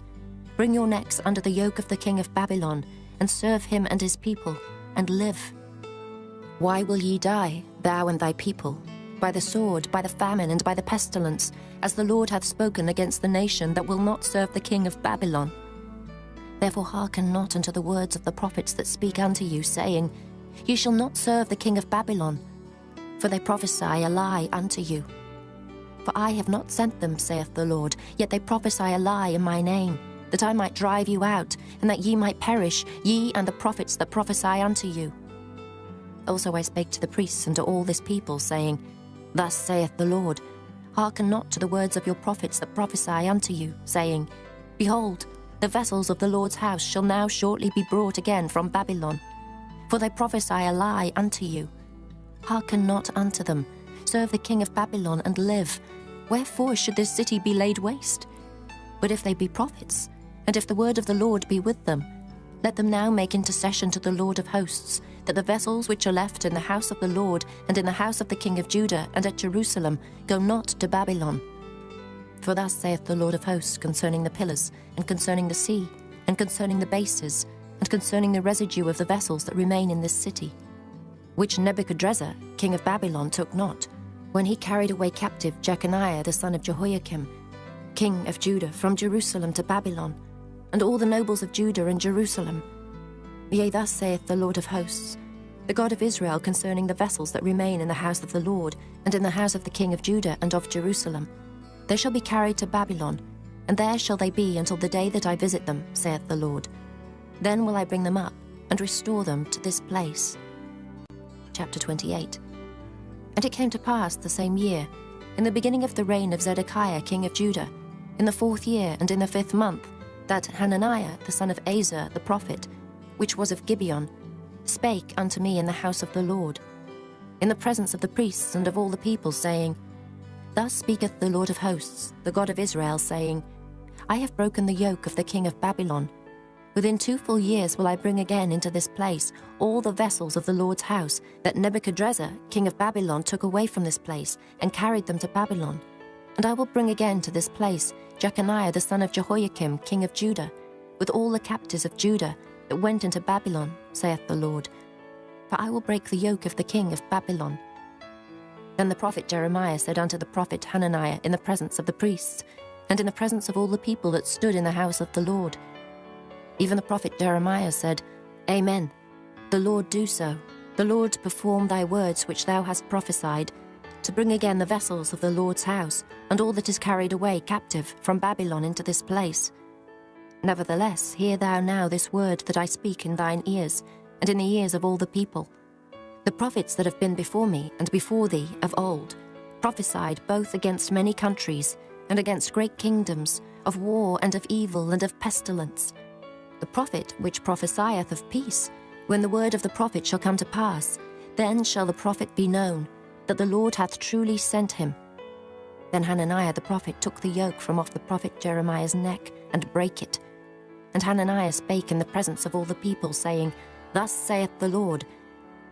Bring your necks under the yoke of the king of Babylon, and serve him and his people, and live. Why will ye die, thou and thy people? By the sword, by the famine, and by the pestilence, as the Lord hath spoken against the nation that will not serve the king of Babylon. Therefore hearken not unto the words of the prophets that speak unto you, saying, Ye shall not serve the king of Babylon, for they prophesy a lie unto you. For I have not sent them, saith the Lord, yet they prophesy a lie in my name, that I might drive you out, and that ye might perish, ye and the prophets that prophesy unto you. Also I spake to the priests and to all this people, saying, Thus saith the Lord, hearken not to the words of your prophets that prophesy unto you, saying, Behold, the vessels of the Lord's house shall now shortly be brought again from Babylon. For they prophesy a lie unto you. Hearken not unto them. Serve the king of Babylon and live. Wherefore should this city be laid waste? But if they be prophets, and if the word of the Lord be with them, let them now make intercession to the Lord of hosts, that the vessels which are left in the house of the Lord and in the house of the king of Judah and at Jerusalem go not to Babylon. For thus saith the Lord of hosts concerning the pillars, and concerning the sea, and concerning the bases, and concerning the residue of the vessels that remain in this city, which Nebuchadrezzar, king of Babylon, took not, when he carried away captive Jeconiah the son of Jehoiakim, king of Judah, from Jerusalem to Babylon, and all the nobles of Judah and Jerusalem. Yea, thus saith the Lord of hosts, the God of Israel, concerning the vessels that remain in the house of the Lord, and in the house of the king of Judah and of Jerusalem. They shall be carried to Babylon, and there shall they be until the day that I visit them, saith the Lord. Then will I bring them up, and restore them to this place. Chapter 28. And it came to pass the same year, in the beginning of the reign of Zedekiah king of Judah, in the 4th year and in the 5th month, that Hananiah the son of Azar the prophet, which was of Gibeon, spake unto me in the house of the Lord, in the presence of the priests and of all the people, saying, Thus speaketh the Lord of hosts, the God of Israel, saying, I have broken the yoke of the king of Babylon. Within 2 full years will I bring again into this place all the vessels of the Lord's house that Nebuchadrezzar, king of Babylon, took away from this place and carried them to Babylon. And I will bring again to this place Jeconiah the son of Jehoiakim, king of Judah, with all the captives of Judah that went into Babylon, saith the Lord. For I will break the yoke of the king of Babylon. Then the prophet Jeremiah said unto the prophet Hananiah in the presence of the priests, and in the presence of all the people that stood in the house of the Lord. Even the prophet Jeremiah said, Amen. The Lord do so. The Lord perform thy words which thou hast prophesied, to bring again the vessels of the Lord's house, and all that is carried away captive from Babylon into this place. Nevertheless, hear thou now this word that I speak in thine ears, and in the ears of all the people. The prophets that have been before me and before thee of old prophesied both against many countries and against great kingdoms, of war and of evil and of pestilence. The prophet which prophesieth of peace, when the word of the prophet shall come to pass, then shall the prophet be known, that the Lord hath truly sent him. Then Hananiah the prophet took the yoke from off the prophet Jeremiah's neck, and brake it. And Hananiah spake in the presence of all the people, saying, Thus saith the Lord,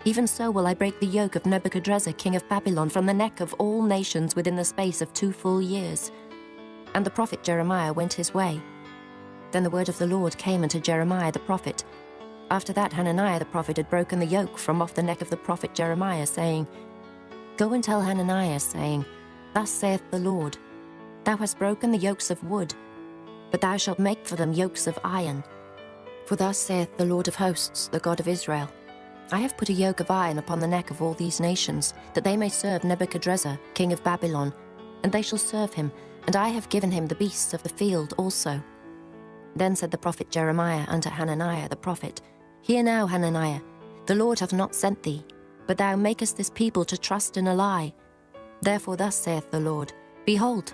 Even so will I break the yoke of Nebuchadrezzar king of Babylon from the neck of all nations within the space of 2 full years. And the prophet Jeremiah went his way. Then the word of the Lord came unto Jeremiah the prophet. After that Hananiah the prophet had broken the yoke from off the neck of the prophet Jeremiah, saying, Go and tell Hananiah, saying, Thus saith the Lord, Thou hast broken the yokes of wood, but thou shalt make for them yokes of iron. For thus saith the Lord of hosts, the God of Israel, I have put a yoke of iron upon the neck of all these nations, that they may serve Nebuchadrezzar, king of Babylon, and they shall serve him, and I have given him the beasts of the field also. Then said the prophet Jeremiah unto Hananiah the prophet, Hear now, Hananiah, the Lord hath not sent thee, but thou makest this people to trust in a lie. Therefore thus saith the Lord, Behold,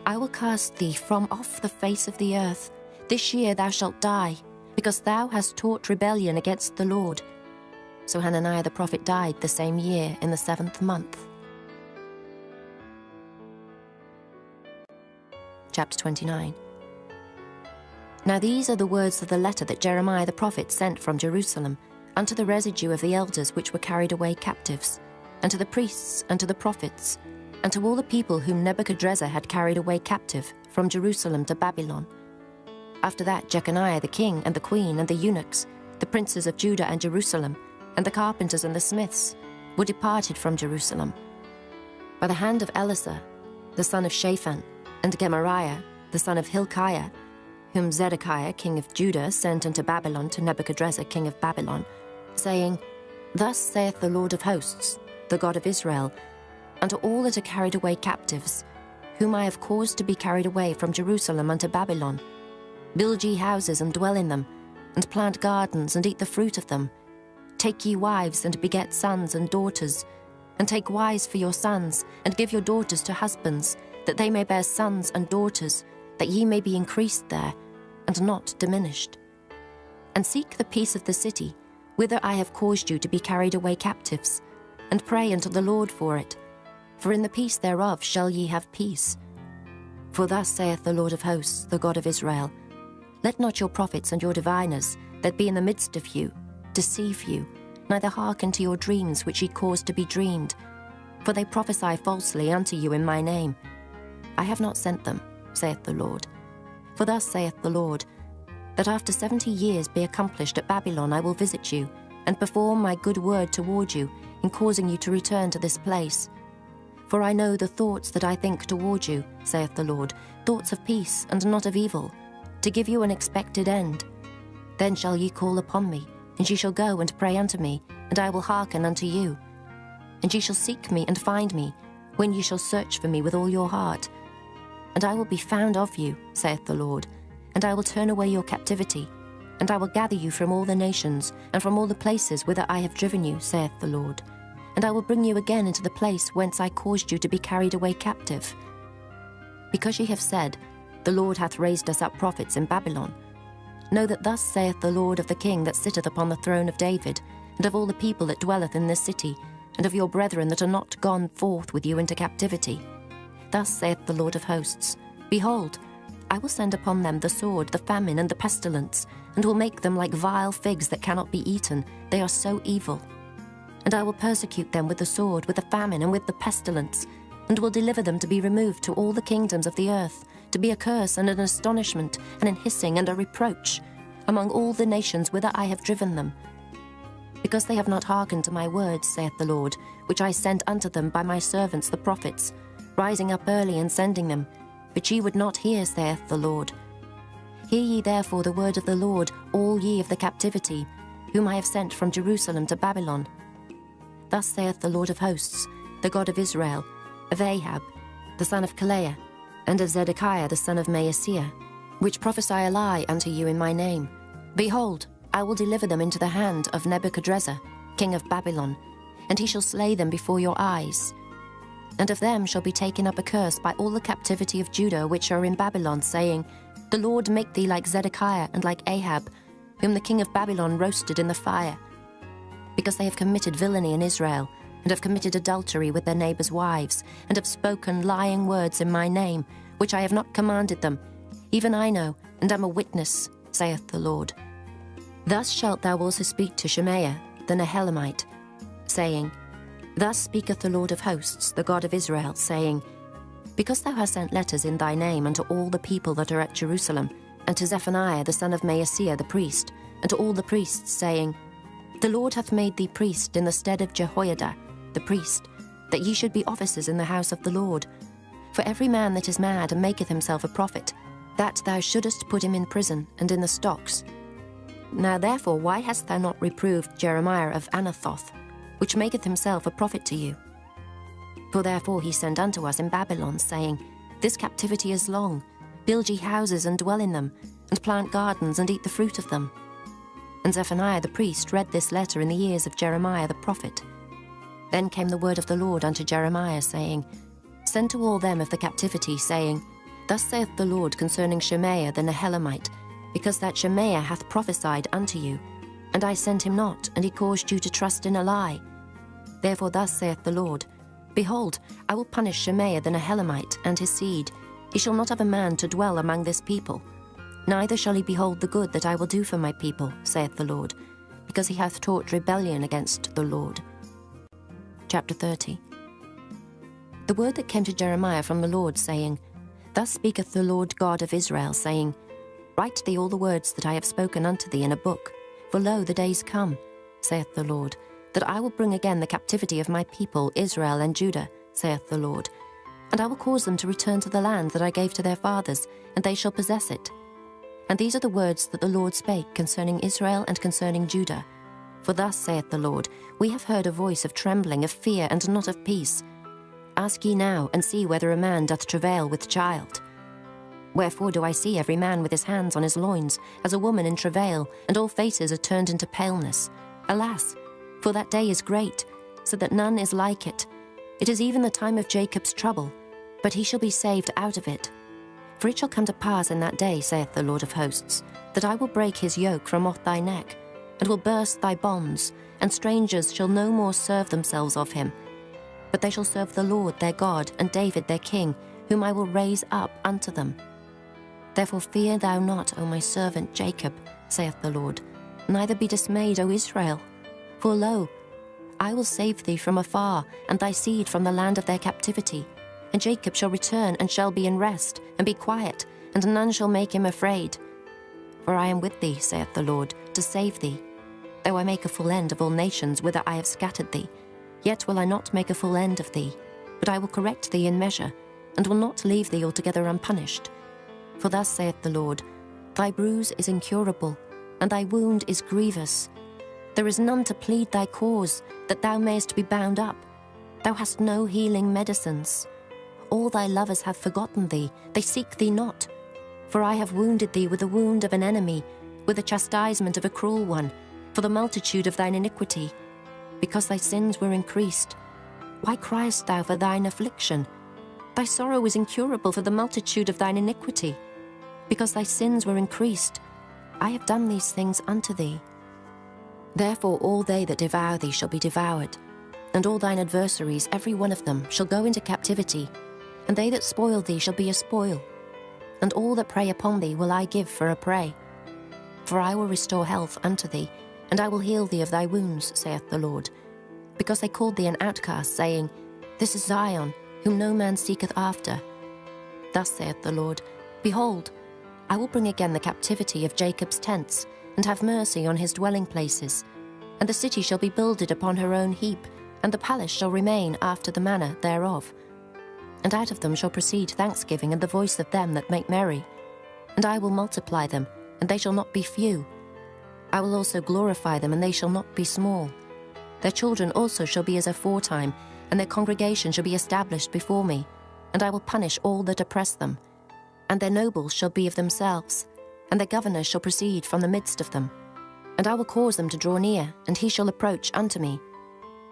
I will cast thee from off the face of the earth. This year thou shalt die, because thou hast taught rebellion against the Lord. So Hananiah the prophet died the same year in the 7th month. Chapter 29. Now these are the words of the letter that Jeremiah the prophet sent from Jerusalem unto the residue of the elders which were carried away captives, and to the priests, and to the prophets, and to all the people whom Nebuchadrezzar had carried away captive from Jerusalem to Babylon. After that Jeconiah the king, and the queen, and the eunuchs, the princes of Judah and Jerusalem, and the carpenters and the smiths, were departed from Jerusalem. By the hand of Elisah, the son of Shaphan, and Gemariah, the son of Hilkiah, whom Zedekiah king of Judah sent into Babylon to Nebuchadrezzar king of Babylon, saying, Thus saith the Lord of hosts, the God of Israel, unto all that are carried away captives, whom I have caused to be carried away from Jerusalem unto Babylon, build ye houses and dwell in them, and plant gardens and eat the fruit of them. Take ye wives and beget sons and daughters, and take wives for your sons, and give your daughters to husbands, that they may bear sons and daughters, that ye may be increased there, and not diminished. And seek the peace of the city, whither I have caused you to be carried away captives, and pray unto the Lord for it, for in the peace thereof shall ye have peace. For thus saith the Lord of hosts, the God of Israel, Let not your prophets and your diviners, that be in the midst of you, deceive you, neither hearken to your dreams which ye cause to be dreamed. For they prophesy falsely unto you in my name. I have not sent them, saith the Lord. For thus saith the Lord, that after 70 years be accomplished at Babylon I will visit you, and perform my good word toward you, in causing you to return to this place. For I know the thoughts that I think toward you, saith the Lord, thoughts of peace and not of evil, to give you an expected end. Then shall ye call upon me, and ye shall go and pray unto me, and I will hearken unto you. And ye shall seek me and find me, when ye shall search for me with all your heart. And I will be found of you, saith the Lord, and I will turn away your captivity, and I will gather you from all the nations, and from all the places whither I have driven you, saith the Lord. And I will bring you again into the place whence I caused you to be carried away captive. Because ye have said, The Lord hath raised us up prophets in Babylon, know that thus saith the Lord of the king that sitteth upon the throne of David, and of all the people that dwelleth in this city, and of your brethren that are not gone forth with you into captivity. Thus saith the Lord of hosts, Behold, I will send upon them the sword, the famine, and the pestilence, and will make them like vile figs that cannot be eaten. They are so evil. And I will persecute them with the sword, with the famine, and with the pestilence, and will deliver them to be removed to all the kingdoms of the earth, to be a curse and an astonishment, and an hissing and a reproach, among all the nations whither I have driven them. Because they have not hearkened to my words, saith the Lord, which I sent unto them by my servants the prophets, rising up early and sending them, but ye would not hear, saith the Lord. Hear ye therefore the word of the Lord, all ye of the captivity, whom I have sent from Jerusalem to Babylon. Thus saith the Lord of hosts, the God of Israel, of Ahab, the son of Chaleah, and of Zedekiah the son of Maaseiah, which prophesy a lie unto you in my name. Behold, I will deliver them into the hand of Nebuchadrezzar, king of Babylon, and he shall slay them before your eyes. And of them shall be taken up a curse by all the captivity of Judah which are in Babylon, saying, The Lord make thee like Zedekiah and like Ahab, whom the king of Babylon roasted in the fire. Because they have committed villainy in Israel, and have committed adultery with their neighbours' wives, and have spoken lying words in my name, which I have not commanded them, even I know, and am a witness, saith the Lord. Thus shalt thou also speak to Shemaiah the Nehelamite, saying, Thus speaketh the Lord of hosts, the God of Israel, saying, Because thou hast sent letters in thy name unto all the people that are at Jerusalem, and to Zephaniah the son of Maaseiah the priest, and to all the priests, saying, The Lord hath made thee priest in the stead of Jehoiada the priest, that ye should be officers in the house of the Lord. For every man that is mad and maketh himself a prophet, that thou shouldest put him in prison and in the stocks. Now therefore why hast thou not reproved Jeremiah of Anathoth, which maketh himself a prophet to you? For therefore he sent unto us in Babylon, saying, This captivity is long. Build ye houses and dwell in them, and plant gardens and eat the fruit of them. And Zephaniah the priest read this letter in the ears of Jeremiah the prophet. Then came the word of the Lord unto Jeremiah, saying, Send to all them of the captivity, saying, Thus saith the Lord concerning Shemaiah the Nehelamite, because that Shemaiah hath prophesied unto you, and I sent him not, and he caused you to trust in a lie. Therefore thus saith the Lord, Behold, I will punish Shemaiah the Nehelamite and his seed. He shall not have a man to dwell among this people, neither shall he behold the good that I will do for my people, saith the Lord, because he hath taught rebellion against the Lord. Chapter 30. The word that came to Jeremiah from the Lord, saying, Thus speaketh the Lord God of Israel, saying, Write thee all the words that I have spoken unto thee in a book, for lo, the days come, saith the Lord, that I will bring again the captivity of my people Israel and Judah, saith the Lord, and I will cause them to return to the land that I gave to their fathers, and they shall possess it. And these are the words that the Lord spake concerning Israel and concerning Judah. For thus saith the Lord, We have heard a voice of trembling, of fear, and not of peace. Ask ye now, and see whether a man doth travail with child. Wherefore do I see every man with his hands on his loins, as a woman in travail, and all faces are turned into paleness? Alas, for that day is great, so that none is like it. It is even the time of Jacob's trouble, but he shall be saved out of it. For it shall come to pass in that day, saith the Lord of hosts, that I will break his yoke from off thy neck, and will burst thy bonds, and strangers shall no more serve themselves of him. But they shall serve the Lord their God, and David their king, whom I will raise up unto them. Therefore fear thou not, O my servant Jacob, saith the Lord, neither be dismayed, O Israel. For lo, I will save thee from afar, and thy seed from the land of their captivity. And Jacob shall return, and shall be in rest, and be quiet, and none shall make him afraid. For I am with thee, saith the Lord, to save thee. Though I make a full end of all nations whither I have scattered thee, yet will I not make a full end of thee, but I will correct thee in measure, and will not leave thee altogether unpunished. For thus saith the Lord, Thy bruise is incurable, and thy wound is grievous. There is none to plead thy cause, that thou mayest be bound up. Thou hast no healing medicines. All thy lovers have forgotten thee, they seek thee not. For I have wounded thee with the wound of an enemy, with the chastisement of a cruel one, for the multitude of thine iniquity, because thy sins were increased. Why criest thou for thine affliction? Thy sorrow is incurable for the multitude of thine iniquity, because thy sins were increased. I have done these things unto thee. Therefore all they that devour thee shall be devoured, and all thine adversaries, every one of them, shall go into captivity, and they that spoil thee shall be a spoil, and all that prey upon thee will I give for a prey. For I will restore health unto thee, and I will heal thee of thy wounds, saith the Lord. Because they called thee an outcast, saying, This is Zion, whom no man seeketh after. Thus saith the Lord, Behold, I will bring again the captivity of Jacob's tents, and have mercy on his dwelling places. And the city shall be builded upon her own heap, and the palace shall remain after the manner thereof. And out of them shall proceed thanksgiving and the voice of them that make merry. And I will multiply them, and they shall not be few. I will also glorify them, and they shall not be small. Their children also shall be as aforetime, and their congregation shall be established before me. And I will punish all that oppress them. And their nobles shall be of themselves, and their governors shall proceed from the midst of them. And I will cause them to draw near, and he shall approach unto me.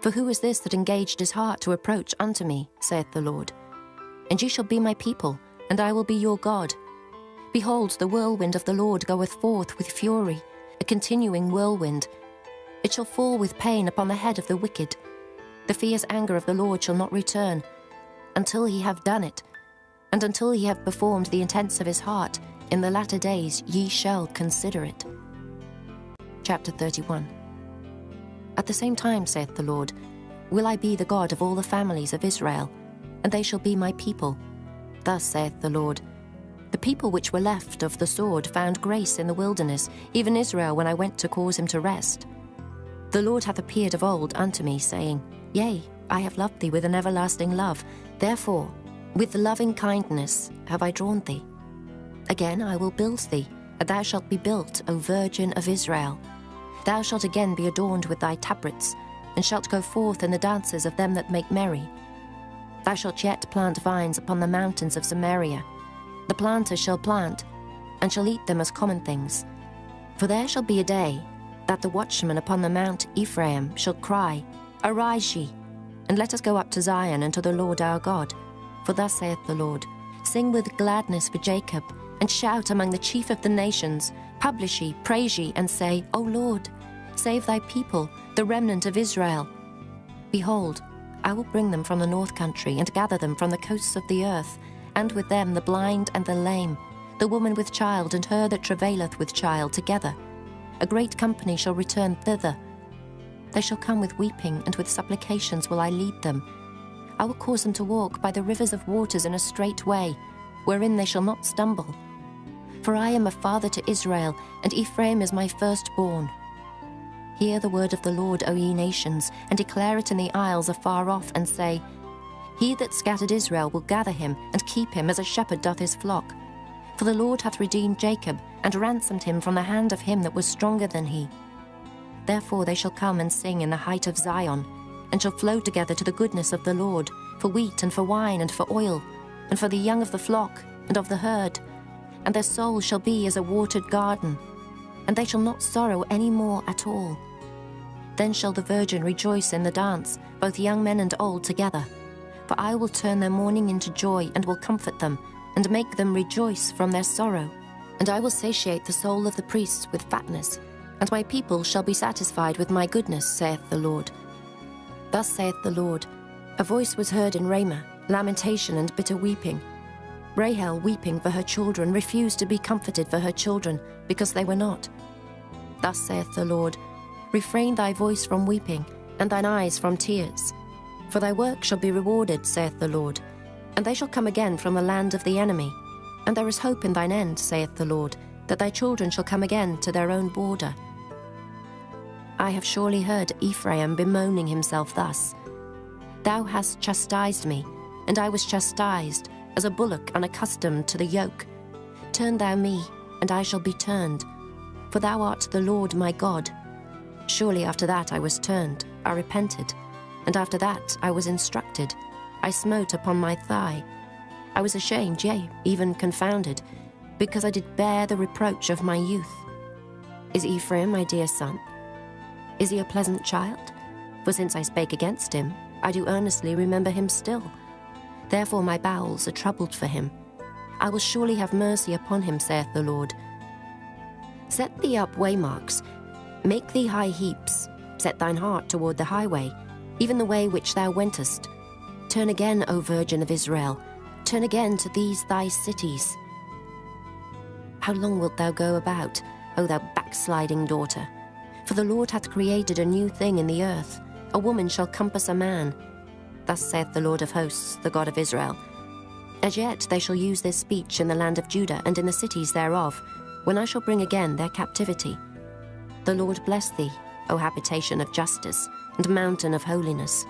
For who is this that engaged his heart to approach unto me, saith the Lord? And ye shall be my people, and I will be your God. Behold, the whirlwind of the Lord goeth forth with fury, a continuing whirlwind. It shall fall with pain upon the head of the wicked. The fierce anger of the Lord shall not return, until he have done it, and until he have performed the intents of his heart. In the latter days ye shall consider it. Chapter 31. At the same time, saith the Lord, will I be the God of all the families of Israel, and they shall be my people. Thus saith the Lord, the people which were left of the sword found grace in the wilderness, even Israel, when I went to cause him to rest. The Lord hath appeared of old unto me, saying, Yea, I have loved thee with an everlasting love. Therefore, with loving kindness have I drawn thee. Again I will build thee, and thou shalt be built, O Virgin of Israel. Thou shalt again be adorned with thy tabrets, and shalt go forth in the dances of them that make merry. Thou shalt yet plant vines upon the mountains of Samaria. The planters shall plant, and shall eat them as common things. For there shall be a day that the watchman upon the mount Ephraim shall cry, Arise ye, and let us go up to Zion and to the Lord our God. For thus saith the Lord, Sing with gladness for Jacob, and shout among the chief of the nations. Publish ye, praise ye, and say, O Lord, save thy people, the remnant of Israel. Behold, I will bring them from the north country, and gather them from the coasts of the earth, and with them the blind and the lame, the woman with child, and her that travaileth with child together. A great company shall return thither. They shall come with weeping, and with supplications will I lead them. I will cause them to walk by the rivers of waters in a straight way, wherein they shall not stumble. For I am a father to Israel, and Ephraim is my firstborn. Hear the word of the Lord, O ye nations, and declare it in the isles afar off, and say, He that scattered Israel will gather him, and keep him as a shepherd doth his flock. For the Lord hath redeemed Jacob, and ransomed him from the hand of him that was stronger than he. Therefore they shall come and sing in the height of Zion, and shall flow together to the goodness of the Lord, for wheat and for wine and for oil, and for the young of the flock and of the herd. And their soul shall be as a watered garden, and they shall not sorrow any more at all. Then shall the virgin rejoice in the dance, both young men and old together. For I will turn their mourning into joy, and will comfort them, and make them rejoice from their sorrow. And I will satiate the soul of the priests with fatness, and my people shall be satisfied with my goodness, saith the Lord. Thus saith the Lord, a voice was heard in Ramah, lamentation and bitter weeping. Rahel, weeping for her children, refused to be comforted for her children, because they were not. Thus saith the Lord, refrain thy voice from weeping, and thine eyes from tears. For thy work shall be rewarded, saith the Lord, and they shall come again from the land of the enemy. And there is hope in thine end, saith the Lord, that thy children shall come again to their own border. I have surely heard Ephraim bemoaning himself thus, Thou hast chastised me, and I was chastised, as a bullock unaccustomed to the yoke. Turn thou me, and I shall be turned, for thou art the Lord my God. Surely after that I was turned, I repented, and after that I was instructed. I smote upon my thigh. I was ashamed, yea, even confounded, because I did bear the reproach of my youth. Is Ephraim my dear son? Is he a pleasant child? For since I spake against him, I do earnestly remember him still. Therefore my bowels are troubled for him. I will surely have mercy upon him, saith the Lord. Set thee up waymarks, make thee high heaps, set thine heart toward the highway, even the way which thou wentest. Turn again, O Virgin of Israel, turn again to these thy cities. How long wilt thou go about, O thou backsliding daughter? For the Lord hath created a new thing in the earth. A woman shall compass a man. Thus saith the Lord of hosts, the God of Israel. As yet they shall use this speech in the land of Judah and in the cities thereof, when I shall bring again their captivity. The Lord bless thee, O habitation of justice, and mountain of holiness.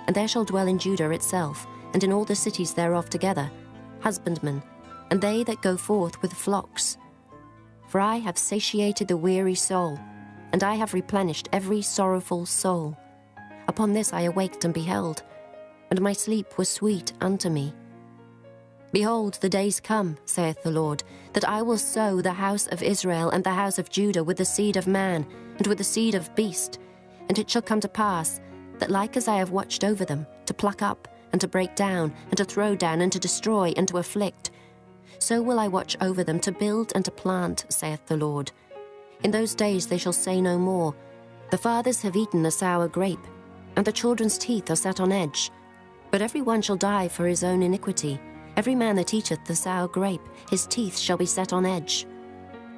And there shall dwell in Judah itself, and in all the cities thereof together, husbandmen, and they that go forth with flocks. For I have satiated the weary soul, and I have replenished every sorrowful soul. Upon this I awaked and beheld, and my sleep was sweet unto me. Behold, the days come, saith the Lord, that I will sow the house of Israel and the house of Judah with the seed of man, and with the seed of beast. And it shall come to pass, that like as I have watched over them, to pluck up, and to break down, and to throw down, and to destroy, and to afflict, so will I watch over them to build and to plant, saith the Lord. In those days they shall say no more, The fathers have eaten the sour grape, and the children's teeth are set on edge. But every one shall die for his own iniquity. Every man that eateth the sour grape, his teeth shall be set on edge.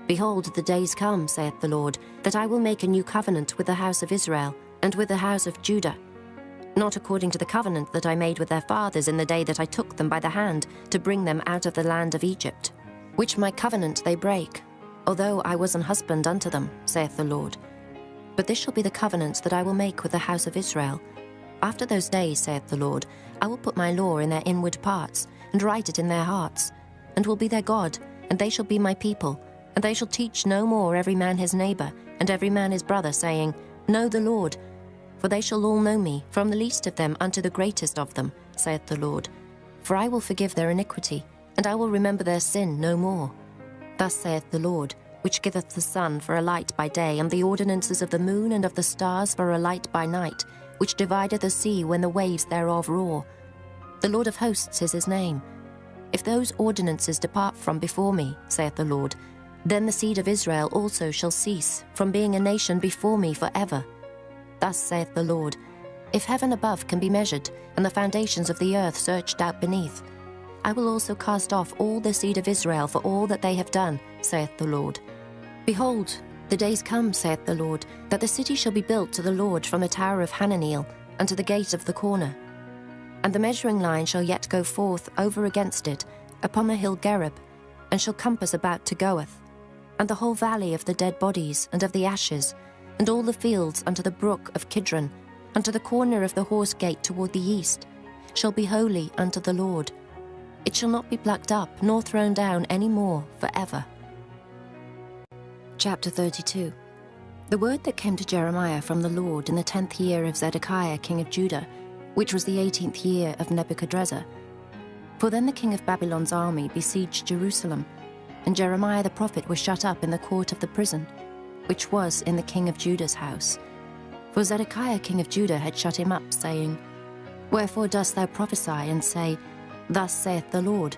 Behold, the days come, saith the Lord, that I will make a new covenant with the house of Israel, and with the house of Judah, not according to the covenant that I made with their fathers in the day that I took them by the hand to bring them out of the land of Egypt, which my covenant they break, although I was an husband unto them, saith the Lord. But this shall be the covenant that I will make with the house of Israel. After those days, saith the Lord, I will put my law in their inward parts, and write it in their hearts, and will be their God, and they shall be my people, and they shall teach no more every man his neighbor, and every man his brother, saying, Know the Lord. For they shall all know me, from the least of them unto the greatest of them, saith the Lord. For I will forgive their iniquity, and I will remember their sin no more. Thus saith the Lord, which giveth the sun for a light by day, and the ordinances of the moon and of the stars for a light by night, which divideth the sea when the waves thereof roar. The Lord of hosts is his name. If those ordinances depart from before me, saith the Lord, then the seed of Israel also shall cease from being a nation before me forever. Thus saith the Lord, if heaven above can be measured, and the foundations of the earth searched out beneath, I will also cast off all the seed of Israel for all that they have done, saith the Lord. Behold, the days come, saith the Lord, that the city shall be built to the Lord from the tower of Hananeel unto the gate of the corner. And the measuring line shall yet go forth over against it, upon the hill Gerub, and shall compass about to Goeth, and the whole valley of the dead bodies and of the ashes, and all the fields unto the brook of Kidron, unto the corner of the horse gate toward the east, shall be holy unto the Lord. It shall not be plucked up, nor thrown down any more forever. Chapter 32. The word that came to Jeremiah from the Lord in the 10th year of Zedekiah king of Judah, which was the 18th year of Nebuchadrezzar. For then the king of Babylon's army besieged Jerusalem, and Jeremiah the prophet was shut up in the court of the prison, which was in the king of Judah's house. For Zedekiah king of Judah had shut him up, saying, Wherefore dost thou prophesy, and say, Thus saith the Lord,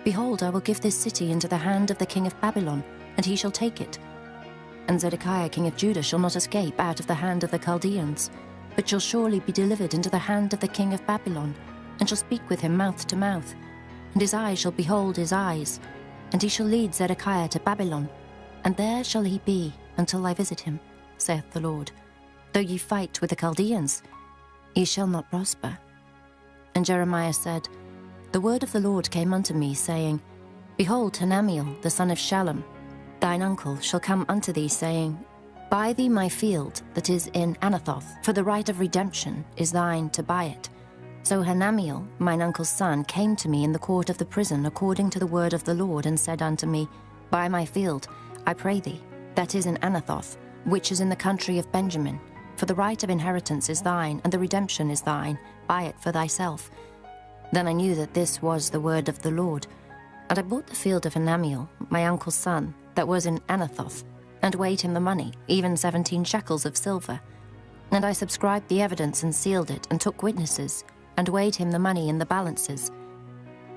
Behold, I will give this city into the hand of the king of Babylon, and he shall take it. And Zedekiah king of Judah shall not escape out of the hand of the Chaldeans, but shall surely be delivered into the hand of the king of Babylon, and shall speak with him mouth to mouth. And his eyes shall behold his eyes, and he shall lead Zedekiah to Babylon, and there shall he be until I visit him, saith the Lord. Though ye fight with the Chaldeans, ye shall not prosper. And Jeremiah said, The word of the Lord came unto me, saying, Behold, Hanamiel, the son of Shallum, thine uncle, shall come unto thee, saying, Buy thee my field that is in Anathoth, for the right of redemption is thine to buy it. So Hanamiel, mine uncle's son, came to me in the court of the prison according to the word of the Lord, and said unto me, Buy my field, I pray thee, that is in Anathoth, which is in the country of Benjamin. For the right of inheritance is thine, and the redemption is thine. Buy it for thyself. Then I knew that this was the word of the Lord. And I bought the field of Hanamiel, my uncle's son, that was in Anathoth, and weighed him the money, even 17 shekels of silver. And I subscribed the evidence and sealed it, and took witnesses, and weighed him the money in the balances.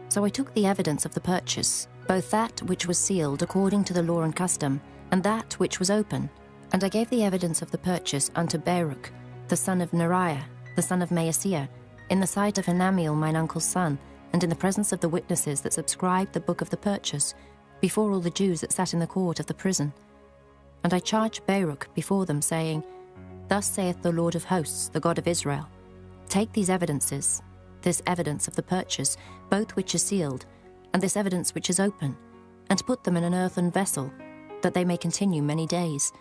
So I took the evidence of the purchase, both that which was sealed according to the law and custom, and that which was open. And I gave the evidence of the purchase unto Baruch, the son of Neriah, the son of Maaseiah, in the sight of Hanamiel mine uncle's son, and in the presence of the witnesses that subscribed the book of the purchase, before all the Jews that sat in the court of the prison. And I charged Baruch before them, saying, Thus saith the Lord of hosts, the God of Israel, Take these evidences, this evidence of the purchase, both which are sealed, and this evidence which is open, and put them in an earthen vessel, that they may continue many days.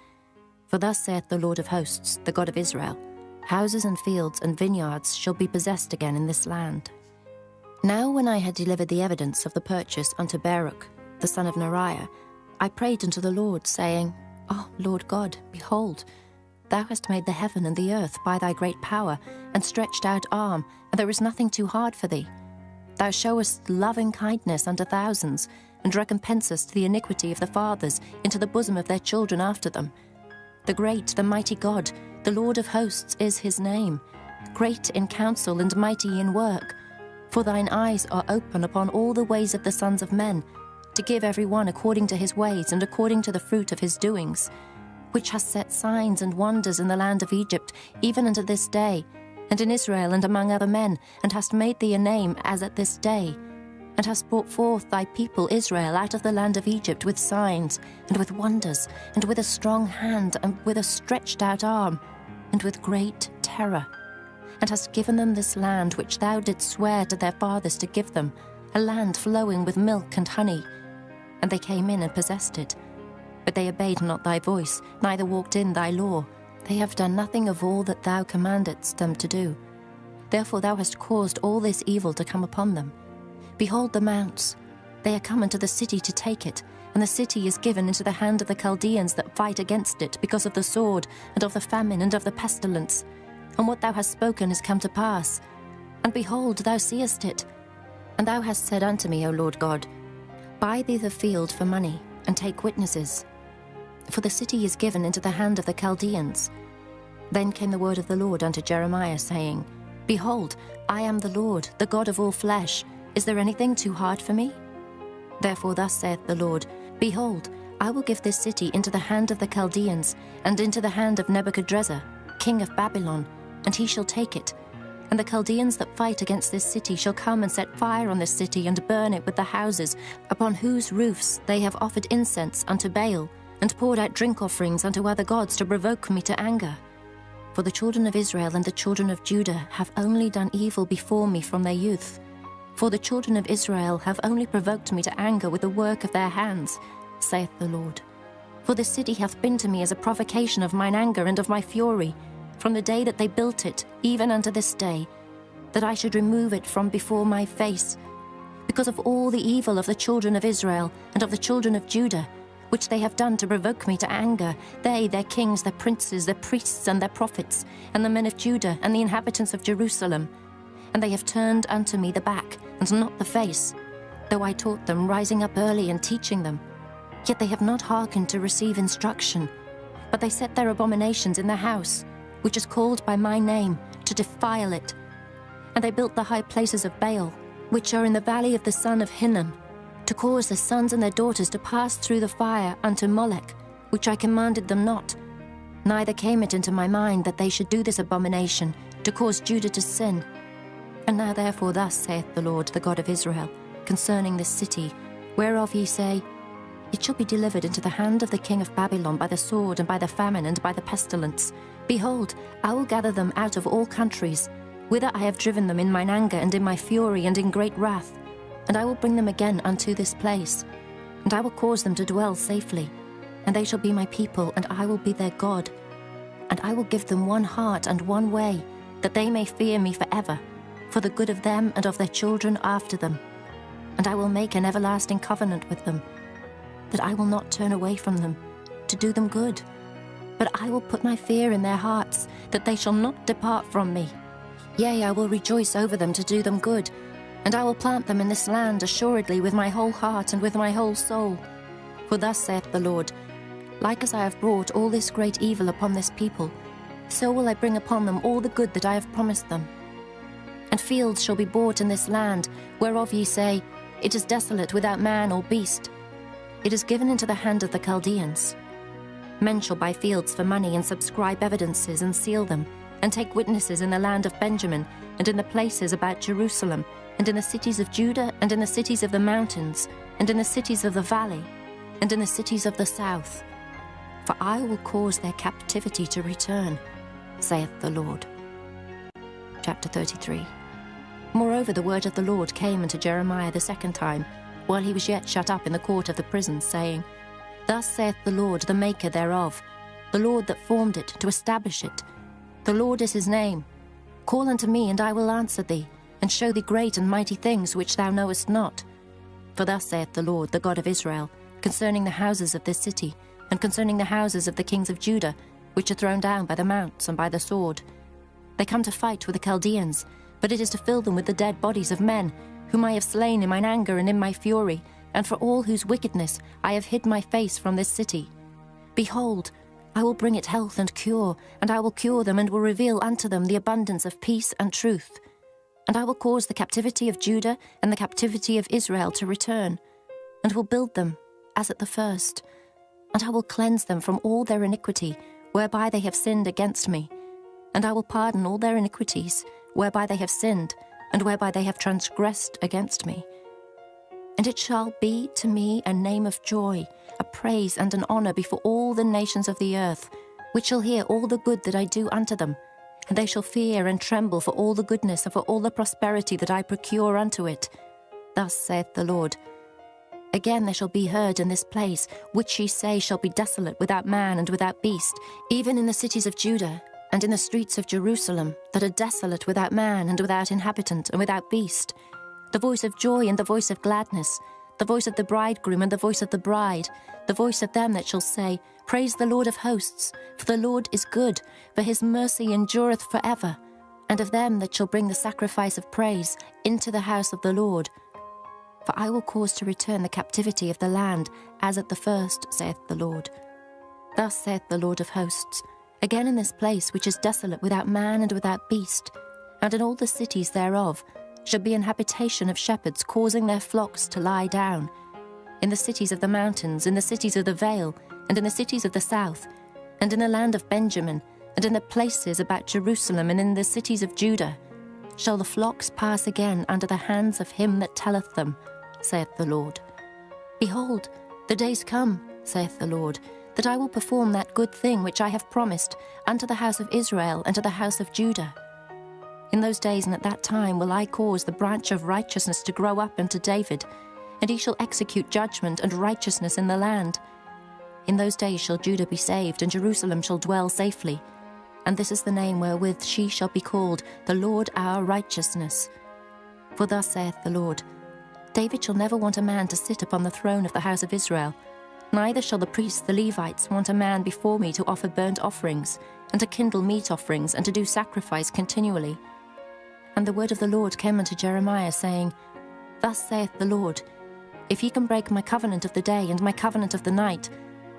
For thus saith the Lord of hosts, the God of Israel, Houses and fields and vineyards shall be possessed again in this land. Now when I had delivered the evidence of the purchase unto Baruch, the son of Neriah, I prayed unto the Lord, saying, O Lord God, behold, thou hast made the heaven and the earth by thy great power, and stretched out arm, and there is nothing too hard for thee. Thou showest loving kindness unto thousands, and recompensest the iniquity of the fathers into the bosom of their children after them. The great, the mighty God, the Lord of hosts is his name, great in counsel and mighty in work. For thine eyes are open upon all the ways of the sons of men, to give every one according to his ways and according to the fruit of his doings, which hast set signs and wonders in the land of Egypt, even unto this day, and in Israel and among other men, and hast made thee a name as at this day, and hast brought forth thy people Israel out of the land of Egypt with signs, and with wonders, and with a strong hand, and with a stretched out arm, and with great terror, and hast given them this land which thou didst swear to their fathers to give them, a land flowing with milk and honey. And they came in and possessed it. But they obeyed not thy voice, neither walked in thy law. They have done nothing of all that thou commandedst them to do. Therefore thou hast caused all this evil to come upon them. Behold the mounts, they are come into the city to take it, and the city is given into the hand of the Chaldeans that fight against it, because of the sword, and of the famine, and of the pestilence. And what thou hast spoken is come to pass. And behold, thou seest it. And thou hast said unto me, O Lord God, Buy thee the field for money, and take witnesses. For the city is given into the hand of the Chaldeans. Then came the word of the Lord unto Jeremiah, saying, Behold, I am the Lord, the God of all flesh. Is there anything too hard for me? Therefore thus saith the Lord, Behold, I will give this city into the hand of the Chaldeans, and into the hand of Nebuchadrezzar, king of Babylon, and he shall take it. And the Chaldeans that fight against this city shall come and set fire on this city, and burn it with the houses, upon whose roofs they have offered incense unto Baal, and poured out drink offerings unto other gods to provoke me to anger. For the children of Israel and the children of Judah have only done evil before me from their youth. For the children of Israel have only provoked me to anger with the work of their hands, saith the Lord. For the city hath been to me as a provocation of mine anger and of my fury, from the day that they built it, even unto this day, that I should remove it from before my face, because of all the evil of the children of Israel and of the children of Judah, which they have done to provoke me to anger, they, their kings, their princes, their priests, and their prophets, and the men of Judah, and the inhabitants of Jerusalem. And they have turned unto me the back, and not the face, though I taught them, rising up early and teaching them. Yet they have not hearkened to receive instruction, but they set their abominations in the house, which is called by my name, to defile it. And they built the high places of Baal, which are in the valley of the son of Hinnom, to cause their sons and their daughters to pass through the fire unto Molech, which I commanded them not. Neither came it into my mind that they should do this abomination, to cause Judah to sin. And now therefore thus saith the Lord, the God of Israel, concerning this city, whereof ye say, It shall be delivered into the hand of the king of Babylon by the sword, and by the famine, and by the pestilence. Behold, I will gather them out of all countries, whither I have driven them in mine anger, and in my fury, and in great wrath. And I will bring them again unto this place, and I will cause them to dwell safely. And they shall be my people, and I will be their God. And I will give them one heart and one way, that they may fear me forever, for the good of them and of their children after them. And I will make an everlasting covenant with them, that I will not turn away from them, to do them good. But I will put my fear in their hearts, that they shall not depart from me. Yea, I will rejoice over them to do them good, and I will plant them in this land assuredly with my whole heart and with my whole soul. For thus saith the Lord, Like as I have brought all this great evil upon this people, so will I bring upon them all the good that I have promised them. And fields shall be bought in this land, whereof ye say, It is desolate without man or beast. It is given into the hand of the Chaldeans. Men shall buy fields for money, and subscribe evidences, and seal them, and take witnesses in the land of Benjamin, and in the places about Jerusalem, and in the cities of Judah, and in the cities of the mountains, and in the cities of the valley, and in the cities of the south. For I will cause their captivity to return, saith the Lord. Chapter 33. Moreover, the word of the Lord came unto Jeremiah the second time, while he was yet shut up in the court of the prison, saying, Thus saith the Lord, the maker thereof, the Lord that formed it, to establish it. The Lord is his name. Call unto me, and I will answer thee, and show thee great and mighty things which thou knowest not. For thus saith the Lord, the God of Israel, concerning the houses of this city, and concerning the houses of the kings of Judah, which are thrown down by the mounts and by the sword. They come to fight with the Chaldeans, but it is to fill them with the dead bodies of men, whom I have slain in mine anger and in my fury, and for all whose wickedness I have hid my face from this city. Behold, I will bring it health and cure, and I will cure them, and will reveal unto them the abundance of peace and truth. And I will cause the captivity of Judah and the captivity of Israel to return, and will build them as at the first. And I will cleanse them from all their iniquity, whereby they have sinned against me. And I will pardon all their iniquities, whereby they have sinned, and whereby they have transgressed against me. And it shall be to me a name of joy, a praise and an honor before all the nations of the earth, which shall hear all the good that I do unto them, and they shall fear and tremble for all the goodness and for all the prosperity that I procure unto it. Thus saith the Lord. Again there shall be heard in this place, which ye say shall be desolate without man and without beast, even in the cities of Judah, and in the streets of Jerusalem, that are desolate without man and without inhabitant and without beast, the voice of joy and the voice of gladness, the voice of the bridegroom and the voice of the bride, the voice of them that shall say, Praise the Lord of hosts, for the Lord is good, for his mercy endureth forever, and of them that shall bring the sacrifice of praise into the house of the Lord. For I will cause to return the captivity of the land, as at the first, saith the Lord. Thus saith the Lord of hosts, Again in this place which is desolate without man and without beast, and in all the cities thereof, shall be an habitation of shepherds causing their flocks to lie down, in the cities of the mountains, in the cities of the vale, and in the cities of the south, and in the land of Benjamin, and in the places about Jerusalem, and in the cities of Judah, shall the flocks pass again under the hands of him that telleth them, saith the Lord. Behold, the days come, saith the Lord, that I will perform that good thing which I have promised unto the house of Israel and to the house of Judah. In those days and at that time will I cause the branch of righteousness to grow up unto David, and he shall execute judgment and righteousness in the land. In those days shall Judah be saved, and Jerusalem shall dwell safely. And this is the name wherewith she shall be called, the Lord our righteousness. For thus saith the Lord, David shall never want a man to sit upon the throne of the house of Israel, Neither shall the priests, the Levites, want a man before me to offer burnt offerings, and to kindle meat offerings, and to do sacrifice continually. And the word of the Lord came unto Jeremiah, saying, Thus saith the Lord, If ye can break my covenant of the day and my covenant of the night,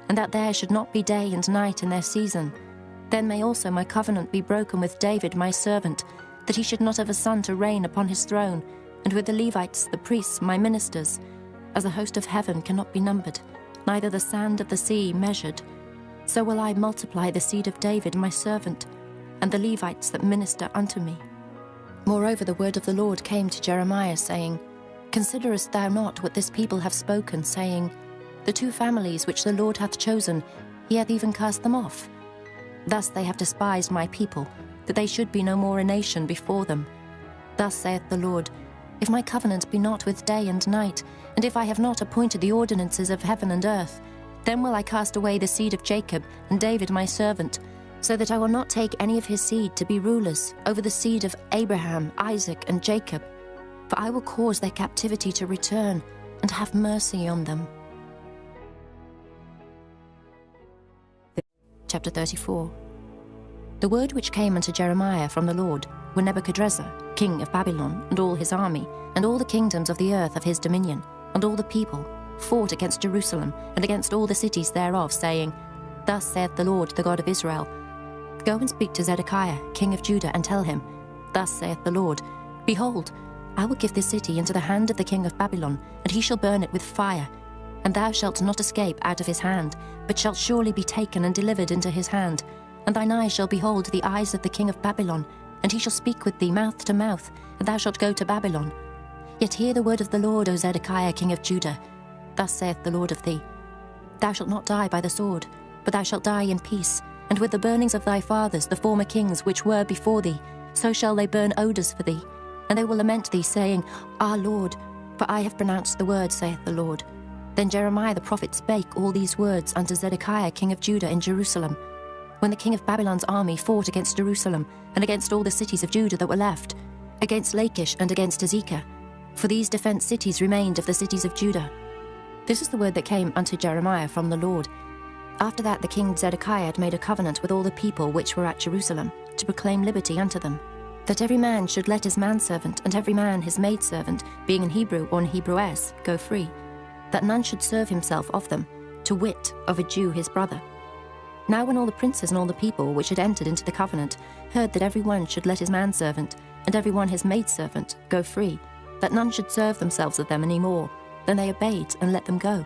and that there should not be day and night in their season, then may also my covenant be broken with David my servant, that he should not have a son to reign upon his throne, and with the Levites, the priests, my ministers, as the host of heaven cannot be numbered, neither the sand of the sea measured. So will I multiply the seed of David my servant, and the Levites that minister unto me. Moreover, the word of the Lord came to Jeremiah, saying, Considerest thou not what this people have spoken, saying, The two families which the Lord hath chosen, he hath even cast them off. Thus they have despised my people, that they should be no more a nation before them. Thus saith the Lord, If my covenant be not with day and night, and if I have not appointed the ordinances of heaven and earth, then will I cast away the seed of Jacob and David my servant, so that I will not take any of his seed to be rulers over the seed of Abraham, Isaac, and Jacob. For I will cause their captivity to return, and have mercy on them. Chapter 34. The word which came unto Jeremiah from the Lord, when Nebuchadrezzar, king of Babylon, and all his army, and all the kingdoms of the earth of his dominion, and all the people, fought against Jerusalem, and against all the cities thereof, saying, Thus saith the Lord, the God of Israel, Go and speak to Zedekiah, king of Judah, and tell him, Thus saith the Lord, Behold, I will give this city into the hand of the king of Babylon, and he shall burn it with fire. And thou shalt not escape out of his hand, but shalt surely be taken and delivered into his hand. And thine eyes shall behold the eyes of the king of Babylon, and he shall speak with thee mouth to mouth, and thou shalt go to Babylon. Yet hear the word of the Lord, O Zedekiah, king of Judah. Thus saith the Lord of thee, Thou shalt not die by the sword, but thou shalt die in peace, and with the burnings of thy fathers, the former kings which were before thee, so shall they burn odours for thee. And they will lament thee, saying, Our Lord, for I have pronounced the word, saith the Lord. Then Jeremiah the prophet spake all these words unto Zedekiah king of Judah in Jerusalem, when the king of Babylon's army fought against Jerusalem, and against all the cities of Judah that were left, against Lachish and against Azekah. For these defenced cities remained of the cities of Judah. This is the word that came unto Jeremiah from the Lord. After that the king Zedekiah had made a covenant with all the people which were at Jerusalem, to proclaim liberty unto them, that every man should let his manservant and every man his maidservant, being an Hebrew or an Hebrewess, go free, that none should serve himself of them, to wit, of a Jew his brother. Now when all the princes and all the people which had entered into the covenant heard that every one should let his manservant and every one his maidservant go free, that none should serve themselves of them any more, then they obeyed and let them go.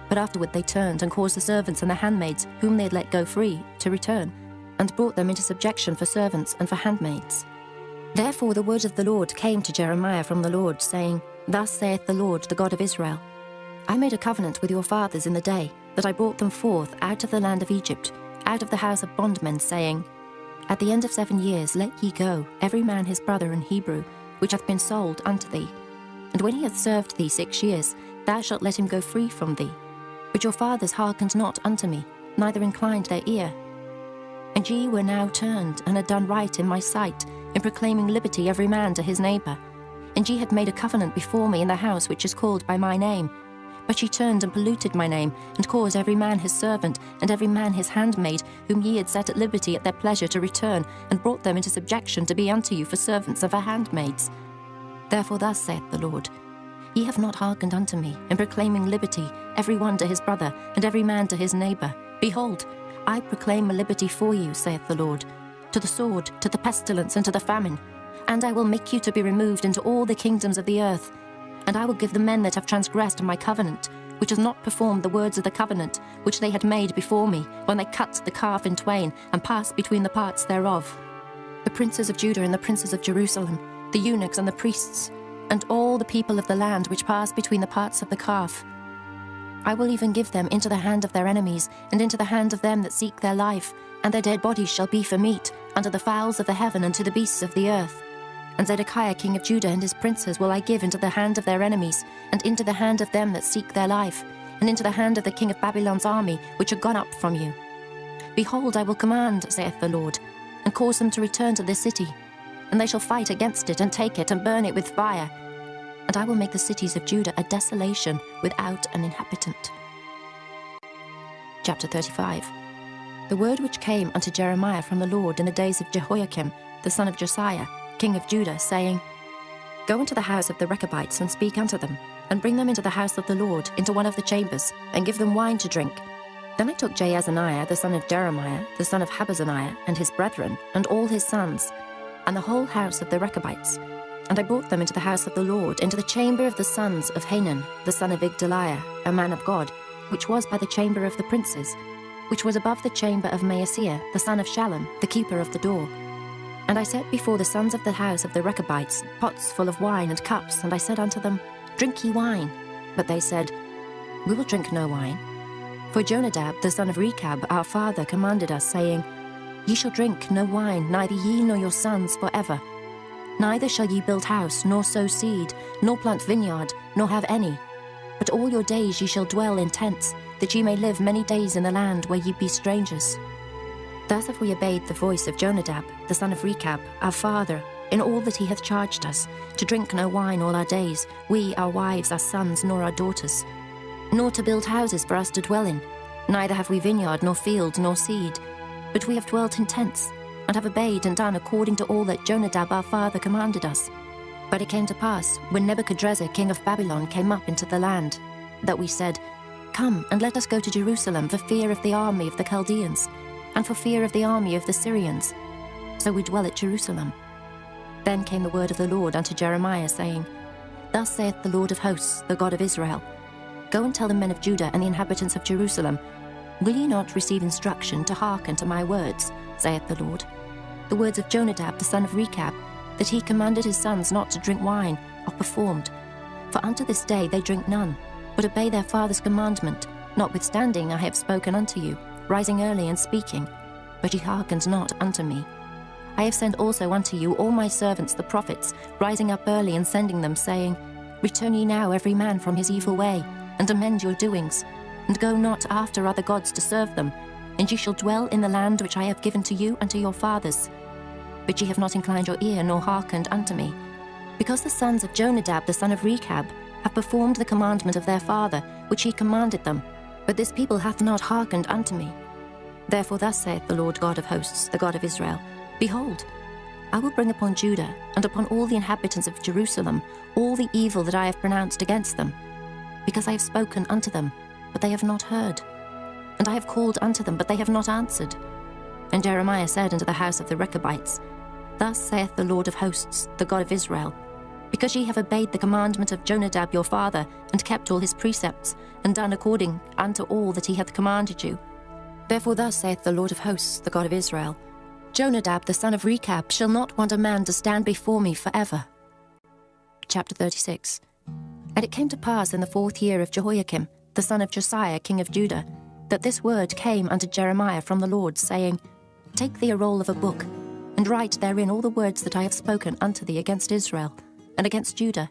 But afterward they turned and caused the servants and the handmaids, whom they had let go free, to return, and brought them into subjection for servants and for handmaids. Therefore the word of the Lord came to Jeremiah from the Lord, saying, Thus saith the Lord, the God of Israel, I made a covenant with your fathers in the day that I brought them forth out of the land of Egypt, out of the house of bondmen, saying, At the end of 7 years let ye go, every man his brother in Hebrew, which hath been sold unto thee. And when he hath served thee 6 years, thou shalt let him go free from thee. But your fathers hearkened not unto me, neither inclined their ear. And ye were now turned, and had done right in my sight, in proclaiming liberty every man to his neighbour. And ye had made a covenant before me in the house which is called by my name. But ye turned and polluted my name, and caused every man his servant, and every man his handmaid, whom ye had set at liberty at their pleasure, to return, and brought them into subjection to be unto you for servants and for handmaids. Therefore thus saith the Lord, Ye have not hearkened unto me, in proclaiming liberty, every one to his brother, and every man to his neighbour. Behold, I proclaim a liberty for you, saith the Lord, to the sword, to the pestilence, and to the famine. And I will make you to be removed into all the kingdoms of the earth. And I will give the men that have transgressed my covenant, which has not performed the words of the covenant, which they had made before me, when they cut the calf in twain, and passed between the parts thereof, the princes of Judah and the princes of Jerusalem, the eunuchs and the priests, and all the people of the land which pass between the parts of the calf. I will even give them into the hand of their enemies, and into the hand of them that seek their life, and their dead bodies shall be for meat, unto the fowls of the heaven and to the beasts of the earth. And Zedekiah king of Judah and his princes will I give into the hand of their enemies, and into the hand of them that seek their life, and into the hand of the king of Babylon's army, which are gone up from you. Behold, I will command, saith the Lord, and cause them to return to this city, and they shall fight against it, and take it, and burn it with fire. And I will make the cities of Judah a desolation without an inhabitant. Chapter 35. The word which came unto Jeremiah from the Lord in the days of Jehoiakim, the son of Josiah, king of Judah, saying, Go into the house of the Rechabites, and speak unto them, and bring them into the house of the Lord, into one of the chambers, and give them wine to drink. Then I took Jaazaniah, the son of Jeremiah, the son of Habazaniah, and his brethren, and all his sons, and the whole house of the Rechabites, and I brought them into the house of the Lord, into the chamber of the sons of Hanan, the son of Igdaliah, a man of God, which was by the chamber of the princes, which was above the chamber of Maaseiah, the son of Shallum, the keeper of the door. And I set before the sons of the house of the Rechabites pots full of wine and cups, and I said unto them, Drink ye wine. But they said, We will drink no wine. For Jonadab, the son of Rechab, our father, commanded us, saying, Ye shall drink no wine, neither ye nor your sons forever. Neither shall ye build house, nor sow seed, nor plant vineyard, nor have any. But all your days ye shall dwell in tents, that ye may live many days in the land where ye be strangers. Thus have we obeyed the voice of Jonadab, the son of Rechab, our father, in all that he hath charged us, to drink no wine all our days, we, our wives, our sons, nor our daughters, nor to build houses for us to dwell in. Neither have we vineyard, nor field, nor seed, but we have dwelt in tents, and have obeyed and done according to all that Jonadab our father commanded us. But it came to pass, when Nebuchadrezzar king of Babylon came up into the land, that we said, Come, and let us go to Jerusalem for fear of the army of the Chaldeans, and for fear of the army of the Syrians. So we dwell at Jerusalem. Then came the word of the Lord unto Jeremiah, saying, Thus saith the Lord of hosts, the God of Israel, Go and tell the men of Judah and the inhabitants of Jerusalem, Will ye not receive instruction to hearken to my words, saith the Lord? The words of Jonadab the son of Rechab, that he commanded his sons not to drink wine, are performed. For unto this day they drink none, but obey their father's commandment, notwithstanding I have spoken unto you, rising early and speaking, but ye hearkened not unto me. I have sent also unto you all my servants the prophets, rising up early and sending them, saying, Return ye now every man from his evil way, and amend your doings, and go not after other gods to serve them, and ye shall dwell in the land which I have given to you and to your fathers. But ye have not inclined your ear, nor hearkened unto me, because the sons of Jonadab the son of Rechab have performed the commandment of their father, which he commanded them, but this people hath not hearkened unto me. Therefore thus saith the Lord God of hosts, the God of Israel, Behold, I will bring upon Judah and upon all the inhabitants of Jerusalem all the evil that I have pronounced against them, because I have spoken unto them, but they have not heard, and I have called unto them, but they have not answered. And Jeremiah said unto the house of the Rechabites, Thus saith the Lord of hosts, the God of Israel, Because ye have obeyed the commandment of Jonadab your father, and kept all his precepts, and done according unto all that he hath commanded you. Therefore thus saith the Lord of hosts, the God of Israel, Jonadab the son of Rechab shall not want a man to stand before me forever. Chapter 36. And it came to pass in the 4th year of Jehoiakim, the son of Josiah king of Judah, that this word came unto Jeremiah from the Lord, saying, Take thee a roll of a book, and write therein all the words that I have spoken unto thee against Israel, and against Judah,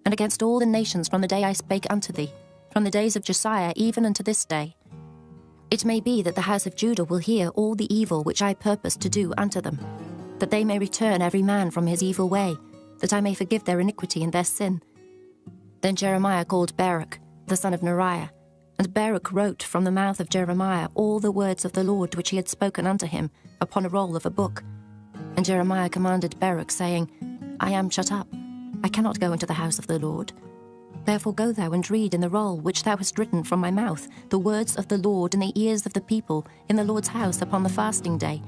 and against all the nations from the day I spake unto thee, from the days of Josiah even unto this day. It may be that the house of Judah will hear all the evil which I purpose to do unto them, that they may return every man from his evil way, that I may forgive their iniquity and their sin. Then Jeremiah called Baruch, the son of Neriah, and Baruch wrote from the mouth of Jeremiah all the words of the Lord which he had spoken unto him upon a roll of a book. And Jeremiah commanded Baruch, saying, I am shut up, I cannot go into the house of the Lord. Therefore go thou and read in the roll which thou hast written from my mouth the words of the Lord in the ears of the people in the Lord's house upon the fasting day.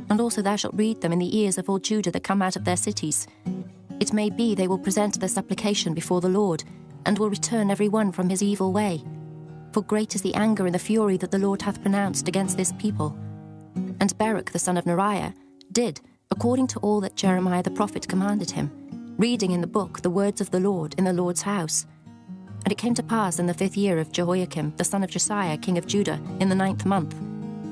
And also thou shalt read them in the ears of all Judah that come out of their cities. It may be they will present their supplication before the Lord, and will return every one from his evil way. For great is the anger and the fury that the Lord hath pronounced against this people. And Baruch the son of Neriah did according to all that Jeremiah the prophet commanded him, reading in the book the words of the Lord in the Lord's house. And it came to pass in the 5th year of Jehoiakim, the son of Josiah, king of Judah, in the 9th month,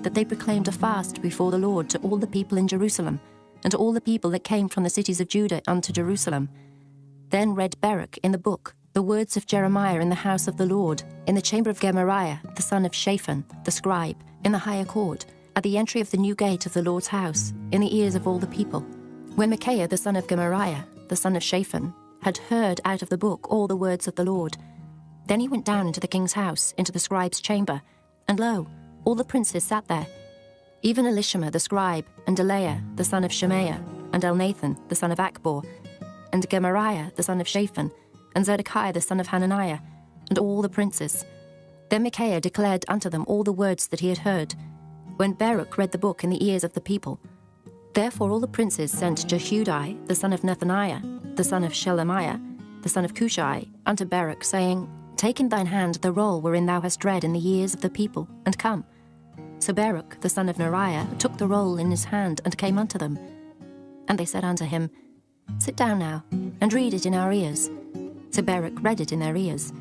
that they proclaimed a fast before the Lord to all the people in Jerusalem, and to all the people that came from the cities of Judah unto Jerusalem. Then read Baruch in the book the words of Jeremiah in the house of the Lord, in the chamber of Gemariah, the son of Shaphan, the scribe, in the higher court, at the entry of the new gate of the Lord's house, in the ears of all the people. When Micaiah the son of Gemariah, the son of Shaphan, had heard out of the book all the words of the Lord, then he went down into the king's house, into the scribe's chamber, and lo, all the princes sat there, even Elishama the scribe, and Delaiah the son of Shemaiah, and Elnathan the son of Achbor, and Gemariah the son of Shaphan, and Zedekiah the son of Hananiah, and all the princes. Then Micaiah declared unto them all the words that he had heard, when Baruch read the book in the ears of the people. Therefore all the princes sent Jehudi the son of Nethaniah, the son of Shelemiah, the son of Cushai, unto Baruch, saying, Take in thine hand the roll wherein thou hast read in the ears of the people, and come. So Baruch the son of Neriah took the roll in his hand, and came unto them. And they said unto him, Sit down now, and read it in our ears. So Baruch read it in their ears.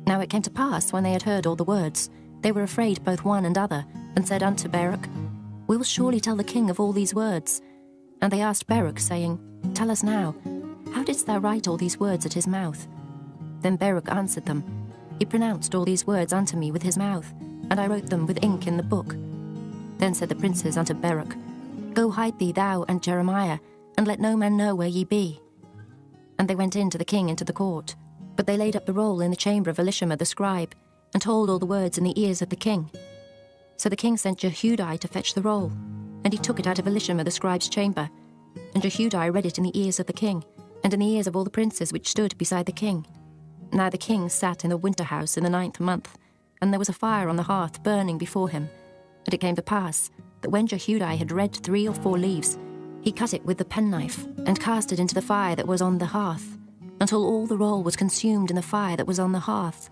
Now it came to pass, when they had heard all the words, they were afraid both one and other, and said unto Baruch, We will surely tell the king of all these words. And they asked Baruch, saying, Tell us now, how didst thou write all these words at his mouth? Then Baruch answered them, He pronounced all these words unto me with his mouth, and I wrote them with ink in the book. Then said the princes unto Baruch, Go hide thee thou and Jeremiah, and let no man know where ye be. And they went in to the king into the court. But they laid up the roll in the chamber of Elishama the scribe, and told all the words in the ears of the king. So the king sent Jehudi to fetch the roll, and he took it out of Elishama the scribe's chamber. And Jehudi read it in the ears of the king, and in the ears of all the princes which stood beside the king. Now the king sat in the winter house in the 9th month, and there was a fire on the hearth burning before him. And it came to pass, that when Jehudi had read 3 or 4 leaves, he cut it with the penknife, and cast it into the fire that was on the hearth, until all the roll was consumed in the fire that was on the hearth.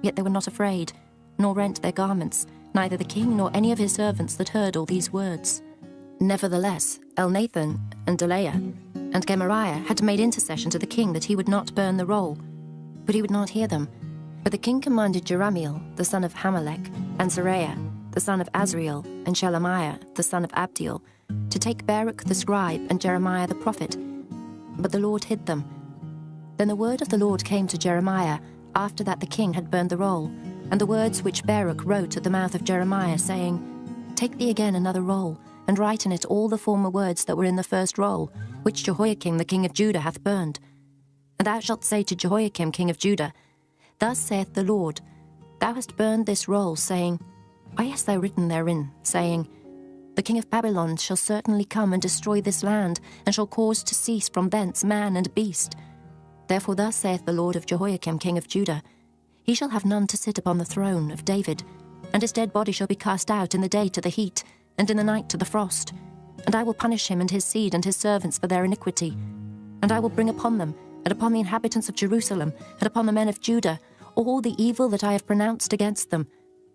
Yet they were not afraid, nor rent their garments, neither the king nor any of his servants that heard all these words. Nevertheless, Elnathan and Delaiah and Gemariah had made intercession to the king that he would not burn the roll, but he would not hear them. But the king commanded Jerahmeel, the son of Hamelech, and Seraiah, the son of Azriel, and Shelemiah, the son of Abdiel, to take Baruch the scribe and Jeremiah the prophet. But the Lord hid them. Then the word of the Lord came to Jeremiah, after that the king had burned the roll, and the words which Baruch wrote at the mouth of Jeremiah, saying, Take thee again another roll, and write in it all the former words that were in the first roll, which Jehoiakim the king of Judah hath burned. And thou shalt say to Jehoiakim king of Judah, Thus saith the Lord, Thou hast burned this roll, saying, Why hast thou written therein, saying, The king of Babylon shall certainly come and destroy this land, and shall cause to cease from thence man and beast. Therefore thus saith the Lord of Jehoiakim king of Judah, He shall have none to sit upon the throne of David, and his dead body shall be cast out in the day to the heat, and in the night to the frost. And I will punish him and his seed and his servants for their iniquity. And I will bring upon them, and upon the inhabitants of Jerusalem, and upon the men of Judah, all the evil that I have pronounced against them.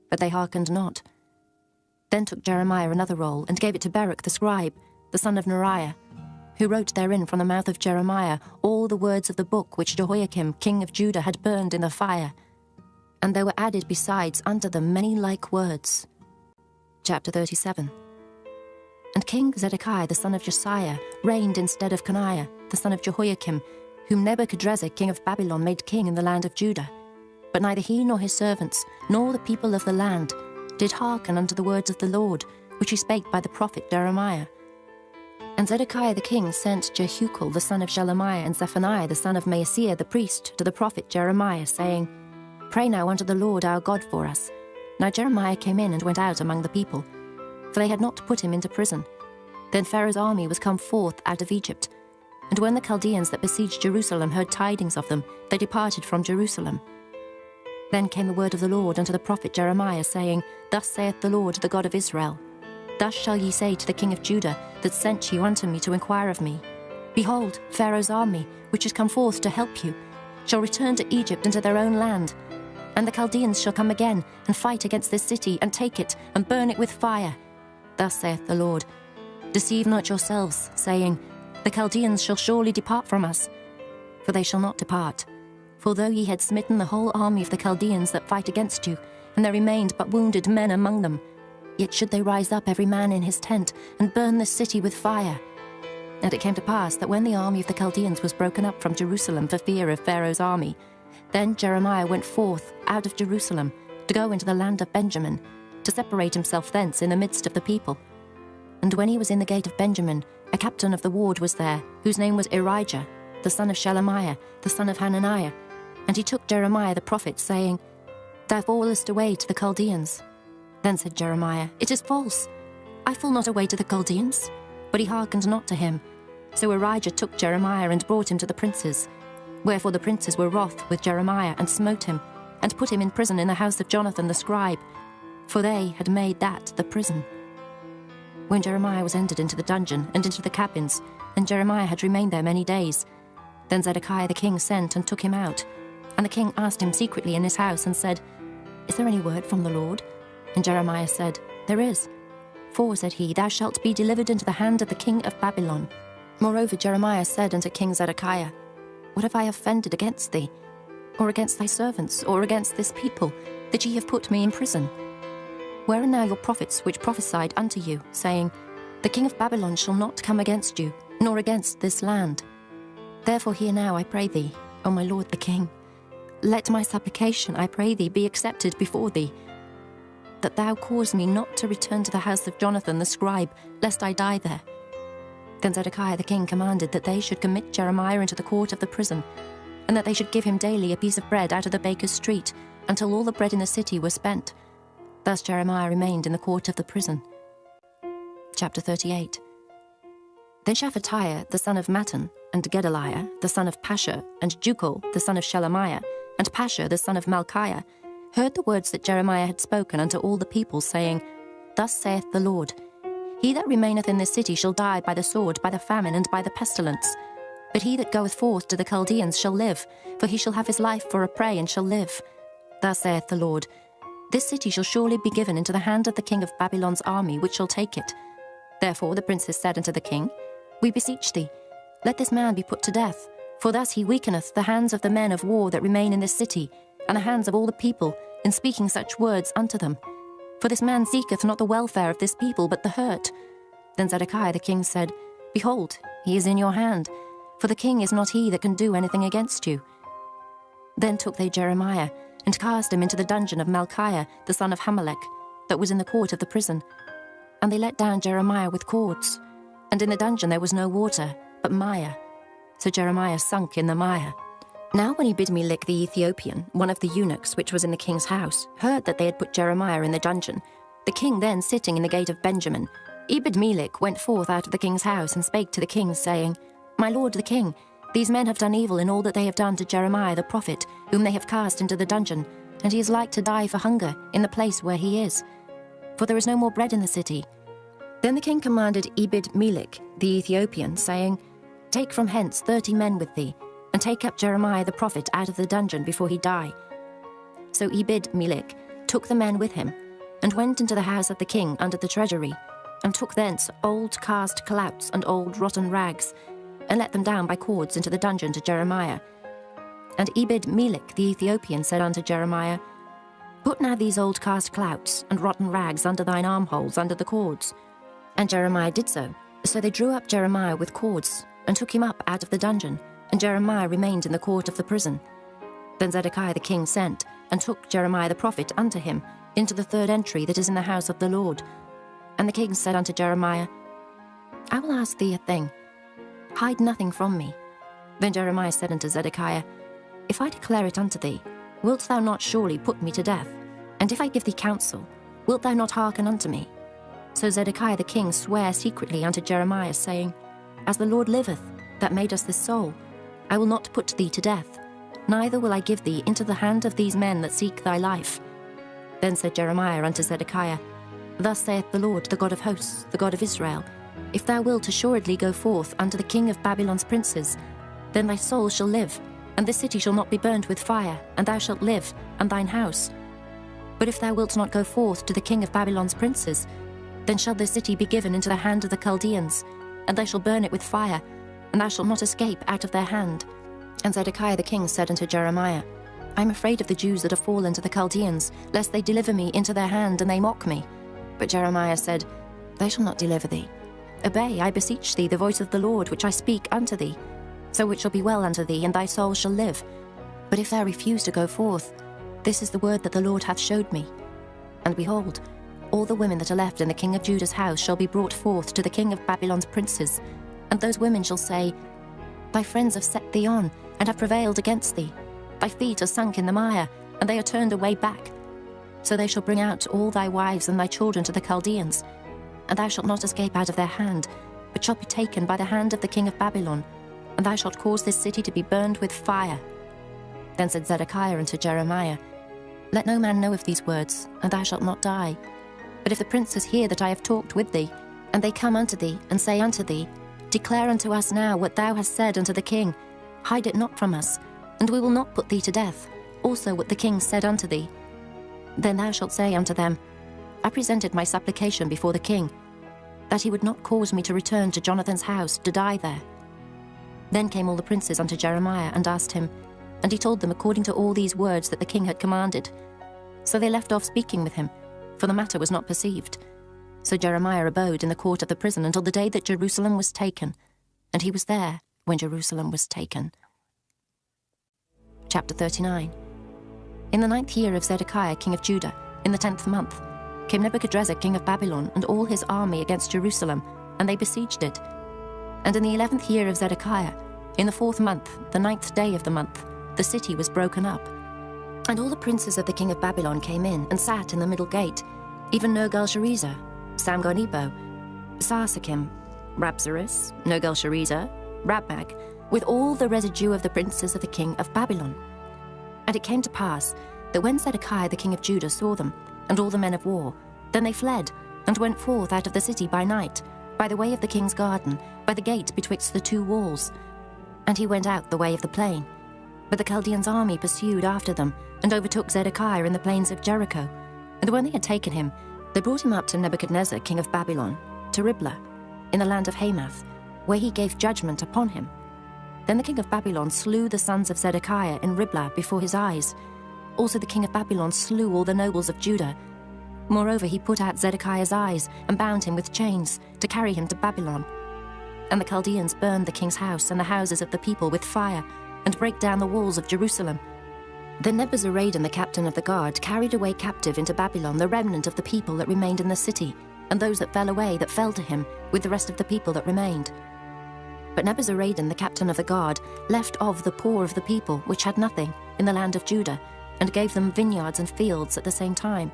But they hearkened not. Then took Jeremiah another roll, and gave it to Baruch the scribe, the son of Neriah, who wrote therein from the mouth of Jeremiah all the words of the book which Jehoiakim king of Judah had burned in the fire. And there were added besides unto them many like words. Chapter 37. And King Zedekiah the son of Josiah reigned instead of Coniah, the son of Jehoiakim, whom Nebuchadrezzar king of Babylon made king in the land of Judah. But neither he nor his servants, nor the people of the land, did hearken unto the words of the Lord, which he spake by the prophet Jeremiah. And Zedekiah the king sent Jehucal the son of Shelemiah and Zephaniah the son of Maaseiah the priest to the prophet Jeremiah, saying, Pray now unto the Lord our God for us. Now Jeremiah came in and went out among the people, for they had not put him into prison. Then Pharaoh's army was come forth out of Egypt. And when the Chaldeans that besieged Jerusalem heard tidings of them, they departed from Jerusalem. Then came the word of the Lord unto the prophet Jeremiah, saying, Thus saith the Lord, the God of Israel, Thus shall ye say to the king of Judah, that sent you unto me to inquire of me, Behold, Pharaoh's army, which is come forth to help you, shall return to Egypt and to their own land. And the Chaldeans shall come again, and fight against this city, and take it, and burn it with fire. Thus saith the Lord, Deceive not yourselves, saying, The Chaldeans shall surely depart from us. For they shall not depart. For though ye had smitten the whole army of the Chaldeans that fight against you, and there remained but wounded men among them, yet should they rise up every man in his tent, and burn the city with fire. And it came to pass that when the army of the Chaldeans was broken up from Jerusalem for fear of Pharaoh's army, then Jeremiah went forth out of Jerusalem to go into the land of Benjamin, to separate himself thence in the midst of the people. And when he was in the gate of Benjamin, a captain of the ward was there, whose name was Irijah, the son of Shelemiah, the son of Hananiah. And he took Jeremiah the prophet, saying, Thou fallest away to the Chaldeans. Then said Jeremiah, It is false. I fall not away to the Chaldeans. But he hearkened not to him. So Arijah took Jeremiah and brought him to the princes. Wherefore the princes were wroth with Jeremiah, and smote him, and put him in prison in the house of Jonathan the scribe, for they had made that the prison. When Jeremiah was entered into the dungeon and into the cabins, and Jeremiah had remained there many days, then Zedekiah the king sent and took him out. And the king asked him secretly in his house, and said, Is there any word from the Lord? And Jeremiah said, There is. For, said he, thou shalt be delivered into the hand of the king of Babylon. Moreover Jeremiah said unto King Zedekiah, What have I offended against thee, or against thy servants, or against this people, that ye have put me in prison? Where are now your prophets which prophesied unto you, saying, The king of Babylon shall not come against you, nor against this land? Therefore hear now, I pray thee, O my lord the king. Let my supplication, I pray thee, be accepted before thee, that thou cause me not to return to the house of Jonathan the scribe, lest I die there. Then Zedekiah the king commanded that they should commit Jeremiah into the court of the prison, and that they should give him daily a piece of bread out of the baker's street, until all the bread in the city was spent. Thus Jeremiah remained in the court of the prison. Chapter 38. Then Shephatiah the son of Mattan, and Gedaliah the son of Pashur, and Jukal the son of Shelemiah, and Pashur the son of Malchiah, heard the words that Jeremiah had spoken unto all the people, saying, Thus saith the Lord, He that remaineth in this city shall die by the sword, by the famine, and by the pestilence. But he that goeth forth to the Chaldeans shall live, for he shall have his life for a prey, and shall live. Thus saith the Lord, This city shall surely be given into the hand of the king of Babylon's army, which shall take it. Therefore the princes said unto the king, We beseech thee, let this man be put to death, for thus he weakeneth the hands of the men of war that remain in this city, and the hands of all the people, in speaking such words unto them. For this man seeketh not the welfare of this people, but the hurt. Then Zedekiah the king said, Behold, he is in your hand, for the king is not he that can do anything against you. Then took they Jeremiah, and cast him into the dungeon of Malchiah the son of Hamelech, that was in the court of the prison. And they let down Jeremiah with cords, and in the dungeon there was no water, but mire. So Jeremiah sunk in the mire. Now when Ebed-melech the Ethiopian, one of the eunuchs which was in the king's house, heard that they had put Jeremiah in the dungeon, the king then sitting in the gate of Benjamin, Ebed-melech went forth out of the king's house and spake to the king, saying, My lord the king, these men have done evil in all that they have done to Jeremiah the prophet, whom they have cast into the dungeon, and he is like to die for hunger in the place where he is. For there is no more bread in the city. Then the king commanded Ebed-melech the Ethiopian, saying, Take from hence 30 men with thee, and take up Jeremiah the prophet out of the dungeon before he die. So Ebed-melech took the men with him, and went into the house of the king under the treasury, and took thence old cast clouts and old rotten rags, and let them down by cords into the dungeon to Jeremiah. And Ebed-melech the Ethiopian said unto Jeremiah, Put now these old cast clouts and rotten rags under thine armholes under the cords. And Jeremiah did so. So they drew up Jeremiah with cords, and took him up out of the dungeon, and Jeremiah remained in the court of the prison. Then Zedekiah the king sent, and took Jeremiah the prophet unto him, into the third entry that is in the house of the Lord. And the king said unto Jeremiah, I will ask thee a thing. Hide nothing from me. Then Jeremiah said unto Zedekiah, If I declare it unto thee, wilt thou not surely put me to death? And if I give thee counsel, wilt thou not hearken unto me? So Zedekiah the king sware secretly unto Jeremiah, saying, As the Lord liveth, that made us this soul, I will not put thee to death, neither will I give thee into the hand of these men that seek thy life. Then said Jeremiah unto Zedekiah, Thus saith the Lord, the God of hosts, the God of Israel, If thou wilt assuredly go forth unto the king of Babylon's princes, then thy soul shall live, and this city shall not be burnt with fire, and thou shalt live, and thine house. But if thou wilt not go forth to the king of Babylon's princes, then shall this city be given into the hand of the Chaldeans, and they shall burn it with fire, and thou shalt not escape out of their hand. And Zedekiah the king said unto Jeremiah, I am afraid of the Jews that are fallen to the Chaldeans, lest they deliver me into their hand, and they mock me. But Jeremiah said, They shall not deliver thee. Obey, I beseech thee, the voice of the Lord, which I speak unto thee. So it shall be well unto thee, and thy soul shall live. But if thou refuse to go forth, this is the word that the Lord hath showed me. And behold, all the women that are left in the king of Judah's house shall be brought forth to the king of Babylon's princes, and those women shall say, Thy friends have set thee on, and have prevailed against thee. Thy feet are sunk in the mire, and they are turned away back. So they shall bring out all thy wives and thy children to the Chaldeans, and thou shalt not escape out of their hand, but shalt be taken by the hand of the king of Babylon, and thou shalt cause this city to be burned with fire. Then said Zedekiah unto Jeremiah, Let no man know of these words, and thou shalt not die. But if the princes hear that I have talked with thee, and they come unto thee, and say unto thee, Declare unto us now what thou hast said unto the king, hide it not from us, and we will not put thee to death, also what the king said unto thee. Then thou shalt say unto them, I presented my supplication before the king, that he would not cause me to return to Jonathan's house to die there. Then came all the princes unto Jeremiah, and asked him, and he told them according to all these words that the king had commanded. So they left off speaking with him, for the matter was not perceived. So Jeremiah abode in the court of the prison until the day that Jerusalem was taken, and he was there when Jerusalem was taken. Chapter 39. In the 9th year of Zedekiah king of Judah, in the 10th month, came Nebuchadrezzar king of Babylon and all his army against Jerusalem, and they besieged it. And in the 11th year of Zedekiah, in the 4th month, the 9th day of the month, the city was broken up. And all the princes of the king of Babylon came in and sat in the middle gate, even Nergal-Sharezer, Samgar-Nebo, Sarsakim, Rabsaris, Nergal-Sharezer, Rabmag, with all the residue of the princes of the king of Babylon. And it came to pass that when Zedekiah the king of Judah saw them, and all the men of war, then they fled, and went forth out of the city by night, by the way of the king's garden, by the gate betwixt the two walls. And he went out the way of the plain. But the Chaldeans' army pursued after them, and overtook Zedekiah in the plains of Jericho. And when they had taken him, they brought him up to Nebuchadnezzar king of Babylon, to Riblah, in the land of Hamath, where he gave judgment upon him. Then the king of Babylon slew the sons of Zedekiah in Riblah before his eyes. Also the king of Babylon slew all the nobles of Judah. Moreover, he put out Zedekiah's eyes, and bound him with chains, to carry him to Babylon. And the Chaldeans burned the king's house and the houses of the people with fire, and brake down the walls of Jerusalem. Then Nebuzaradan the captain of the guard carried away captive into Babylon the remnant of the people that remained in the city, and those that fell away that fell to him, with the rest of the people that remained. But Nebuzaradan the captain of the guard left of the poor of the people, which had nothing, in the land of Judah, and gave them vineyards and fields at the same time.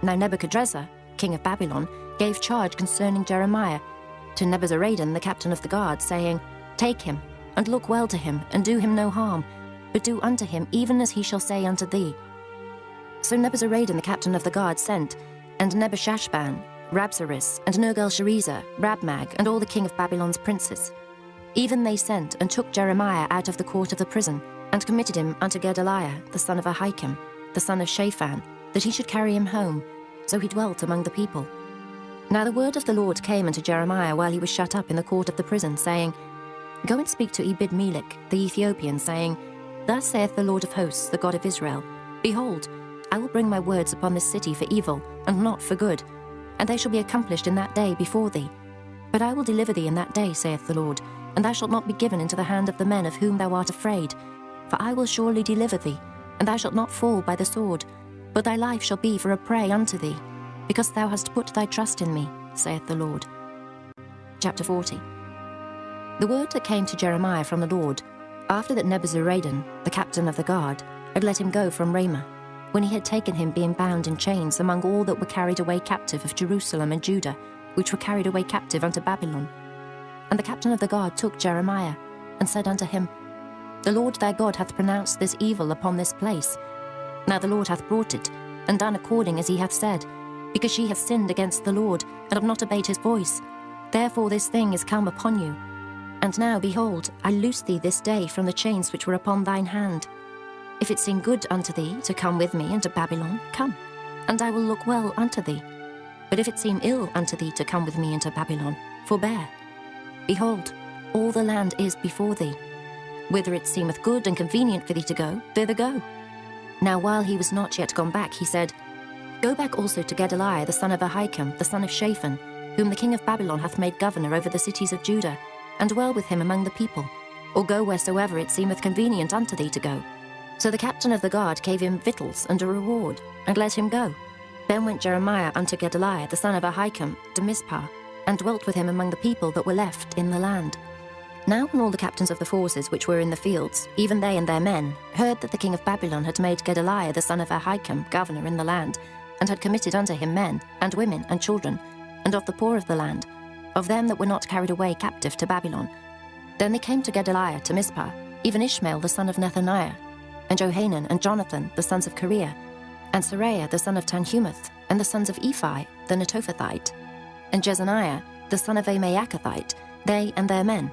Now Nebuchadrezzar, king of Babylon, gave charge concerning Jeremiah to Nebuzaradan the captain of the guard, saying, Take him, and look well to him, and do him no harm, but do unto him even as he shall say unto thee. So Nebuzaradan the captain of the guard sent, and Nebushashban, Rabsaris, and Nergal-Sharezer, Rabmag, and all the king of Babylon's princes. Even they sent, and took Jeremiah out of the court of the prison, and committed him unto Gedaliah, the son of Ahikam, the son of Shaphan, that he should carry him home. So he dwelt among the people. Now the word of the Lord came unto Jeremiah while he was shut up in the court of the prison, saying, Go and speak to Ebed-Melech, the Ethiopian, saying, Thus saith the Lord of hosts, the God of Israel, Behold, I will bring my words upon this city for evil, and not for good, and they shall be accomplished in that day before thee. But I will deliver thee in that day, saith the Lord, and thou shalt not be given into the hand of the men of whom thou art afraid. For I will surely deliver thee, and thou shalt not fall by the sword, but thy life shall be for a prey unto thee, because thou hast put thy trust in me, saith the Lord. Chapter 40. The word that came to Jeremiah from the Lord, after that Nebuzaradan, the captain of the guard, had let him go from Ramah, when he had taken him being bound in chains among all that were carried away captive of Jerusalem and Judah, which were carried away captive unto Babylon. And the captain of the guard took Jeremiah, and said unto him, The Lord thy God hath pronounced this evil upon this place. Now the Lord hath brought it, and done according as he hath said, because she hath sinned against the Lord, and have not obeyed his voice. Therefore this thing is come upon you. And now, behold, I loose thee this day from the chains which were upon thine hand. If it seem good unto thee to come with me into Babylon, come, and I will look well unto thee. But if it seem ill unto thee to come with me into Babylon, forbear. Behold, all the land is before thee. Whither it seemeth good and convenient for thee to go, thither go. Now while he was not yet gone back, he said, Go back also to Gedaliah the son of Ahikam, the son of Shaphan, whom the king of Babylon hath made governor over the cities of Judah, and dwell with him among the people, or go wheresoever it seemeth convenient unto thee to go. So the captain of the guard gave him victuals and a reward, and let him go. Then went Jeremiah unto Gedaliah the son of Ahikam to Mizpah, and dwelt with him among the people that were left in the land. Now when all the captains of the forces which were in the fields, even they and their men, heard that the king of Babylon had made Gedaliah the son of Ahikam governor in the land, and had committed unto him men, and women, and children, and of the poor of the land, of them that were not carried away captive to Babylon, then they came to Gedaliah to Mizpah, even Ishmael the son of Nethaniah, and Johanan and Jonathan the sons of Kareah, and Seraiah the son of Tanhumeth, and the sons of Ephi the Netophathite, and Jezaniah the son of a Maacathite, they and their men.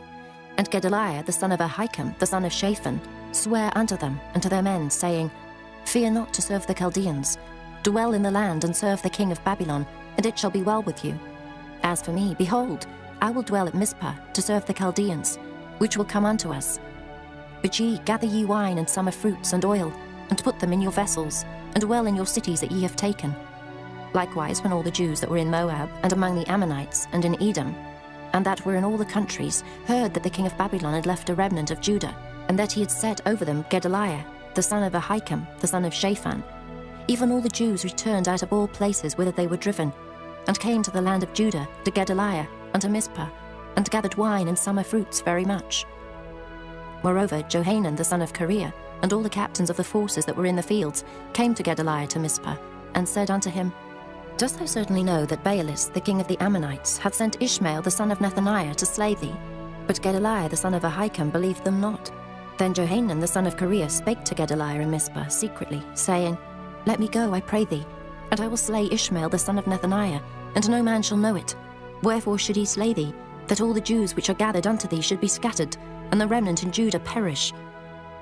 And Gedaliah the son of Ahikam the son of Shaphan sware unto them and to their men, saying, Fear not to serve the Chaldeans. Dwell in the land and serve the king of Babylon, and it shall be well with you. As for me, behold, I will dwell at Mizpah to serve the Chaldeans, which will come unto us. But ye gather ye wine and summer fruits and oil, and put them in your vessels, and dwell in your cities that ye have taken. Likewise, when all the Jews that were in Moab, and among the Ammonites, and in Edom, and that were in all the countries, heard that the king of Babylon had left a remnant of Judah, and that he had set over them Gedaliah, the son of Ahikam, the son of Shaphan, even all the Jews returned out of all places whither they were driven, and came to the land of Judah, to Gedaliah, unto Mizpah, and gathered wine and summer fruits very much. Moreover, Johanan the son of Kareah, and all the captains of the forces that were in the fields, came to Gedaliah to Mizpah, and said unto him, Dost thou certainly know that Baalis, the king of the Ammonites, hath sent Ishmael the son of Nethaniah to slay thee? But Gedaliah the son of Ahikam believed them not. Then Johanan the son of Kareah spake to Gedaliah in Mizpah secretly, saying, Let me go, I pray thee, and I will slay Ishmael the son of Nethaniah, and no man shall know it. Wherefore should he slay thee, that all the Jews which are gathered unto thee should be scattered, and the remnant in Judah perish?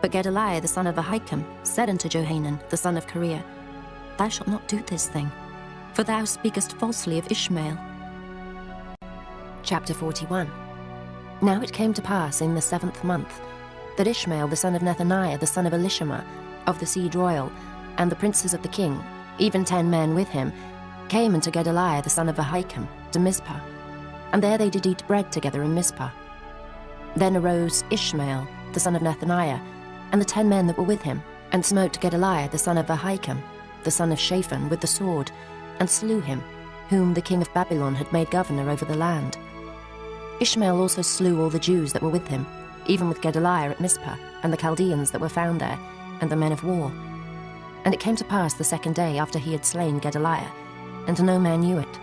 But Gedaliah the son of Ahikam said unto Johanan the son of Kareah, Thou shalt not do this thing, for thou speakest falsely of Ishmael. Chapter 41. Now it came to pass in the 7th month, that Ishmael the son of Nethaniah the son of Elishama, of the seed royal, and the princes of the king, even 10 men with him, came unto Gedaliah the son of Ahikam to Mizpah, and there they did eat bread together in Mizpah. Then arose Ishmael the son of Nethaniah, and the 10 men that were with him, and smote Gedaliah the son of Ahikam, the son of Shaphan, with the sword, and slew him, whom the king of Babylon had made governor over the land. Ishmael also slew all the Jews that were with him, even with Gedaliah at Mizpah, and the Chaldeans that were found there, and the men of war. And it came to pass the 2nd day after he had slain Gedaliah, and no man knew it,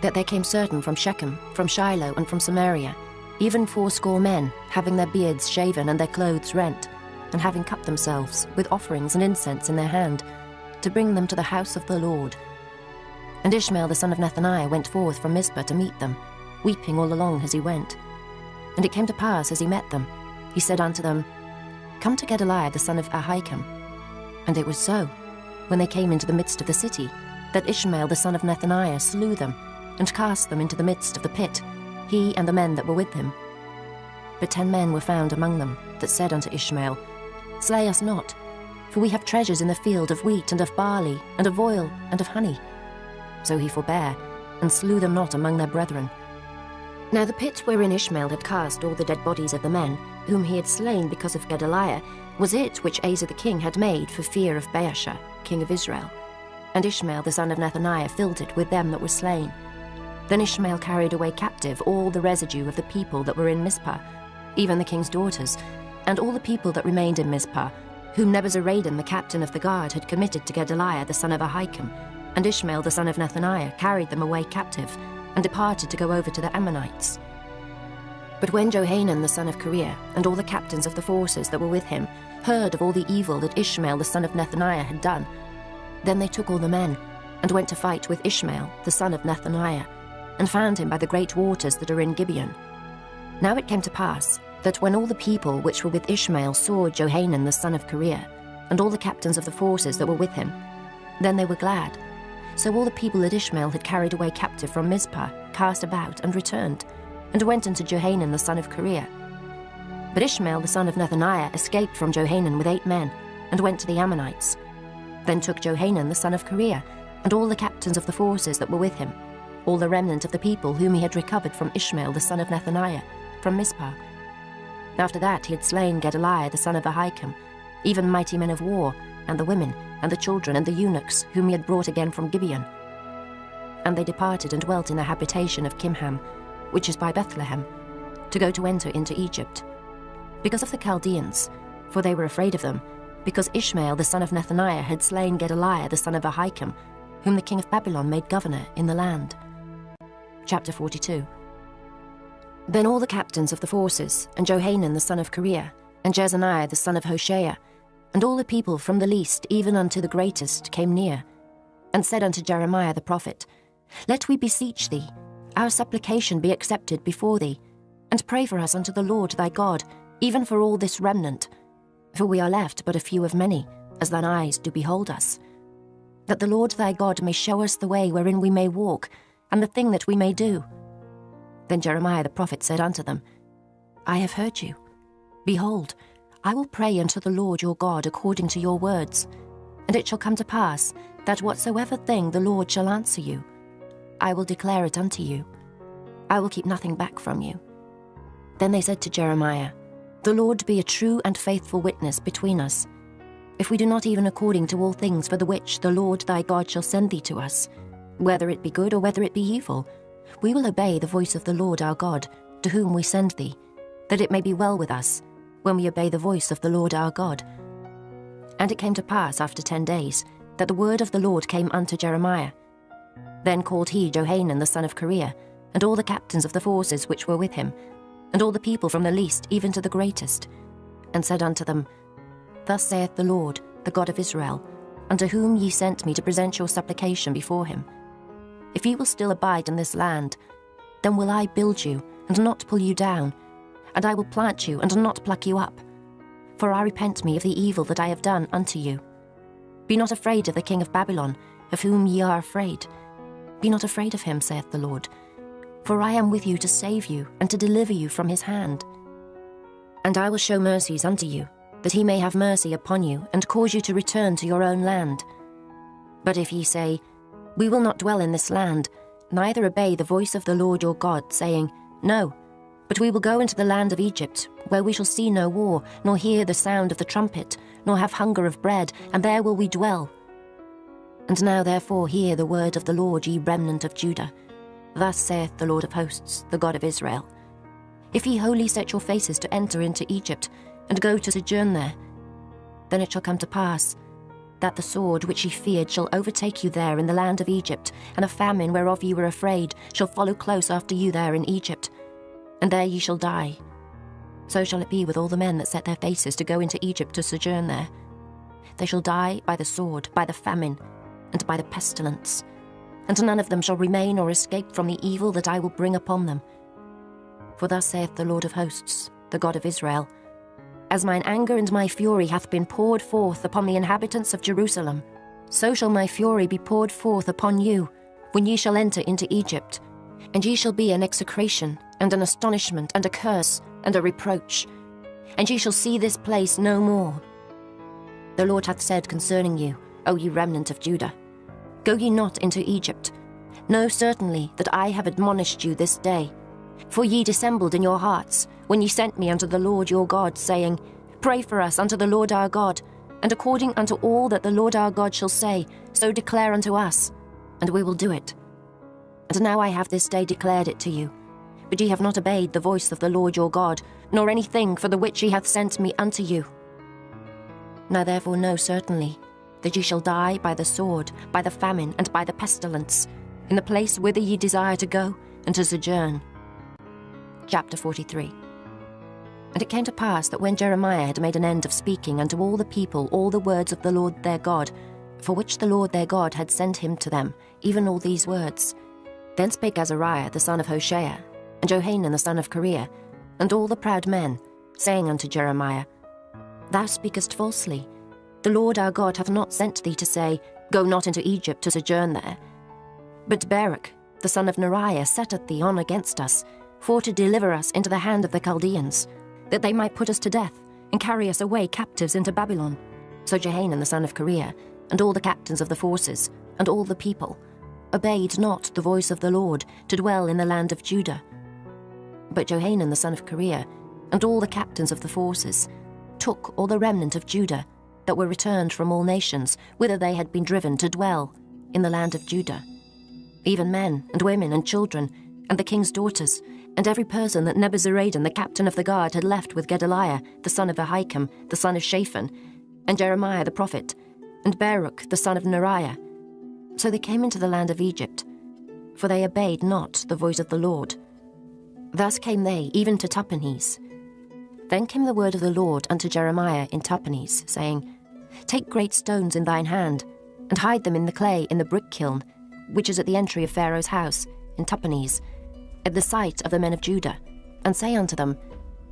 that there came certain from Shechem, from Shiloh, and from Samaria, even 80 men, having their beards shaven and their clothes rent, and having cut themselves, with offerings and incense in their hand, to bring them to the house of the Lord. And Ishmael the son of Nethaniah went forth from Mizpah to meet them, weeping all along as he went. And it came to pass, as he met them, he said unto them, Come to Gedaliah the son of Ahikam. And it was so, when they came into the midst of the city, that Ishmael the son of Nethaniah slew them, and cast them into the midst of the pit, he and the men that were with him. But 10 men were found among them, that said unto Ishmael, Slay us not, for we have treasures in the field of wheat and of barley, and of oil, and of honey. So he forbare, and slew them not among their brethren. Now the pit wherein Ishmael had cast all the dead bodies of the men, whom he had slain because of Gedaliah, was it which Asa the king had made for fear of Baasha, king of Israel. And Ishmael the son of Nethaniah filled it with them that were slain. Then Ishmael carried away captive all the residue of the people that were in Mizpah, even the king's daughters, and all the people that remained in Mizpah, whom Nebuzaradan the captain of the guard had committed to Gedaliah the son of Ahikam. And Ishmael the son of Nethaniah carried them away captive, and departed to go over to the Ammonites. But when Johanan the son of Kareah, and all the captains of the forces that were with him, heard of all the evil that Ishmael the son of Nethaniah had done, then they took all the men, and went to fight with Ishmael the son of Nethaniah, and found him by the great waters that are in Gibeon. Now it came to pass, that when all the people which were with Ishmael saw Johanan the son of Kareah, and all the captains of the forces that were with him, then they were glad. So all the people that Ishmael had carried away captive from Mizpah cast about and returned, and went unto Johanan the son of Kareah. But Ishmael the son of Nethaniah escaped from Johanan with 8 men, and went to the Ammonites. Then took Johanan the son of Kareah, and all the captains of the forces that were with him, all the remnant of the people whom he had recovered from Ishmael the son of Nethaniah, from Mizpah. After that he had slain Gedaliah the son of Ahikam, even mighty men of war, and the women, and the children, and the eunuchs, whom he had brought again from Gibeon. And they departed and dwelt in the habitation of Kimham, which is by Bethlehem. to go to enter into Egypt, because of the Chaldeans, for they were afraid of them, because Ishmael the son of Nethaniah had slain Gedaliah the son of Ahikam, whom the king of Babylon made governor in the land. Chapter 42. Then all the captains of the forces, and Johanan the son of Kareah, and Jezaniah the son of Hoshea, and all the people from the least even unto the greatest came near, and said unto Jeremiah the prophet, Let we beseech thee, our supplication be accepted before thee, and pray for us unto the Lord thy God, even for all this remnant. For we are left but a few of many, as thine eyes do behold us. That the Lord thy God may show us the way wherein we may walk, and the thing that we may do. Then Jeremiah the prophet said unto them, I have heard you. Behold, I will pray unto the Lord your God according to your words, and it shall come to pass, that whatsoever thing the Lord shall answer you, I will declare it unto you. I will keep nothing back from you. Then they said to Jeremiah, The Lord be a true and faithful witness between us, if we do not even according to all things for the which the Lord thy God shall send thee to us, whether it be good or whether it be evil, we will obey the voice of the Lord our God, to whom we send thee, that it may be well with us, when we obey the voice of the Lord our God. And it came to pass after 10 days, that the word of the Lord came unto Jeremiah. Then called he Johanan the son of Kareah, and all the captains of the forces which were with him, and all the people from the least even to the greatest, and said unto them, Thus saith the Lord, the God of Israel, unto whom ye sent me to present your supplication before him. If ye will still abide in this land, then will I build you, and not pull you down, and I will plant you, and not pluck you up. For I repent me of the evil that I have done unto you. Be not afraid of the king of Babylon, of whom ye are afraid. Be not afraid of him, saith the Lord. For I am with you to save you, and to deliver you from his hand. And I will show mercies unto you, that he may have mercy upon you, and cause you to return to your own land. But if ye say, We will not dwell in this land, neither obey the voice of the Lord your God, saying, No, but we will go into the land of Egypt, where we shall see no war, nor hear the sound of the trumpet, nor have hunger of bread, and there will we dwell. And now therefore hear the word of the Lord, ye remnant of Judah. Thus saith the Lord of hosts, the God of Israel, If ye wholly set your faces to enter into Egypt, and go to sojourn there, then it shall come to pass, that the sword which ye feared shall overtake you there in the land of Egypt, and a famine whereof ye were afraid shall follow close after you there in Egypt, and there ye shall die. So shall it be with all the men that set their faces to go into Egypt to sojourn there. They shall die by the sword, by the famine, and by the pestilence, and none of them shall remain or escape from the evil that I will bring upon them. For thus saith the Lord of hosts, the God of Israel, As mine anger and my fury hath been poured forth upon the inhabitants of Jerusalem, so shall my fury be poured forth upon you, when ye shall enter into Egypt, and ye shall be an execration, and an astonishment, and a curse, and a reproach, and ye shall see this place no more. The Lord hath said concerning you, O ye remnant of Judah, Go ye not into Egypt. Know certainly that I have admonished you this day. For ye dissembled in your hearts, when ye sent me unto the Lord your God, saying, Pray for us unto the Lord our God, and according unto all that the Lord our God shall say, so declare unto us, and we will do it. And now I have this day declared it to you. But ye have not obeyed the voice of the Lord your God, nor anything for the which he hath sent me unto you. Now therefore know certainly that ye shall die by the sword, by the famine, and by the pestilence, in the place whither ye desire to go, and to sojourn. Chapter 43. And it came to pass that when Jeremiah had made an end of speaking unto all the people all the words of the Lord their God, for which the Lord their God had sent him to them, even all these words, then spake Azariah the son of Hoshea, and Johanan the son of Kareah, and all the proud men, saying unto Jeremiah, Thou speakest falsely. The Lord our God hath not sent thee to say, Go not into Egypt to sojourn there. But Baruch, the son of Neriah, setteth thee on against us, for to deliver us into the hand of the Chaldeans, that they might put us to death, and carry us away captives into Babylon. So Johanan the son of Kareah, and all the captains of the forces, and all the people, obeyed not the voice of the Lord, to dwell in the land of Judah. But Johanan the son of Kareah, and all the captains of the forces, took all the remnant of Judah, that were returned from all nations, whither they had been driven to dwell, in the land of Judah, even men and women and children, and the king's daughters, and every person that Nebuzaradan the captain of the guard had left with Gedaliah the son of Ahikam, the son of Shaphan, and Jeremiah the prophet, and Baruch the son of Neriah. So they came into the land of Egypt, for they obeyed not the voice of the Lord. Thus came they even to Tahpanhes. Then came the word of the Lord unto Jeremiah in Tahpanhes, saying, Take great stones in thine hand, and hide them in the clay in the brick kiln, which is at the entry of Pharaoh's house, in Tahpanhes, at the sight of the men of Judah, and say unto them,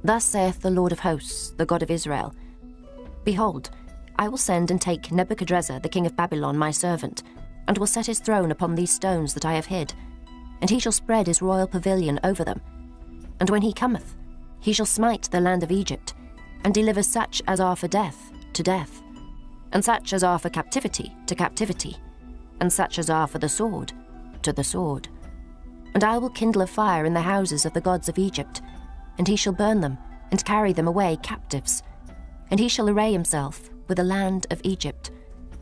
Thus saith the Lord of hosts, the God of Israel, Behold, I will send and take Nebuchadrezzar the king of Babylon my servant, and will set his throne upon these stones that I have hid, and he shall spread his royal pavilion over them. And when he cometh, he shall smite the land of Egypt, and deliver such as are for death to death, and such as are for captivity to captivity, and such as are for the sword to the sword. And I will kindle a fire in the houses of the gods of Egypt, and he shall burn them, and carry them away captives. And he shall array himself with the land of Egypt,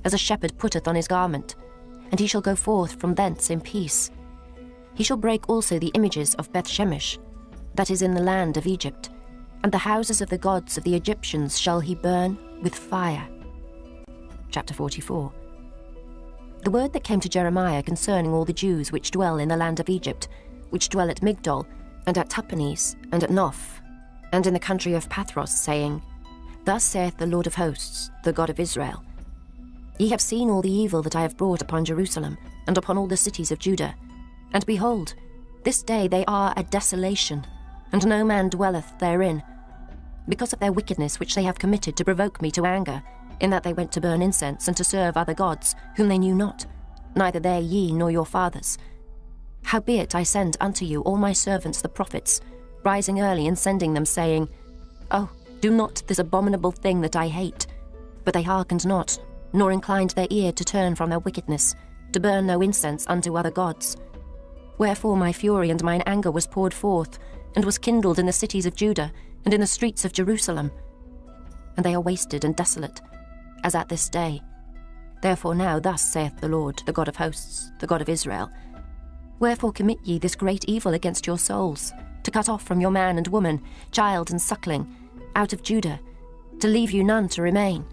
as a shepherd putteth on his garment, and he shall go forth from thence in peace. He shall break also the images of Beth-Shemesh, that is in the land of Egypt, and the houses of the gods of the Egyptians shall he burn with fire. Chapter 44. The word that came to Jeremiah concerning all the Jews which dwell in the land of Egypt, which dwell at Migdol, and at Tahpanhes, and at Noph, and in the country of Pathros, saying, Thus saith the Lord of hosts, the God of Israel, Ye have seen all the evil that I have brought upon Jerusalem, and upon all the cities of Judah. And behold, this day they are a desolation, and no man dwelleth therein, because of their wickedness which they have committed to provoke me to anger, in that they went to burn incense and to serve other gods, whom they knew not, neither they ye nor your fathers. Howbeit I send unto you all my servants the prophets, rising early and sending them, saying, Oh, do not this abominable thing that I hate. But they hearkened not, nor inclined their ear to turn from their wickedness, to burn no incense unto other gods. Wherefore my fury and mine anger was poured forth, and was kindled in the cities of Judah, and in the streets of Jerusalem. And they are wasted and desolate, as at this day. Therefore now thus saith the Lord, the God of hosts, the God of Israel, Wherefore commit ye this great evil against your souls, to cut off from your man and woman, child and suckling, out of Judah, to leave you none to remain,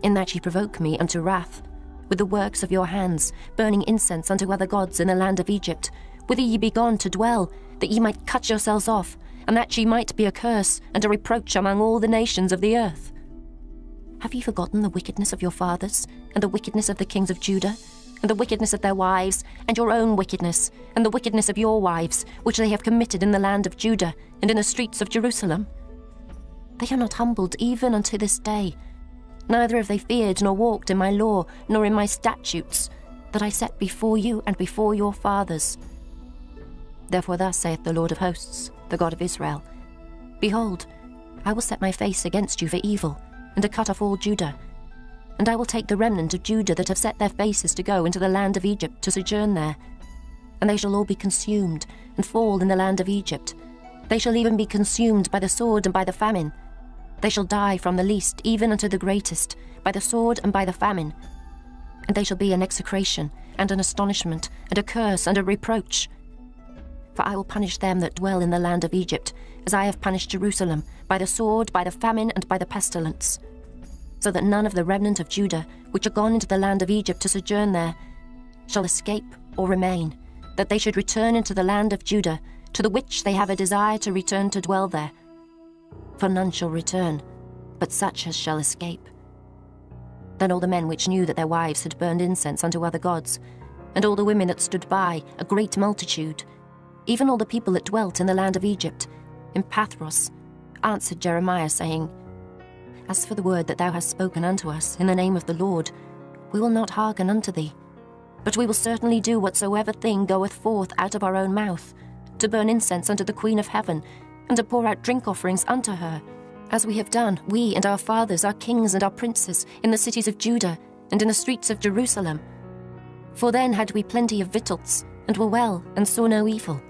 in that ye provoke me unto wrath, with the works of your hands, burning incense unto other gods in the land of Egypt, whither ye be gone to dwell, that ye might cut yourselves off, and that ye might be a curse and a reproach among all the nations of the earth. Have ye forgotten the wickedness of your fathers, and the wickedness of the kings of Judah, and the wickedness of their wives, and your own wickedness, and the wickedness of your wives, which they have committed in the land of Judah, and in the streets of Jerusalem? They are not humbled even unto this day, neither have they feared nor walked in my law, nor in my statutes, that I set before you and before your fathers. Therefore thus saith the Lord of hosts, the God of Israel, Behold, I will set my face against you for evil, and to cut off all Judah. And I will take the remnant of Judah that have set their faces to go into the land of Egypt to sojourn there. And they shall all be consumed, and fall in the land of Egypt. They shall even be consumed by the sword and by the famine. They shall die from the least even unto the greatest, by the sword and by the famine. And they shall be an execration, and an astonishment, and a curse, and a reproach. For I will punish them that dwell in the land of Egypt, as I have punished Jerusalem, by the sword, by the famine, and by the pestilence. So that none of the remnant of Judah, which are gone into the land of Egypt to sojourn there, shall escape or remain, that they should return into the land of Judah, to the which they have a desire to return to dwell there. For none shall return, but such as shall escape. Then all the men which knew that their wives had burned incense unto other gods, and all the women that stood by, a great multitude, even all the people that dwelt in the land of Egypt, in Pathros, answered Jeremiah, saying, As for the word that thou hast spoken unto us in the name of the Lord, we will not hearken unto thee, but we will certainly do whatsoever thing goeth forth out of our own mouth, to burn incense unto the Queen of heaven, and to pour out drink offerings unto her, as we have done, we and our fathers, our kings and our princes, in the cities of Judah, and in the streets of Jerusalem. For then had we plenty of victuals, and were well, and saw no evil.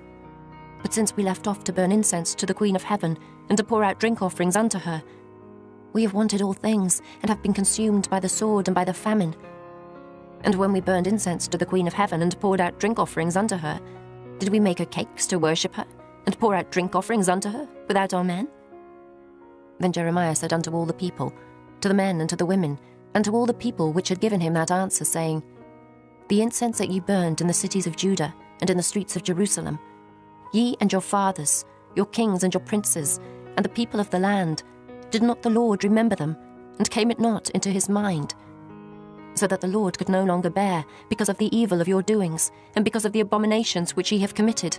But since we left off to burn incense to the Queen of heaven, and to pour out drink offerings unto her, we have wanted all things, and have been consumed by the sword and by the famine. And when we burned incense to the Queen of heaven, and poured out drink offerings unto her, Did we make her cakes to worship her, and pour out drink offerings unto her, without our men? Then Jeremiah said unto all the people, to the men and to the women, and to all the people which had given him that answer, saying, The incense that ye burned in the cities of Judah, and in the streets of Jerusalem, ye and your fathers, your kings and your princes, and the people of the land, did not the Lord remember them, and came it not into his mind? So that the Lord could no longer bear, because of the evil of your doings, and because of the abominations which ye have committed.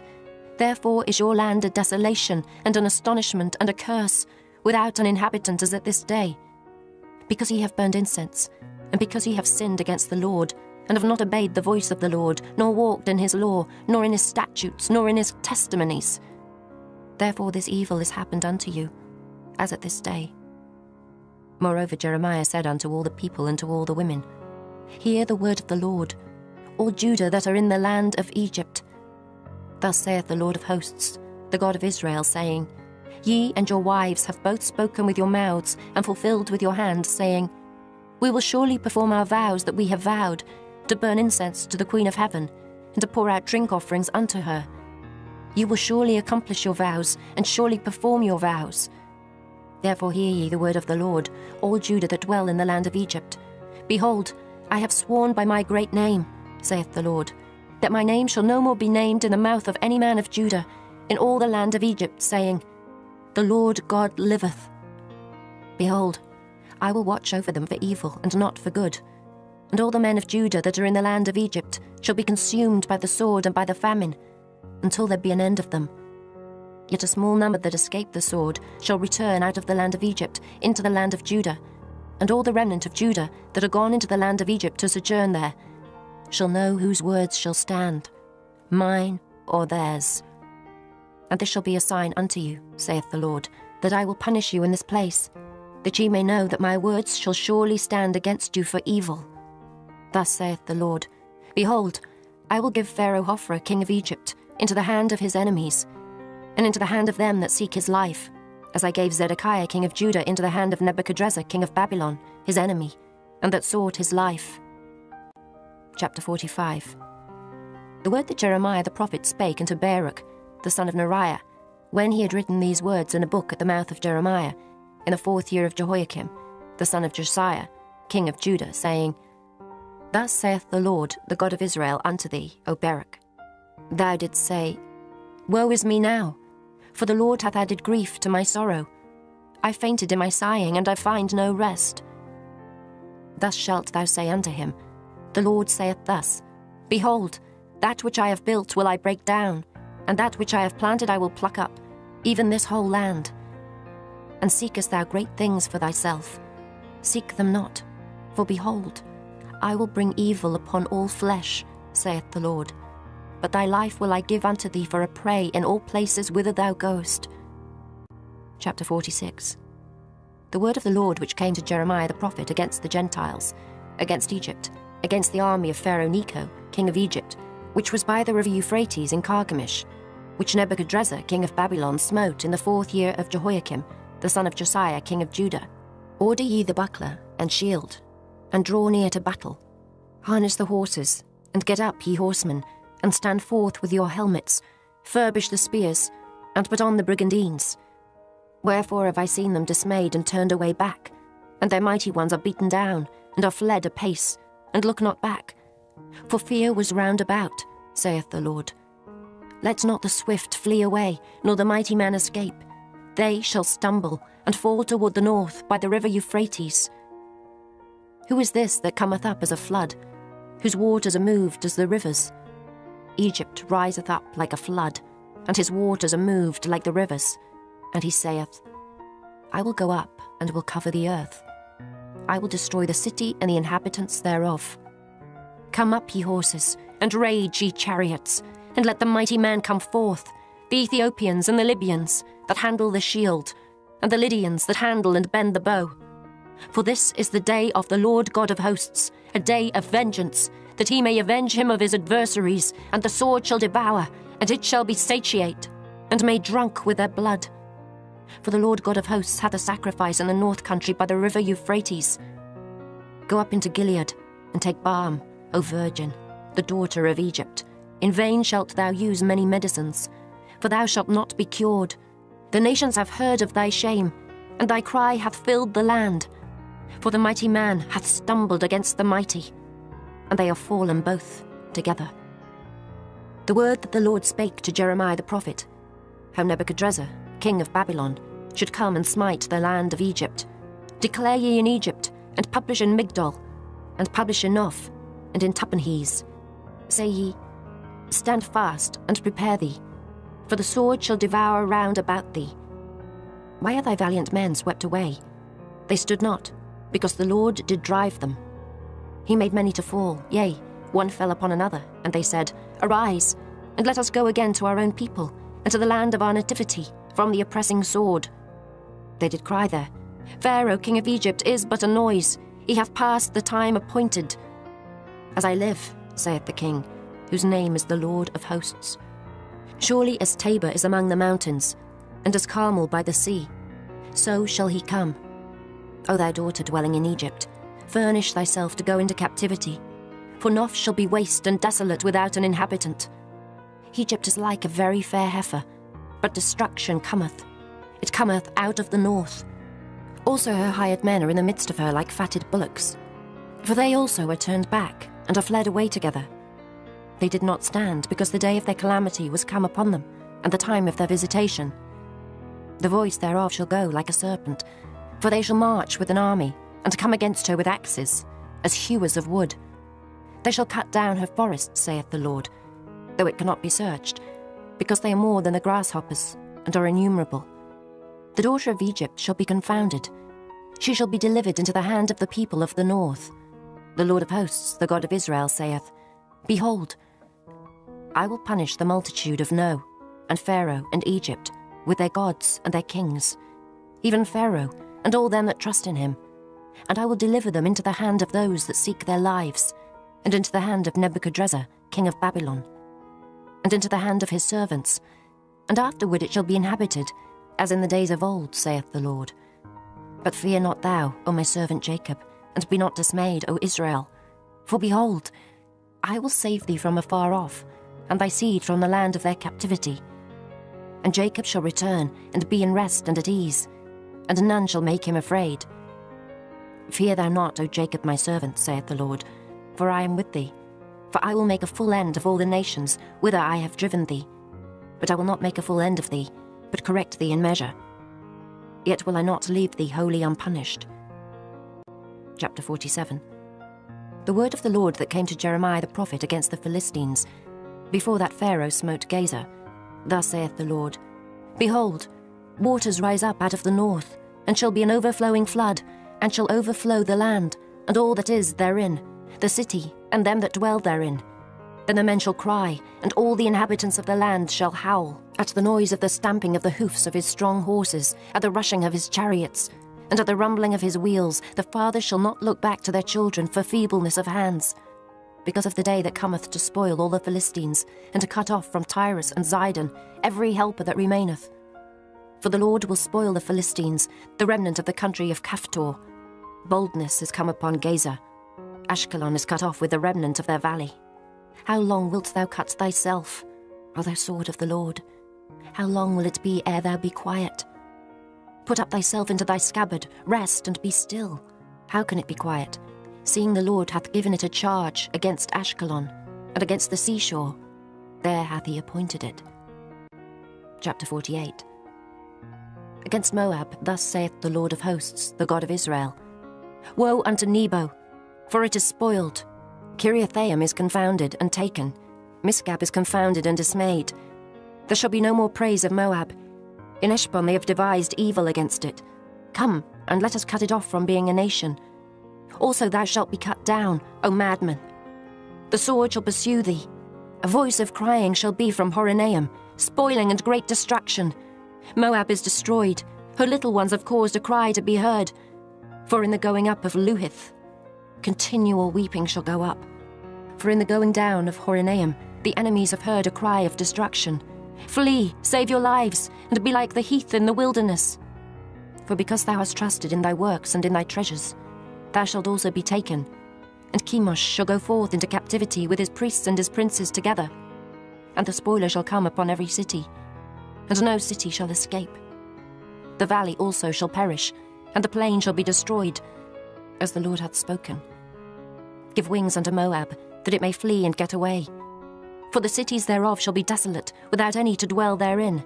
Therefore is your land a desolation, and an astonishment, and a curse, without an inhabitant as at this day. Because ye have burned incense, and because ye have sinned against the Lord, and have not obeyed the voice of the Lord, nor walked in his law, nor in his statutes, nor in his testimonies. Therefore this evil is happened unto you, as at this day. Moreover Jeremiah said unto all the people and to all the women, Hear the word of the Lord, all Judah that are in the land of Egypt. Thus saith the Lord of hosts, the God of Israel, saying, Ye and your wives have both spoken with your mouths, and fulfilled with your hand, saying, We will surely perform our vows that we have vowed, to burn incense to the Queen of Heaven, and to pour out drink offerings unto her. You will surely accomplish your vows, and surely perform your vows. Therefore hear ye the word of the Lord, all Judah that dwell in the land of Egypt. Behold, I have sworn by my great name, saith the Lord, that my name shall no more be named in the mouth of any man of Judah, in all the land of Egypt, saying, The Lord God liveth. Behold, I will watch over them for evil, and not for good. And all the men of Judah that are in the land of Egypt shall be consumed by the sword and by the famine, until there be an end of them. Yet a small number that escape the sword shall return out of the land of Egypt into the land of Judah, and all the remnant of Judah that are gone into the land of Egypt to sojourn there shall know whose words shall stand, mine or theirs. And this shall be a sign unto you, saith the Lord, that I will punish you in this place, that ye may know that my words shall surely stand against you for evil. Thus saith the Lord, Behold, I will give Pharaoh Hophra, king of Egypt, into the hand of his enemies, and into the hand of them that seek his life, as I gave Zedekiah, king of Judah, into the hand of Nebuchadrezzar, king of Babylon, his enemy, and that sought his life. Chapter 45. The word that Jeremiah the prophet spake unto Baruch, the son of Neriah, when he had written these words in a book at the mouth of Jeremiah, in the 4th year of Jehoiakim, the son of Josiah, king of Judah, saying, Thus saith the Lord, the God of Israel, unto thee, O Baruch. Thou didst say, Woe is me now, for the Lord hath added grief to my sorrow. I fainted in my sighing, and I find no rest. Thus shalt thou say unto him, The Lord saith thus, Behold, that which I have built will I break down, and that which I have planted I will pluck up, even this whole land. And seekest thou great things for thyself? Seek them not, for behold, I will bring evil upon all flesh, saith the Lord. But thy life will I give unto thee for a prey in all places whither thou goest. Chapter 46. The word of the Lord which came to Jeremiah the prophet against the Gentiles, against Egypt, against the army of Pharaoh Necho, king of Egypt, which was by the river Euphrates in Carchemish, which Nebuchadrezzar, king of Babylon, smote in the 4th year of Jehoiakim, the son of Josiah, king of Judah. Order ye the buckler and shield, and draw near to battle. Harness the horses, and get up, ye horsemen, and stand forth with your helmets, furbish the spears, and put on the brigandines. Wherefore have I seen them dismayed and turned away back, and their mighty ones are beaten down, and are fled apace, and look not back. For fear was round about, saith the Lord. Let not the swift flee away, nor the mighty man escape. They shall stumble, and fall toward the north by the river Euphrates. Who is this that cometh up as a flood, whose waters are moved as the rivers? Egypt riseth up like a flood, and his waters are moved like the rivers. And he saith, I will go up, and will cover the earth. I will destroy the city and the inhabitants thereof. Come up, ye horses, and rage, ye chariots, and let the mighty man come forth, the Ethiopians and the Libyans that handle the shield, and the Lydians that handle and bend the bow. For this is the day of the Lord God of hosts, a day of vengeance, that he may avenge him of his adversaries, and the sword shall devour, and it shall be satiate, and made drunk with their blood. For the Lord God of hosts hath a sacrifice in the north country by the river Euphrates. Go up into Gilead, and take balm, O virgin, the daughter of Egypt, In vain shalt thou use many medicines, for thou shalt not be cured. The nations have heard of thy shame, and thy cry hath filled the land. For the mighty man hath stumbled against the mighty, and they are fallen both together. The word that the Lord spake to Jeremiah the prophet, how Nebuchadrezzar, king of Babylon, should come and smite the land of Egypt. Declare ye in Egypt, and publish in Migdol, and publish in Noph, and in Tahpanhes. Say ye, stand fast, and prepare thee, for the sword shall devour round about thee. Why are thy valiant men swept away? They stood not, because the Lord did drive them. He made many to fall, yea, one fell upon another, and they said, Arise, and let us go again to our own people, and to the land of our nativity, from the oppressing sword. They did cry there, Pharaoh, king of Egypt, is but a noise. He hath passed the time appointed. As I live, saith the king, whose name is the Lord of hosts. Surely as Tabor is among the mountains, and as Carmel by the sea, so shall he come. O thou daughter dwelling in Egypt, furnish thyself to go into captivity, for Noph shall be waste and desolate without an inhabitant. Egypt is like a very fair heifer, but destruction cometh. It cometh out of the north. Also her hired men are in the midst of her like fatted bullocks. For they also are turned back, and are fled away together. They did not stand, because the day of their calamity was come upon them, and the time of their visitation. The voice thereof shall go like a serpent, for they shall march with an army, and come against her with axes, as hewers of wood. They shall cut down her forests, saith the Lord, though it cannot be searched, because they are more than the grasshoppers, and are innumerable. The daughter of Egypt shall be confounded. She shall be delivered into the hand of the people of the north. The Lord of hosts, the God of Israel, saith, Behold, I will punish the multitude of No, and Pharaoh, and Egypt, with their gods and their kings, even Pharaoh, and all them that trust in him. And I will deliver them into the hand of those that seek their lives, and into the hand of Nebuchadrezzar, king of Babylon, and into the hand of his servants. And afterward it shall be inhabited, as in the days of old, saith the Lord. But fear not thou, O my servant Jacob, and be not dismayed, O Israel. For behold, I will save thee from afar off, and thy seed from the land of their captivity. And Jacob shall return, and be in rest and at ease, and none shall make him afraid. Fear thou not, O Jacob my servant, saith the Lord, for I am with thee. For I will make a full end of all the nations whither I have driven thee. But I will not make a full end of thee, but correct thee in measure. Yet will I not leave thee wholly unpunished. Chapter 47. The word of the Lord that came to Jeremiah the prophet against the Philistines, before that Pharaoh smote Gaza. Thus saith the Lord, Behold, waters rise up out of the north, and shall be an overflowing flood, and shall overflow the land, and all that is therein, the city, and them that dwell therein. Then the men shall cry, and all the inhabitants of the land shall howl, at the noise of the stamping of the hoofs of his strong horses, at the rushing of his chariots, and at the rumbling of his wheels. The fathers shall not look back to their children for feebleness of hands, because of the day that cometh to spoil all the Philistines, and to cut off from Tyrus and Zidon every helper that remaineth. For the Lord will spoil the Philistines, the remnant of the country of Caphtor. Boldness is come upon Gaza. Ashkelon is cut off with the remnant of their valley. How long wilt thou cut thyself, O thou sword of the Lord? How long will it be ere thou be quiet? Put up thyself into thy scabbard, rest and be still. How can it be quiet, seeing the Lord hath given it a charge against Ashkelon, and against the seashore? There hath he appointed it. Chapter 48. Against Moab thus saith the Lord of hosts, the God of Israel, Woe unto Nebo, for it is spoiled. Kiriathaim is confounded and taken. Misgab is confounded and dismayed. There shall be no more praise of Moab. In Heshbon they have devised evil against it. Come, and let us cut it off from being a nation. Also thou shalt be cut down, O madman. The sword shall pursue thee. A voice of crying shall be from Horonaim, spoiling and great destruction. Moab is destroyed. Her little ones have caused a cry to be heard. For in the going up of Luhith, continual weeping shall go up. For in the going down of Horonaim, the enemies have heard a cry of destruction. Flee, save your lives, and be like the heath in the wilderness. For because thou hast trusted in thy works and in thy treasures, thou shalt also be taken. And Chemosh shall go forth into captivity with his priests and his princes together. and the spoiler shall come upon every city, and no city shall escape. The valley also shall perish, and the plain shall be destroyed, as the Lord hath spoken. Give wings unto Moab, that it may flee and get away. For the cities thereof shall be desolate, without any to dwell therein.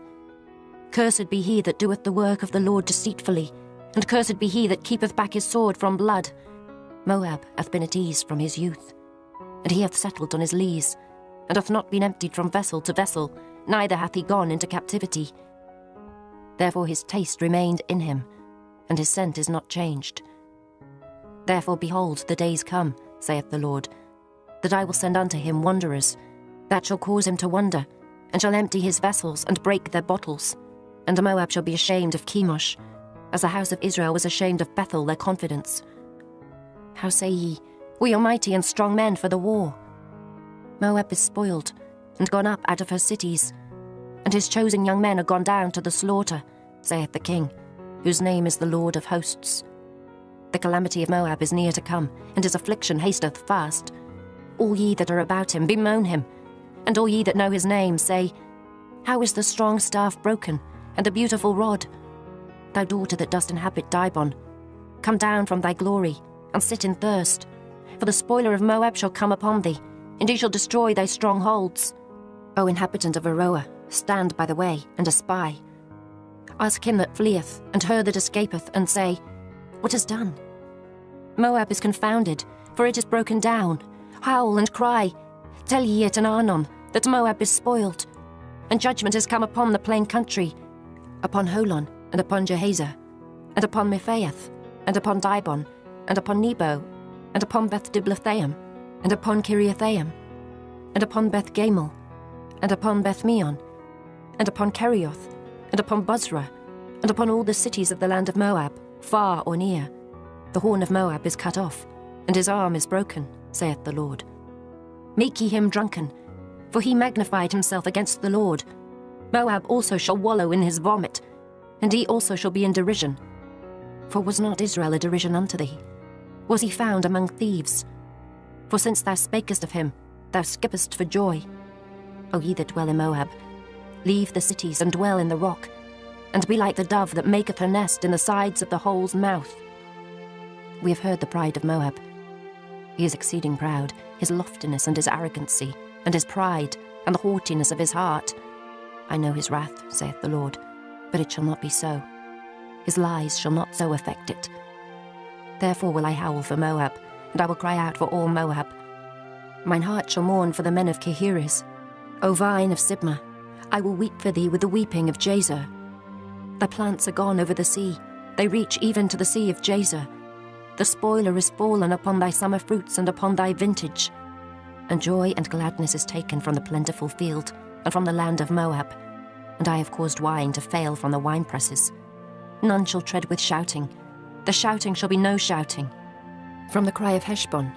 Cursed be he that doeth the work of the Lord deceitfully, and cursed be he that keepeth back his sword from blood. Moab hath been at ease from his youth, and he hath settled on his lees, and hath not been emptied from vessel to vessel, neither hath he gone into captivity. Therefore his taste remained in him, and his scent is not changed. Therefore, behold, the days come, saith the Lord, that I will send unto him wanderers, that shall cause him to wonder, and shall empty his vessels, and break their bottles. And Moab shall be ashamed of Chemosh, as the house of Israel was ashamed of Bethel, their confidence. How say ye, we are mighty and strong men for the war? Moab is spoiled, and gone up out of her cities, and his chosen young men are gone down to the slaughter, saith the King, whose name is the Lord of hosts. The calamity of Moab is near to come, and his affliction hasteth fast. All ye that are about him, bemoan him, and all ye that know his name, say, how is the strong staff broken, and the beautiful rod? Thou daughter that dost inhabit Dibon, come down from thy glory, and sit in thirst. For the spoiler of Moab shall come upon thee, and he shall destroy thy strongholds. O inhabitant of Aroer, stand by the way, and espy. Ask him that fleeth, and her that escapeth, and say, what is done? Moab is confounded, for it is broken down. Howl and cry. Tell ye it in Arnon, that Moab is spoiled. And judgment is come upon the plain country, upon Holon, and upon Jehazer, and upon Mephaeth, and upon Dibon, and upon Nebo, and upon Beth-Diblathaim, and upon Kiriathaim, and upon Beth-Gamel, and upon Beth-Meon, and upon Kerioth, and upon Bozrah, and upon all the cities of the land of Moab, far or near. The horn of Moab is cut off, and his arm is broken, saith the Lord. Make ye him drunken, for he magnified himself against the Lord. Moab also shall wallow in his vomit, and he also shall be in derision. For was not Israel a derision unto thee? Was he found among thieves? For since thou spakest of him, thou skippest for joy. O ye that dwell in Moab, leave the cities and dwell in the rock, and be like the dove that maketh her nest in the sides of the hole's mouth. We have heard the pride of Moab. He is exceeding proud, his loftiness and his arrogancy, and his pride, and the haughtiness of his heart. I know his wrath, saith the Lord, but it shall not be so. His lies shall not so affect it. Therefore will I howl for Moab, and I will cry out for all Moab. Mine heart shall mourn for the men of Kehires. O vine of Sibmah, I will weep for thee with the weeping of Jazer. Thy plants are gone over the sea, they reach even to the sea of Jazer. The spoiler is fallen upon thy summer fruits and upon thy vintage. And joy and gladness is taken from the plentiful field, and from the land of Moab. And I have caused wine to fail from the winepresses. None shall tread with shouting. The shouting shall be no shouting. From the cry of Heshbon,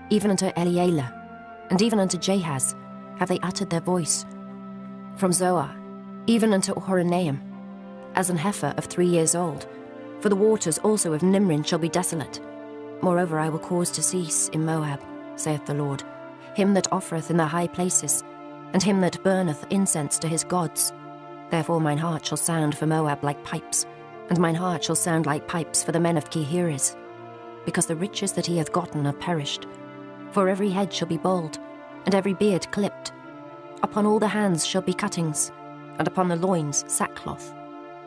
even unto Elealeh, and even unto Jahaz, have they uttered their voice. From Zoar, even unto Horonaim, as an heifer of 3 years old. For the waters also of Nimrin shall be desolate. Moreover, I will cause to cease in Moab, saith the Lord, him that offereth in the high places, and him that burneth incense to his gods. Therefore mine heart shall sound for Moab like pipes, and mine heart shall sound like pipes for the men of Kehires, because the riches that he hath gotten are perished. For every head shall be bald, and every beard clipped. Upon all the hands shall be cuttings, and upon the loins sackcloth.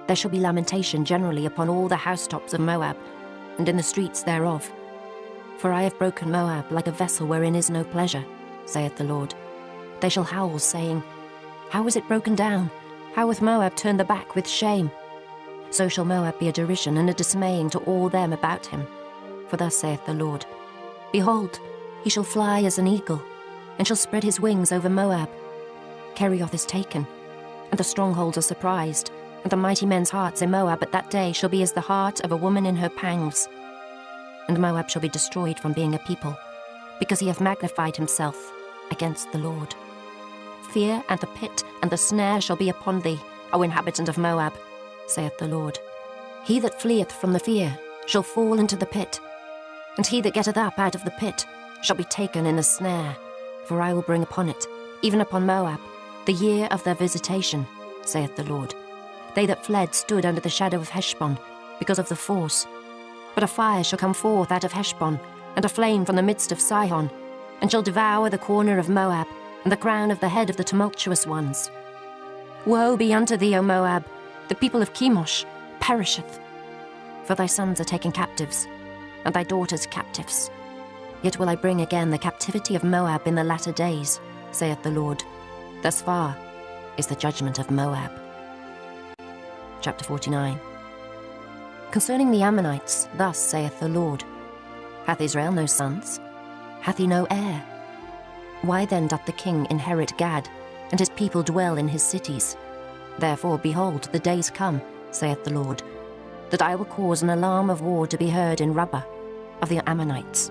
There shall be lamentation generally upon all the housetops of Moab, and in the streets thereof. For I have broken Moab like a vessel wherein is no pleasure, saith the Lord. They shall howl, saying, how is it broken down? How hath Moab turned the back with shame? So shall Moab be a derision and a dismaying to all them about him. For thus saith the Lord, behold, he shall fly as an eagle, and shall spread his wings over Moab. Kerioth is taken, and the strongholds are surprised, and the mighty men's hearts in Moab at that day shall be as the heart of a woman in her pangs. And Moab shall be destroyed from being a people, because he hath magnified himself against the Lord. Fear and the pit and the snare shall be upon thee, O inhabitant of Moab, saith the Lord. He that fleeth from the fear shall fall into the pit, and he that getteth up out of the pit shall be taken in the snare. For I will bring upon it, even upon Moab, the year of their visitation, saith the Lord. They that fled stood under the shadow of Heshbon, because of the force. But a fire shall come forth out of Heshbon, and a flame from the midst of Sihon, and shall devour the corner of Moab, and the crown of the head of the tumultuous ones. Woe be unto thee, O Moab! The people of Chemosh perisheth. For thy sons are taken captives, and thy daughters captives. Yet will I bring again the captivity of Moab in the latter days, saith the Lord. Thus far is the judgment of Moab. Chapter 49. Concerning the Ammonites, thus saith the Lord. Hath Israel no sons? Hath he no heir? Why then doth the king inherit Gad, and his people dwell in his cities? Therefore, behold, the days come, saith the Lord, that I will cause an alarm of war to be heard in Rabbah of the Ammonites,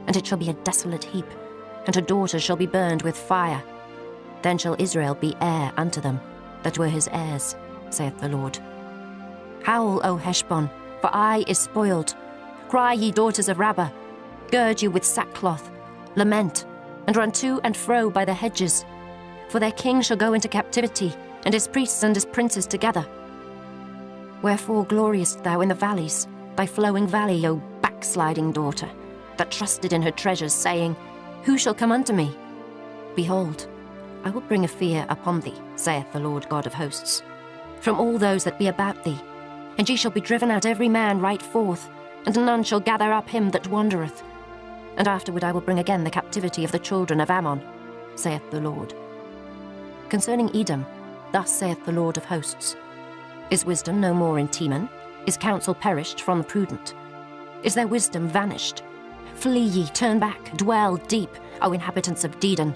and it shall be a desolate heap, and her daughters shall be burned with fire. Then shall Israel be heir unto them, that were his heirs, saith the Lord. Howl, O Heshbon, for Ai is spoiled. Cry, ye daughters of Rabbah, gird you with sackcloth, lament, and run to and fro by the hedges. For their king shall go into captivity, and his priests and his princes together. Wherefore gloriest thou in the valleys, thy flowing valley, O backsliding daughter, that trusted in her treasures, saying, Who shall come unto me? Behold, I will bring a fear upon thee, saith the Lord God of hosts, from all those that be about thee, and ye shall be driven out every man right forth, and none shall gather up him that wandereth. And afterward I will bring again the captivity of the children of Ammon, saith the Lord. Concerning Edom, thus saith the Lord of hosts. Is wisdom no more in Teman? Is counsel perished from the prudent? Is their wisdom vanished? Flee ye, turn back, dwell deep, O inhabitants of Dedan,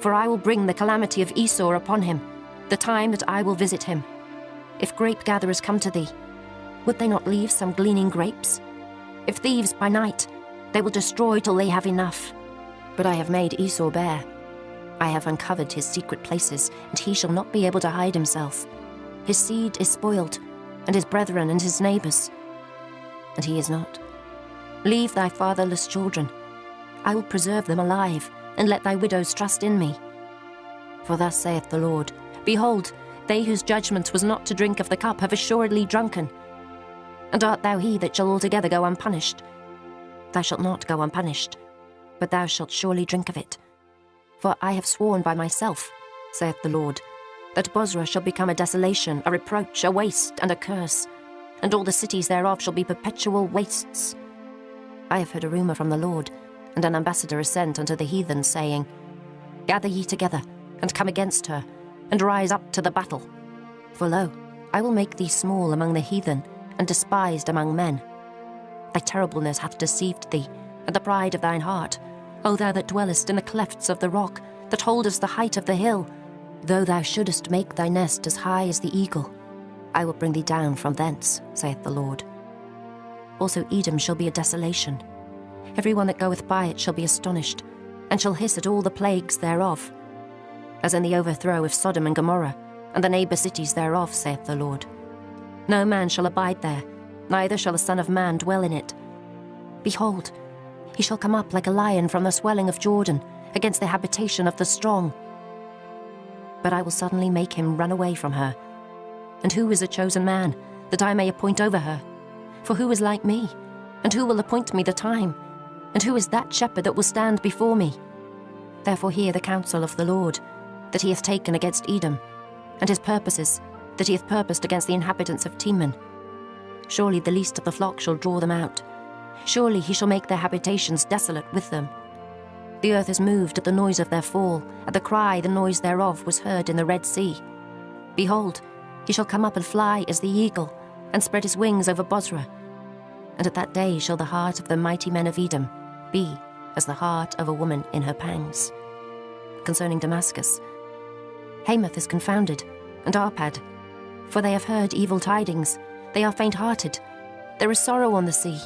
for I will bring the calamity of Esau upon him, the time that I will visit him. If grape-gatherers come to thee, would they not leave some gleaning grapes? If thieves by night, they will destroy till they have enough. But I have made Esau bare. I have uncovered his secret places, and he shall not be able to hide himself. His seed is spoiled, and his brethren and his neighbors. And he is not. Leave thy fatherless children. I will preserve them alive, and let thy widows trust in me. For thus saith the Lord, Behold, they whose judgment was not to drink of the cup have assuredly drunken. And art thou he that shall altogether go unpunished? Thou shalt not go unpunished, but thou shalt surely drink of it. For I have sworn by myself, saith the Lord, that Bozrah shall become a desolation, a reproach, a waste, and a curse, and all the cities thereof shall be perpetual wastes. I have heard a rumour from the Lord, and an ambassador is sent unto the heathen, saying, Gather ye together, and come against her, and rise up to the battle. For lo, I will make thee small among the heathen, and despised among men. Thy terribleness hath deceived thee, and the pride of thine heart, O thou that dwellest in the clefts of the rock, that holdest the height of the hill. Though thou shouldest make thy nest as high as the eagle, I will bring thee down from thence, saith the Lord. Also Edom shall be a desolation. Every one that goeth by it shall be astonished, and shall hiss at all the plagues thereof. As in the overthrow of Sodom and Gomorrah, and the neighbour cities thereof, saith the Lord. No man shall abide there, neither shall a son of man dwell in it. Behold, he shall come up like a lion from the swelling of Jordan, against the habitation of the strong. But I will suddenly make him run away from her. And who is a chosen man, that I may appoint over her? For who is like me? And who will appoint me the time? And who is that shepherd that will stand before me? Therefore hear the counsel of the Lord, that he hath taken against Edom, and his purposes, that he hath purposed against the inhabitants of Teman. Surely the least of the flock shall draw them out. Surely he shall make their habitations desolate with them. The earth is moved at the noise of their fall, at the cry the noise thereof was heard in the Red Sea. Behold, he shall come up and fly as the eagle, and spread his wings over Bozrah. And at that day shall the heart of the mighty men of Edom be as the heart of a woman in her pangs. Concerning Damascus, Hamath is confounded, and Arpad, for they have heard evil tidings, they are faint-hearted. There is sorrow on the sea.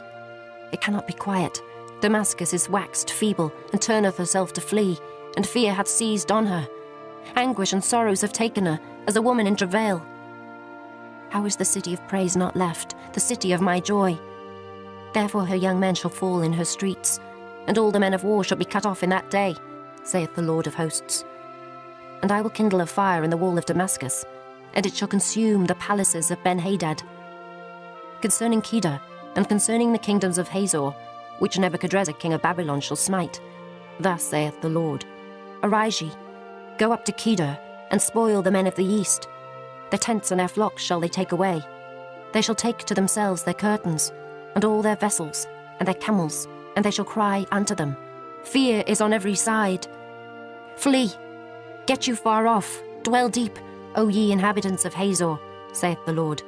It cannot be quiet. Damascus is waxed feeble, and turneth herself to flee, and fear hath seized on her. Anguish and sorrows have taken her, as a woman in travail. How is the city of praise not left, the city of my joy? Therefore her young men shall fall in her streets, and all the men of war shall be cut off in that day, saith the Lord of hosts. and I will kindle a fire in the wall of Damascus, and it shall consume the palaces of Ben-Hadad. Concerning Kedar, and concerning the kingdoms of Hazor, which Nebuchadrezzar king of Babylon shall smite, thus saith the Lord, Arise ye, go up to Kedar, and spoil the men of the east. Their tents and their flocks shall they take away. They shall take to themselves their curtains, and all their vessels, and their camels, and they shall cry unto them, Fear is on every side. Flee, get you far off, dwell deep, O ye inhabitants of Hazor, saith the Lord.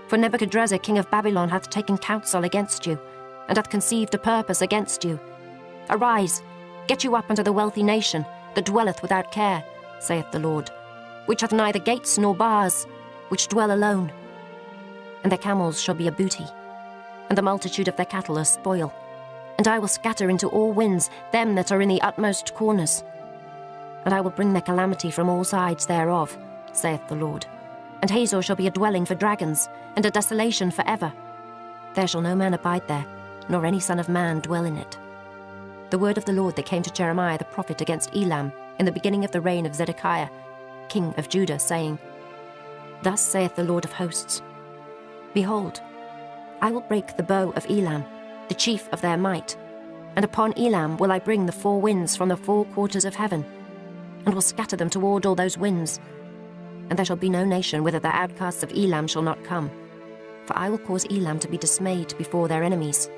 For Nebuchadrezzar king of Babylon hath taken counsel against you, and hath conceived a purpose against you. Arise, get you up unto the wealthy nation, that dwelleth without care, saith the Lord, which hath neither gates nor bars, which dwell alone. And their camels shall be a booty, and the multitude of their cattle a spoil. And I will scatter into all winds them that are in the utmost corners. And I will bring their calamity from all sides thereof, saith the Lord. And Hazor shall be a dwelling for dragons, and a desolation for ever. There shall no man abide there, nor any son of man dwell in it. The word of the Lord that came to Jeremiah the prophet against Elam in the beginning of the reign of Zedekiah, king of Judah, saying, Thus saith the Lord of hosts, Behold, I will break the bow of Elam, the chief of their might, and upon Elam will I bring the four winds from the four quarters of heaven, and will scatter them toward all those winds. And there shall be no nation whither the outcasts of Elam shall not come. For I will cause Elam to be dismayed before their enemies,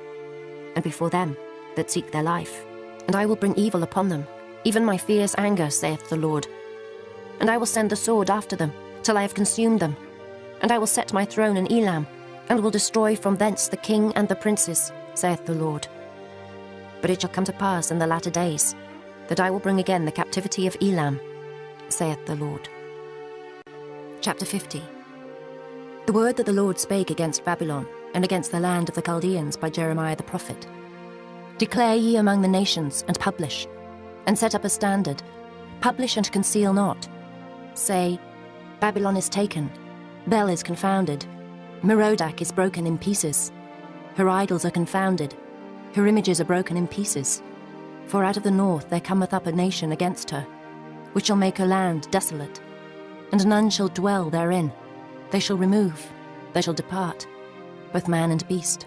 and before them that seek their life. And I will bring evil upon them, even my fierce anger, saith the Lord. And I will send the sword after them, till I have consumed them. And I will set my throne in Elam, and will destroy from thence the king and the princes, saith the Lord. But it shall come to pass in the latter days, that I will bring again the captivity of Elam, saith the Lord. Chapter 50. The word that the Lord spake against Babylon, and against the land of the Chaldeans by Jeremiah the prophet. Declare ye among the nations, and publish, and set up a standard, publish and conceal not. Say, Babylon is taken, Bel is confounded, Merodach is broken in pieces. Her idols are confounded, her images are broken in pieces. For out of the north there cometh up a nation against her, which shall make her land desolate, and none shall dwell therein. They shall remove, they shall depart, both man and beast.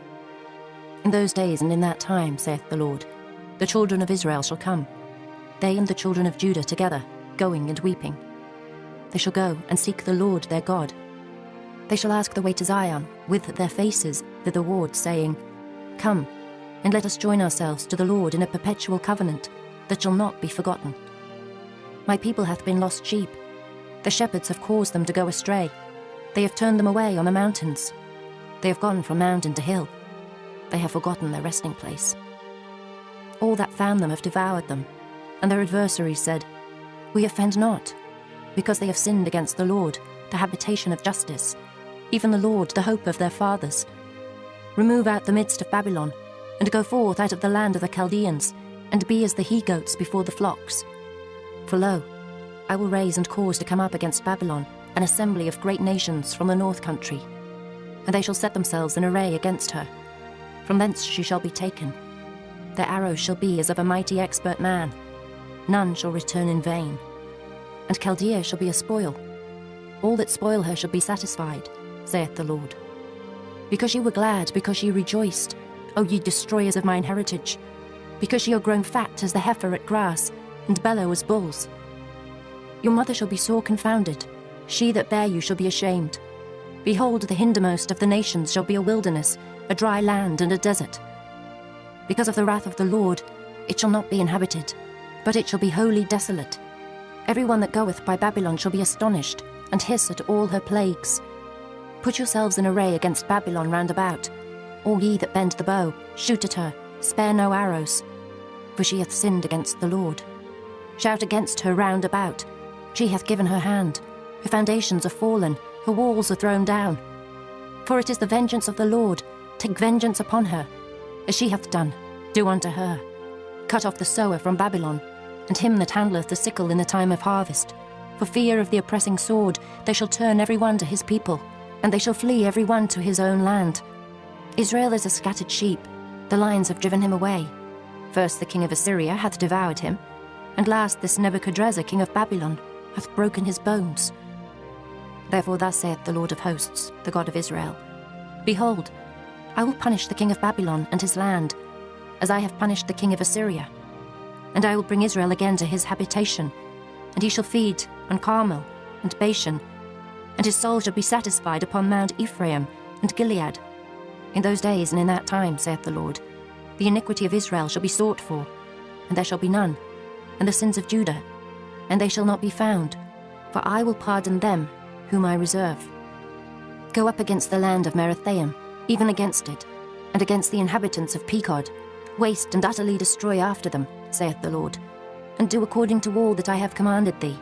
In those days and in that time, saith the Lord, the children of Israel shall come, they and the children of Judah together, going and weeping. They shall go and seek the Lord their God. They shall ask the way to Zion, with their faces thitherward, saying, Come, and let us join ourselves to the Lord in a perpetual covenant, that shall not be forgotten. My people hath been lost sheep. The shepherds have caused them to go astray. They have turned them away on the mountains. They have gone from mountain to hill. They have forgotten their resting place. All that found them have devoured them, and their adversaries said, We offend not, because they have sinned against the Lord, the habitation of justice, even the Lord, the hope of their fathers. Remove out the midst of Babylon, and go forth out of the land of the Chaldeans, and be as the he-goats before the flocks. For lo, I will raise and cause to come up against Babylon an assembly of great nations from the north country, and they shall set themselves in array against her. From thence she shall be taken. Their arrows shall be as of a mighty expert man. None shall return in vain. And Chaldea shall be a spoil. All that spoil her shall be satisfied, saith the Lord. Because ye were glad, because ye rejoiced, O ye destroyers of mine heritage, because ye are grown fat as the heifer at grass, and bellow as bulls. Your mother shall be sore confounded, she that bare you shall be ashamed. Behold, the hindermost of the nations shall be a wilderness, a dry land and a desert. Because of the wrath of the Lord, it shall not be inhabited, but it shall be wholly desolate. Every one that goeth by Babylon shall be astonished, and hiss at all her plagues. Put yourselves in array against Babylon round about. All ye that bend the bow, shoot at her, spare no arrows. For she hath sinned against the Lord. Shout against her round about. She hath given her hand. Her foundations are fallen, her walls are thrown down. For it is the vengeance of the Lord. Take vengeance upon her. As she hath done, do unto her. Cut off the sower from Babylon, and him that handleth the sickle in the time of harvest. For fear of the oppressing sword, they shall turn every one to his people, and they shall flee every one to his own land. Israel is a scattered sheep, the lions have driven him away. First the king of Assyria hath devoured him, and last this Nebuchadrezzar king of Babylon hath broken his bones. Therefore thus saith the Lord of hosts, the God of Israel, Behold, I will punish the king of Babylon and his land, as I have punished the king of Assyria. And I will bring Israel again to his habitation, and he shall feed on Carmel and Bashan, and his soul shall be satisfied upon Mount Ephraim and Gilead. In those days and in that time, saith the Lord, the iniquity of Israel shall be sought for, and there shall be none, and the sins of Judah, and they shall not be found, for I will pardon them whom I reserve. Go up against the land of Merathaim, even against it, and against the inhabitants of Pekod, waste and utterly destroy after them, saith the Lord, and do according to all that I have commanded thee.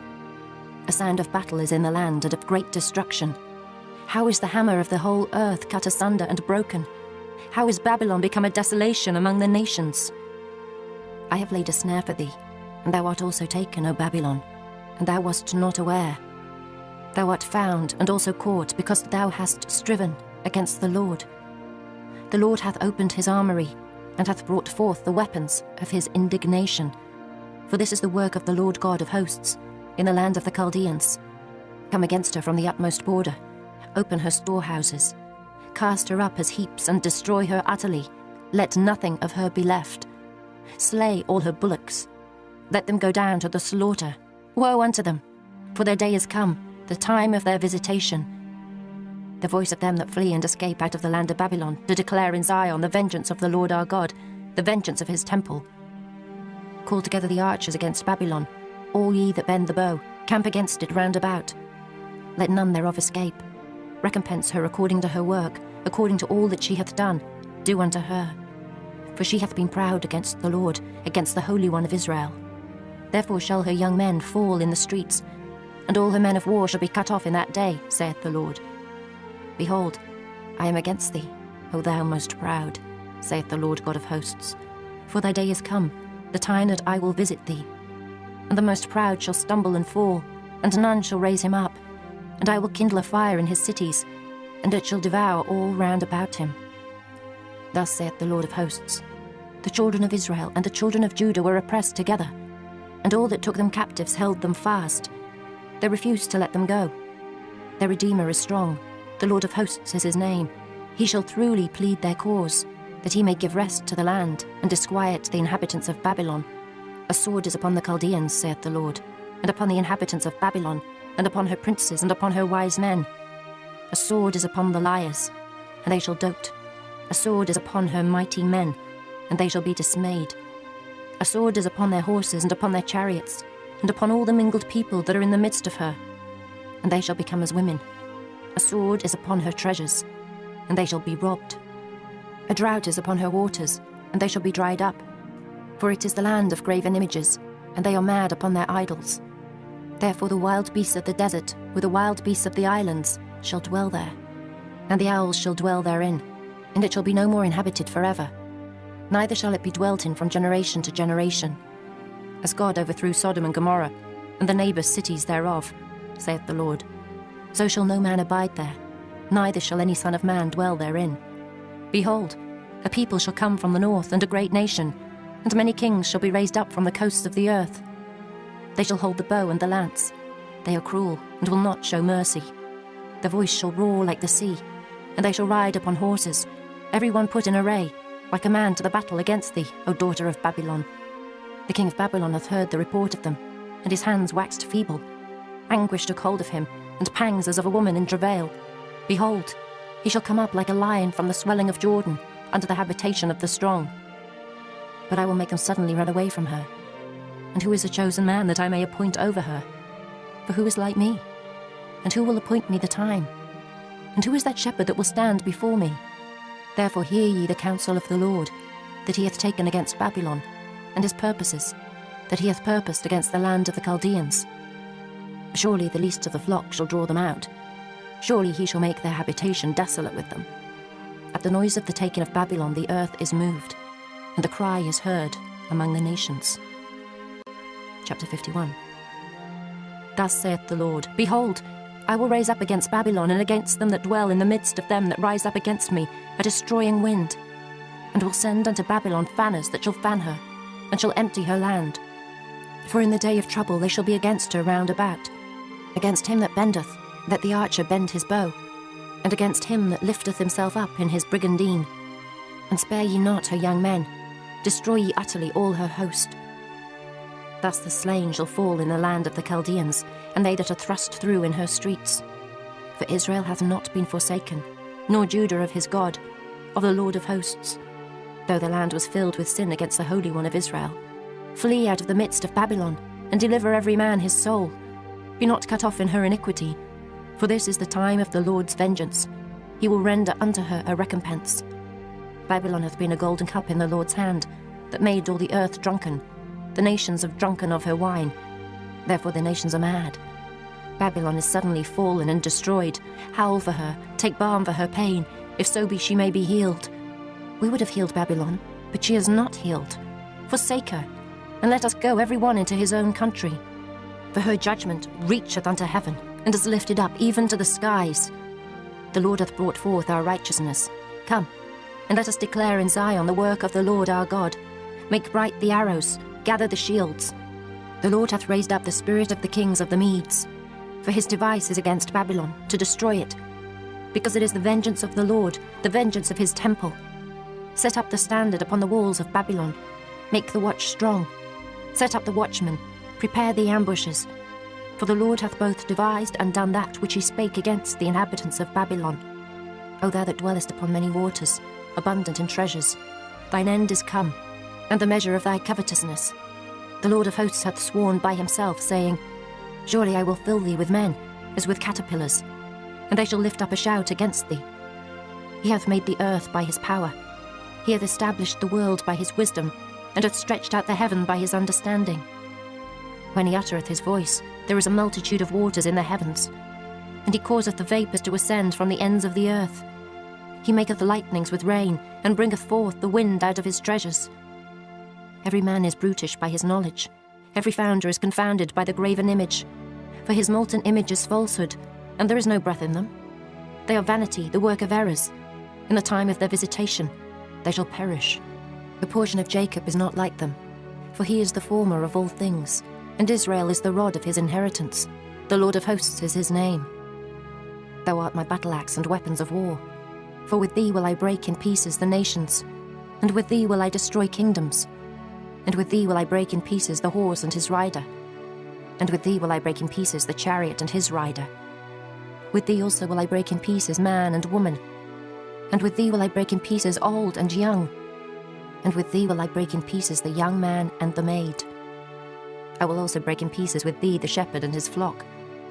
A sound of battle is in the land, and of great destruction. How is the hammer of the whole earth cut asunder and broken? How is Babylon become a desolation among the nations? I have laid a snare for thee, and thou art also taken, O Babylon, and thou wast not aware. Thou art found and also caught, because thou hast striven against the Lord. The Lord hath opened his armory, and hath brought forth the weapons of his indignation. For this is the work of the Lord God of hosts, in the land of the Chaldeans. Come against her from the utmost border, open her storehouses, cast her up as heaps, and destroy her utterly. Let nothing of her be left. Slay all her bullocks. Let them go down to the slaughter. Woe unto them, for their day is come, the time of their visitation. The voice of them that flee and escape out of the land of Babylon, to declare in Zion the vengeance of the Lord our God, the vengeance of his temple. Call together the archers against Babylon, all ye that bend the bow, camp against it round about. Let none thereof escape. Recompense her according to her work, according to all that she hath done, do unto her. For she hath been proud against the Lord, against the Holy One of Israel. Therefore shall her young men fall in the streets, and all her men of war shall be cut off in that day, saith the Lord. Behold, I am against thee, O thou most proud, saith the Lord God of hosts. For thy day is come, the time that I will visit thee. And the most proud shall stumble and fall, and none shall raise him up. And I will kindle a fire in his cities, and it shall devour all round about him. Thus saith the Lord of hosts, the children of Israel and the children of Judah were oppressed together, and all that took them captives held them fast. They refused to let them go. Their Redeemer is strong, the Lord of hosts is his name. He shall truly plead their cause, that he may give rest to the land, and disquiet the inhabitants of Babylon. A sword is upon the Chaldeans, saith the Lord, and upon the inhabitants of Babylon, and upon her princes, and upon her wise men. A sword is upon the liars, and they shall dote. A sword is upon her mighty men, and they shall be dismayed. A sword is upon their horses, and upon their chariots, and upon all the mingled people that are in the midst of her, and they shall become as women. A sword is upon her treasures, and they shall be robbed. A drought is upon her waters, and they shall be dried up. For it is the land of graven images, and they are mad upon their idols. Therefore the wild beasts of the desert, with the wild beasts of the islands, shall dwell there, and the owls shall dwell therein, and it shall be no more inhabited forever. Neither shall it be dwelt in from generation to generation. As God overthrew Sodom and Gomorrah, and the neighbours' cities thereof, saith the Lord, so shall no man abide there, neither shall any son of man dwell therein. Behold, a people shall come from the north, and a great nation, and many kings shall be raised up from the coasts of the earth. They shall hold the bow and the lance. They are cruel, and will not show mercy. Their voice shall roar like the sea, and they shall ride upon horses, every one put in array, like a man to the battle against thee, O daughter of Babylon. The king of Babylon hath heard the report of them, and his hands waxed feeble. Anguish took hold of him, and pangs as of a woman in travail. Behold, he shall come up like a lion from the swelling of Jordan, unto the habitation of the strong. But I will make them suddenly run away from her. And who is a chosen man that I may appoint over her? For who is like me? And who will appoint me the time? And who is that shepherd that will stand before me? Therefore hear ye the counsel of the Lord, that he hath taken against Babylon, and his purposes, that he hath purposed against the land of the Chaldeans. Surely the least of the flock shall draw them out. Surely he shall make their habitation desolate with them. At the noise of the taking of Babylon the earth is moved, and the cry is heard among the nations. Chapter 51. Thus saith the Lord, Behold, I will raise up against Babylon, and against them that dwell in the midst of them that rise up against me, a destroying wind, and will send unto Babylon fanners that shall fan her, and shall empty her land. For in the day of trouble they shall be against her round about, Against him that bendeth, let the archer bend his bow, and against him that lifteth himself up in his brigandine. And spare ye not her young men, destroy ye utterly all her host. Thus the slain shall fall in the land of the Chaldeans, and they that are thrust through in her streets. For Israel hath not been forsaken, nor Judah of his God, of the Lord of hosts. Though the land was filled with sin against the Holy One of Israel. Flee out of the midst of Babylon, and deliver every man his soul. Be not cut off in her iniquity, for this is the time of the Lord's vengeance. He will render unto her a recompense. Babylon hath been a golden cup in the Lord's hand, that made all the earth drunken. The nations have drunken of her wine, therefore the nations are mad. Babylon is suddenly fallen and destroyed. Howl for her, take balm for her pain, if so be she may be healed. We would have healed Babylon, but she is not healed. Forsake her, and let us go every one into his own country. For her judgment reacheth unto heaven, and is lifted up even to the skies. The Lord hath brought forth our righteousness. Come, and let us declare in Zion the work of the Lord our God. Make bright the arrows, gather the shields. The Lord hath raised up the spirit of the kings of the Medes. For his device is against Babylon, to destroy it. Because it is the vengeance of the Lord, the vengeance of his temple. Set up the standard upon the walls of Babylon. Make the watch strong. Set up the watchmen. Prepare the ambushes. For the Lord hath both devised and done that which he spake against the inhabitants of Babylon. O thou that dwellest upon many waters, abundant in treasures, thine end is come, and the measure of thy covetousness. The Lord of hosts hath sworn by himself, saying, Surely I will fill thee with men, as with caterpillars, and they shall lift up a shout against thee. He hath made the earth by his power. He hath established the world by his wisdom, and hath stretched out the heaven by his understanding. When he uttereth his voice, there is a multitude of waters in the heavens, and he causeth the vapours to ascend from the ends of the earth. He maketh lightnings with rain, and bringeth forth the wind out of his treasures. Every man is brutish by his knowledge. Every founder is confounded by the graven image. For his molten image is falsehood, and there is no breath in them. They are vanity, the work of errors. In the time of their visitation, they shall perish. The portion of Jacob is not like them, for he is the former of all things, and Israel is the rod of his inheritance. The Lord of hosts is his name. Thou art my battle-axe and weapons of war. For with thee will I break in pieces the nations, and with thee will I destroy kingdoms. And with thee will I break in pieces the horse and his rider. And with thee will I break in pieces the chariot and his rider. With thee also will I break in pieces man and woman. And with thee will I break in pieces old and young. And with thee will I break in pieces the young man and the maid. I will also break in pieces with thee the shepherd and his flock.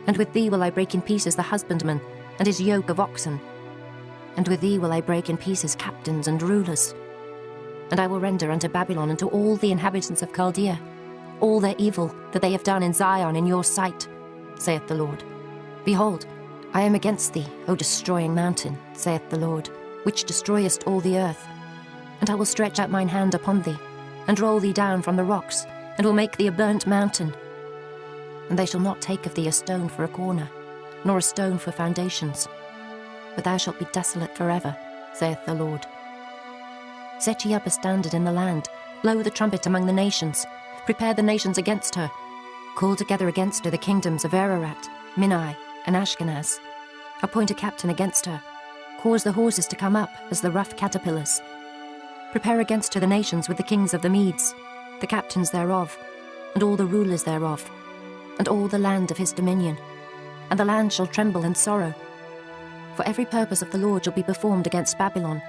And with thee will I break in pieces the husbandman and his yoke of oxen. And with thee will I break in pieces captains and rulers. And I will render unto Babylon and to all the inhabitants of Chaldea all their evil that they have done in Zion in your sight, saith the Lord. Behold, I am against thee, O destroying mountain, saith the Lord, which destroyest all the earth. And I will stretch out mine hand upon thee, and roll thee down from the rocks, and will make thee a burnt mountain. And they shall not take of thee a stone for a corner, nor a stone for foundations. But thou shalt be desolate forever, saith the Lord. Set ye up a standard in the land, blow the trumpet among the nations, prepare the nations against her. Call together against her the kingdoms of Ararat, Minai, and Ashkenaz. Appoint a captain against her. Cause the horses to come up as the rough caterpillars. Prepare against her the nations with the kings of the Medes, the captains thereof, and all the rulers thereof, and all the land of his dominion. And the land shall tremble in sorrow. For every purpose of the Lord shall be performed against Babylon,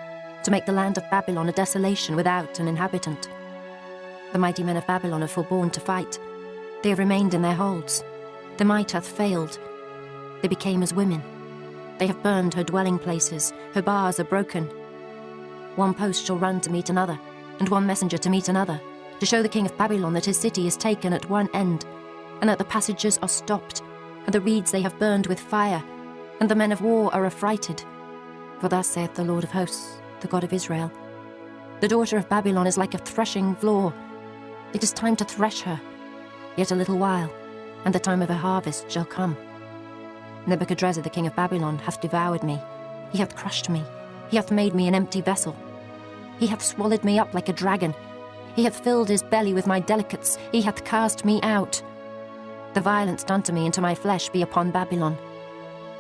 to make the land of Babylon a desolation without an inhabitant. The mighty men of Babylon have forborne to fight. They have remained in their holds. The might hath failed. They became as women. They have burned her dwelling places. Her bars are broken. One post shall run to meet another, and one messenger to meet another, to show the king of Babylon that his city is taken at one end, and that the passages are stopped, and the reeds they have burned with fire, and the men of war are affrighted. For thus saith the Lord of hosts, the God of Israel, the daughter of Babylon is like a threshing floor. It is time to thresh her. Yet a little while, and the time of her harvest shall come. Nebuchadrezzar the king of Babylon hath devoured me. He hath crushed me. He hath made me an empty vessel. He hath swallowed me up like a dragon. He hath filled his belly with my delicates. He hath cast me out. The violence done to me and to my flesh be upon Babylon.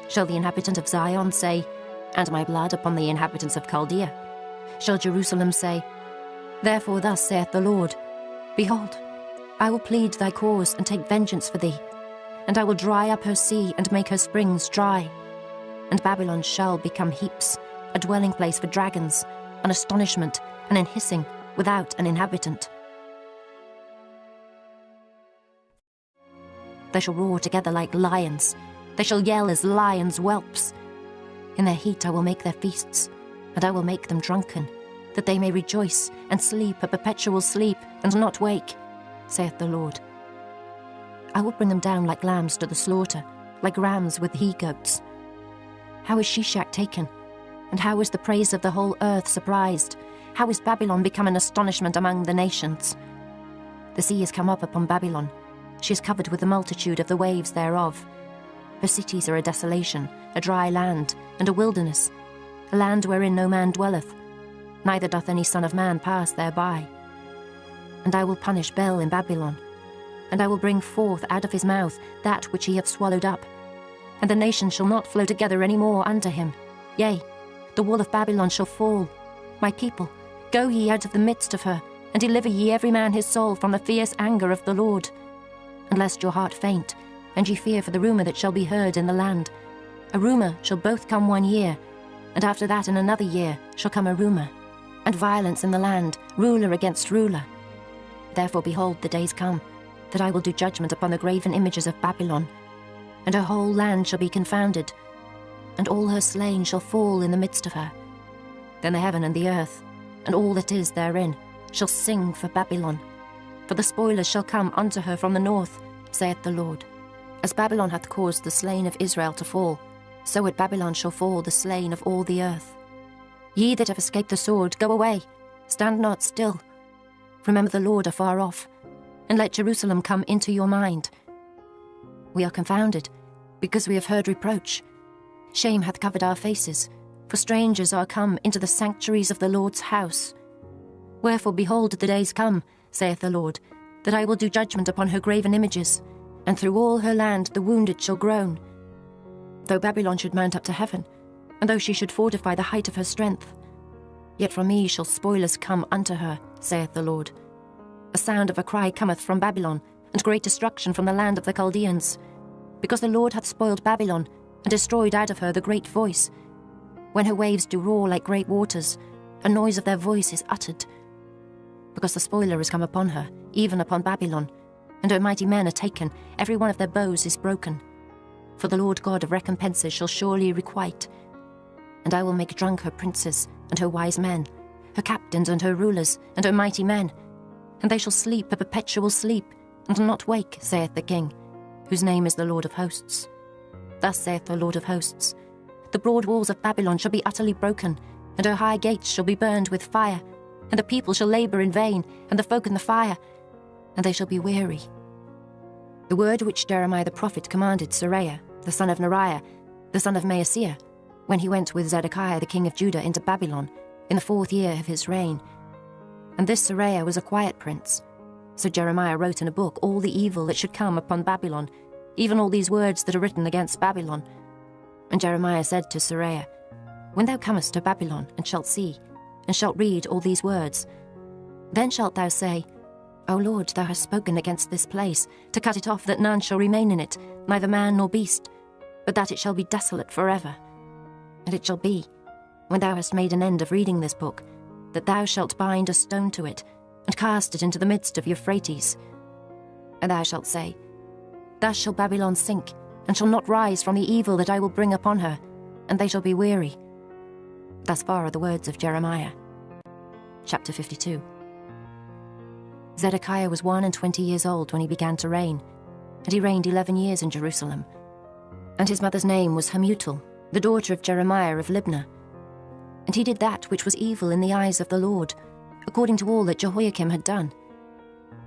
Shall the inhabitant of Zion say, and my blood upon the inhabitants of Chaldea? Shall Jerusalem say, therefore thus saith the Lord, behold, I will plead thy cause and take vengeance for thee, and I will dry up her sea and make her springs dry. And Babylon shall become heaps, a dwelling place for dragons, an astonishment, and an hissing, without an inhabitant. They shall roar together like lions. They shall yell as lions' whelps. In their heat I will make their feasts, and I will make them drunken, that they may rejoice and sleep a perpetual sleep, and not wake, saith the Lord. I will bring them down like lambs to the slaughter, like rams with he-goats. How is Shishak taken? And how is the praise of the whole earth surprised? How is Babylon become an astonishment among the nations? The sea is come up upon Babylon. She is covered with the multitude of the waves thereof. Her cities are a desolation, a dry land, and a wilderness, a land wherein no man dwelleth, neither doth any son of man pass thereby. And I will punish Bel in Babylon, and I will bring forth out of his mouth that which he hath swallowed up, and the nations shall not flow together any more unto him. Yea, the wall of Babylon shall fall. My people, go ye out of the midst of her, and deliver ye every man his soul from the fierce anger of the Lord. And lest your heart faint, and ye fear for the rumour that shall be heard in the land. A rumour shall both come 1 year, and after that in another year shall come a rumour, and violence in the land, ruler against ruler. Therefore behold, the days come, that I will do judgment upon the graven images of Babylon, and her whole land shall be confounded, and all her slain shall fall in the midst of her. Then the heaven and the earth, and all that is therein, shall sing for Babylon. For the spoilers shall come unto her from the north, saith the Lord. As Babylon hath caused the slain of Israel to fall, so at Babylon shall fall the slain of all the earth. Ye that have escaped the sword, go away, stand not still. Remember the Lord afar off, and let Jerusalem come into your mind. We are confounded, because we have heard reproach. Shame hath covered our faces, for strangers are come into the sanctuaries of the Lord's house. Wherefore behold, the days come, saith the Lord, that I will do judgment upon her graven images, and through all her land the wounded shall groan. Though Babylon should mount up to heaven, and though she should fortify the height of her strength, yet from me shall spoilers come unto her, saith the Lord. A sound of a cry cometh from Babylon, and great destruction from the land of the Chaldeans, because the Lord hath spoiled Babylon, and destroyed out of her the great voice. When her waves do roar like great waters, a noise of their voice is uttered. Because the spoiler is come upon her, even upon Babylon, and her mighty men are taken, every one of their bows is broken. For the Lord God of recompenses shall surely requite. And I will make drunk her princes, and her wise men, her captains and her rulers, and her mighty men, and they shall sleep a perpetual sleep, and not wake, saith the King, whose name is the Lord of hosts. Thus saith the Lord of hosts, the broad walls of Babylon shall be utterly broken, and her high gates shall be burned with fire, and the people shall labour in vain, and the folk in the fire, and they shall be weary. The word which Jeremiah the prophet commanded Seraiah, the son of Neriah, the son of Maaseiah, when he went with Zedekiah the king of Judah into Babylon, in the 4th year of his reign. And this Seraiah was a quiet prince. So Jeremiah wrote in a book all the evil that should come upon Babylon, even all these words that are written against Babylon. And Jeremiah said to Seraiah, When thou comest to Babylon, and shalt see, and shalt read all these words, then shalt thou say, O Lord, thou hast spoken against this place, to cut it off, that none shall remain in it, neither man nor beast, but that it shall be desolate forever. And it shall be, when thou hast made an end of reading this book, that thou shalt bind a stone to it, and cast it into the midst of Euphrates. And thou shalt say, Thus shall Babylon sink, and shall not rise from the evil that I will bring upon her, and they shall be weary. Thus far are the words of Jeremiah. Chapter 52. Zedekiah was 21 years old when he began to reign, and he reigned 11 years in Jerusalem. And his mother's name was Hamutal, the daughter of Jeremiah of Libnah. And he did that which was evil in the eyes of the Lord, according to all that Jehoiakim had done.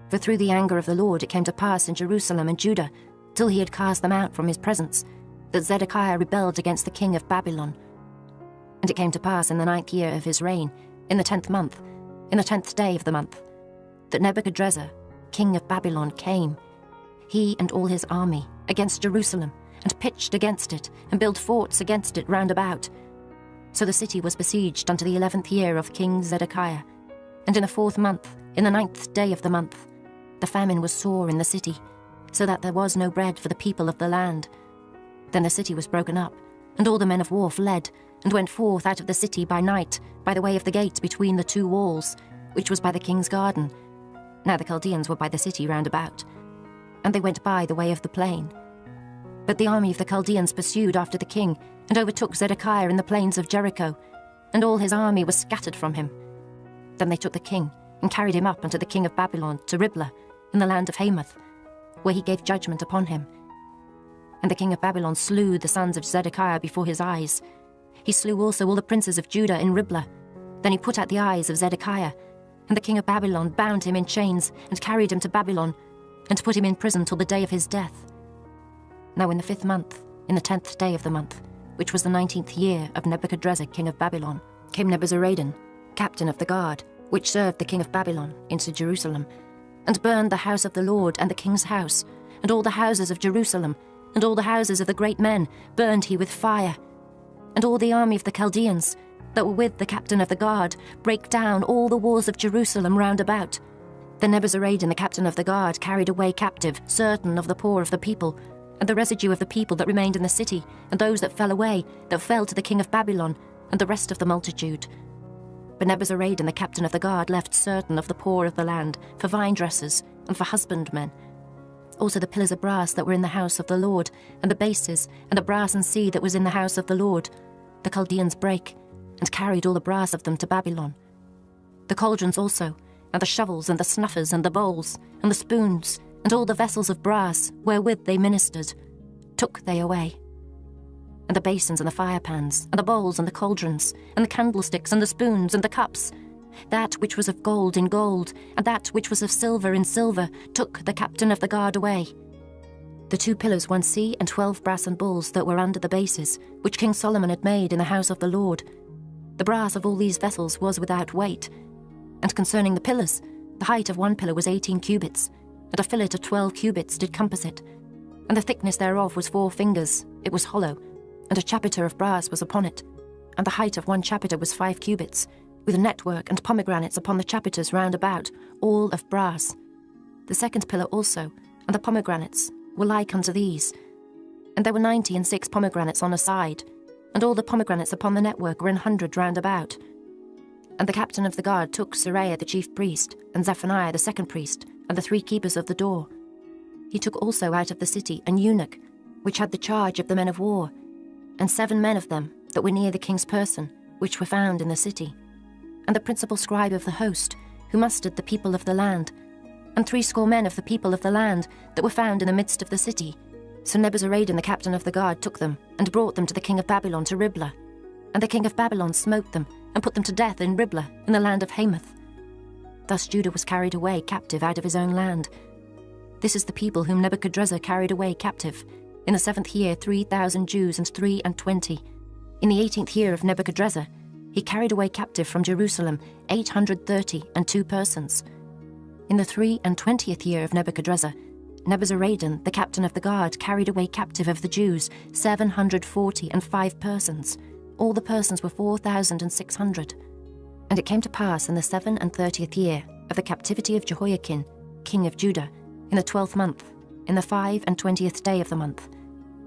For through the anger of the Lord it came to pass in Jerusalem and Judah, till he had cast them out from his presence, that Zedekiah rebelled against the king of Babylon. And it came to pass in the 9th year of his reign, in the 10th month, in the 10th day of the month, that Nebuchadrezzar, king of Babylon, came. he and all his army, against Jerusalem, and pitched against it, and built forts against it round about. So the city was besieged unto the 11th year of King Zedekiah. And in the 4th month, in the 9th day of the month, the famine was sore in the city, so that there was no bread for the people of the land. Then the city was broken up, and all the men of war fled, and went forth out of the city by night, by the way of the gate between the 2 walls, which was by the king's garden. Now the Chaldeans were by the city round about, and they went by the way of the plain. But the army of the Chaldeans pursued after the king, and overtook Zedekiah in the plains of Jericho, and all his army was scattered from him. Then they took the king, and carried him up unto the king of Babylon to Riblah, in the land of Hamath, where he gave judgment upon him. And the king of Babylon slew the sons of Zedekiah before his eyes. He slew also all the princes of Judah in Riblah. Then he put out the eyes of Zedekiah, and the king of Babylon bound him in chains, and carried him to Babylon, and put him in prison till the day of his death. Now in the 5th month, in the 10th day of the month, which was the 19th year of Nebuchadrezzar king of Babylon, came Nebuzaradan, captain of the guard, which served the king of Babylon, into Jerusalem, and burned the house of the Lord and the king's house, and all the houses of Jerusalem, and all the houses of the great men burned he with fire. And all the army of the Chaldeans, that were with the captain of the guard, brake down all the walls of Jerusalem round about. Then Nebuzaradan the captain of the guard carried away captive certain of the poor of the people, and the residue of the people that remained in the city, and those that fell away, that fell to the king of Babylon, and the rest of the multitude. But Nebuzaradan the captain of the guard left certain of the poor of the land for vine dressers and for husbandmen. Also the pillars of brass that were in the house of the Lord, and the bases, and the brass and sea that was in the house of the Lord, the Chaldeans brake, and carried all the brass of them to Babylon. The cauldrons also, and the shovels, and the snuffers, and the bowls, and the spoons, and all the vessels of brass wherewith they ministered, took they away. And the basins, and the firepans, and the bowls, and the cauldrons, and the candlesticks, and the spoons, and the cups, that which was of gold in gold, and that which was of silver in silver, took the captain of the guard away. The 2 pillars, 1 sea, and 12 brassen bulls that were under the bases, which King Solomon had made in the house of the Lord. The brass of all these vessels was without weight. And concerning the pillars, the height of 1 pillar was 18 cubits, and a fillet of 12 cubits did compass it. And the thickness thereof was 4 fingers, it was hollow, and a chapiter of brass was upon it. And the height of 1 chapiter was 5 cubits, with network and pomegranates upon the chapiters round about, all of brass. The 2nd pillar also, and the pomegranates, were like unto these. And there were 96 pomegranates on a side, and all the pomegranates upon the network were 100 round about. And the captain of the guard took Seraiah the chief priest, and Zephaniah the 2nd priest, and the 3 keepers of the door. He took also out of the city an eunuch, which had the charge of the men of war, and 7 men of them that were near the king's person, which were found in the city, and the principal scribe of the host, who mustered the people of the land, and 60 men of the people of the land that were found in the midst of the city. So Nebuzaradan the captain of the guard took them, and brought them to the king of Babylon to Riblah. And the king of Babylon smote them, and put them to death in Riblah, in the land of Hamath. Thus Judah was carried away captive out of his own land. This is the people whom Nebuchadrezzar carried away captive. In the 7th year 3,000 Jews and 23. In the 18th year of Nebuchadrezzar, he carried away captive from Jerusalem 832 persons. In the 23 year of Nebuchadrezzar, Nebuzaradan, the captain of the guard, carried away captive of the Jews 745 persons. All the persons were 4,600. And it came to pass in the 37th year of the captivity of Jehoiakim, king of Judah, in the 12th month, in the 25th day of the month,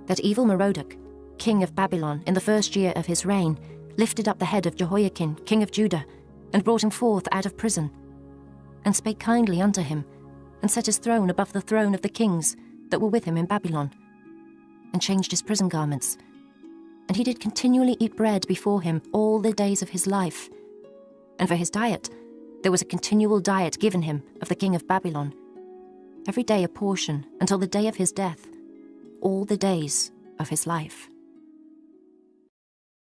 that evil Merodach, king of Babylon, in the 1st year of his reign, lifted up the head of Jehoiakim, king of Judah, and brought him forth out of prison, and spake kindly unto him, and set his throne above the throne of the kings that were with him in Babylon, and changed his prison garments. And he did continually eat bread before him all the days of his life. And for his diet, there was a continual diet given him of the king of Babylon, every day a portion until the day of his death, all the days of his life.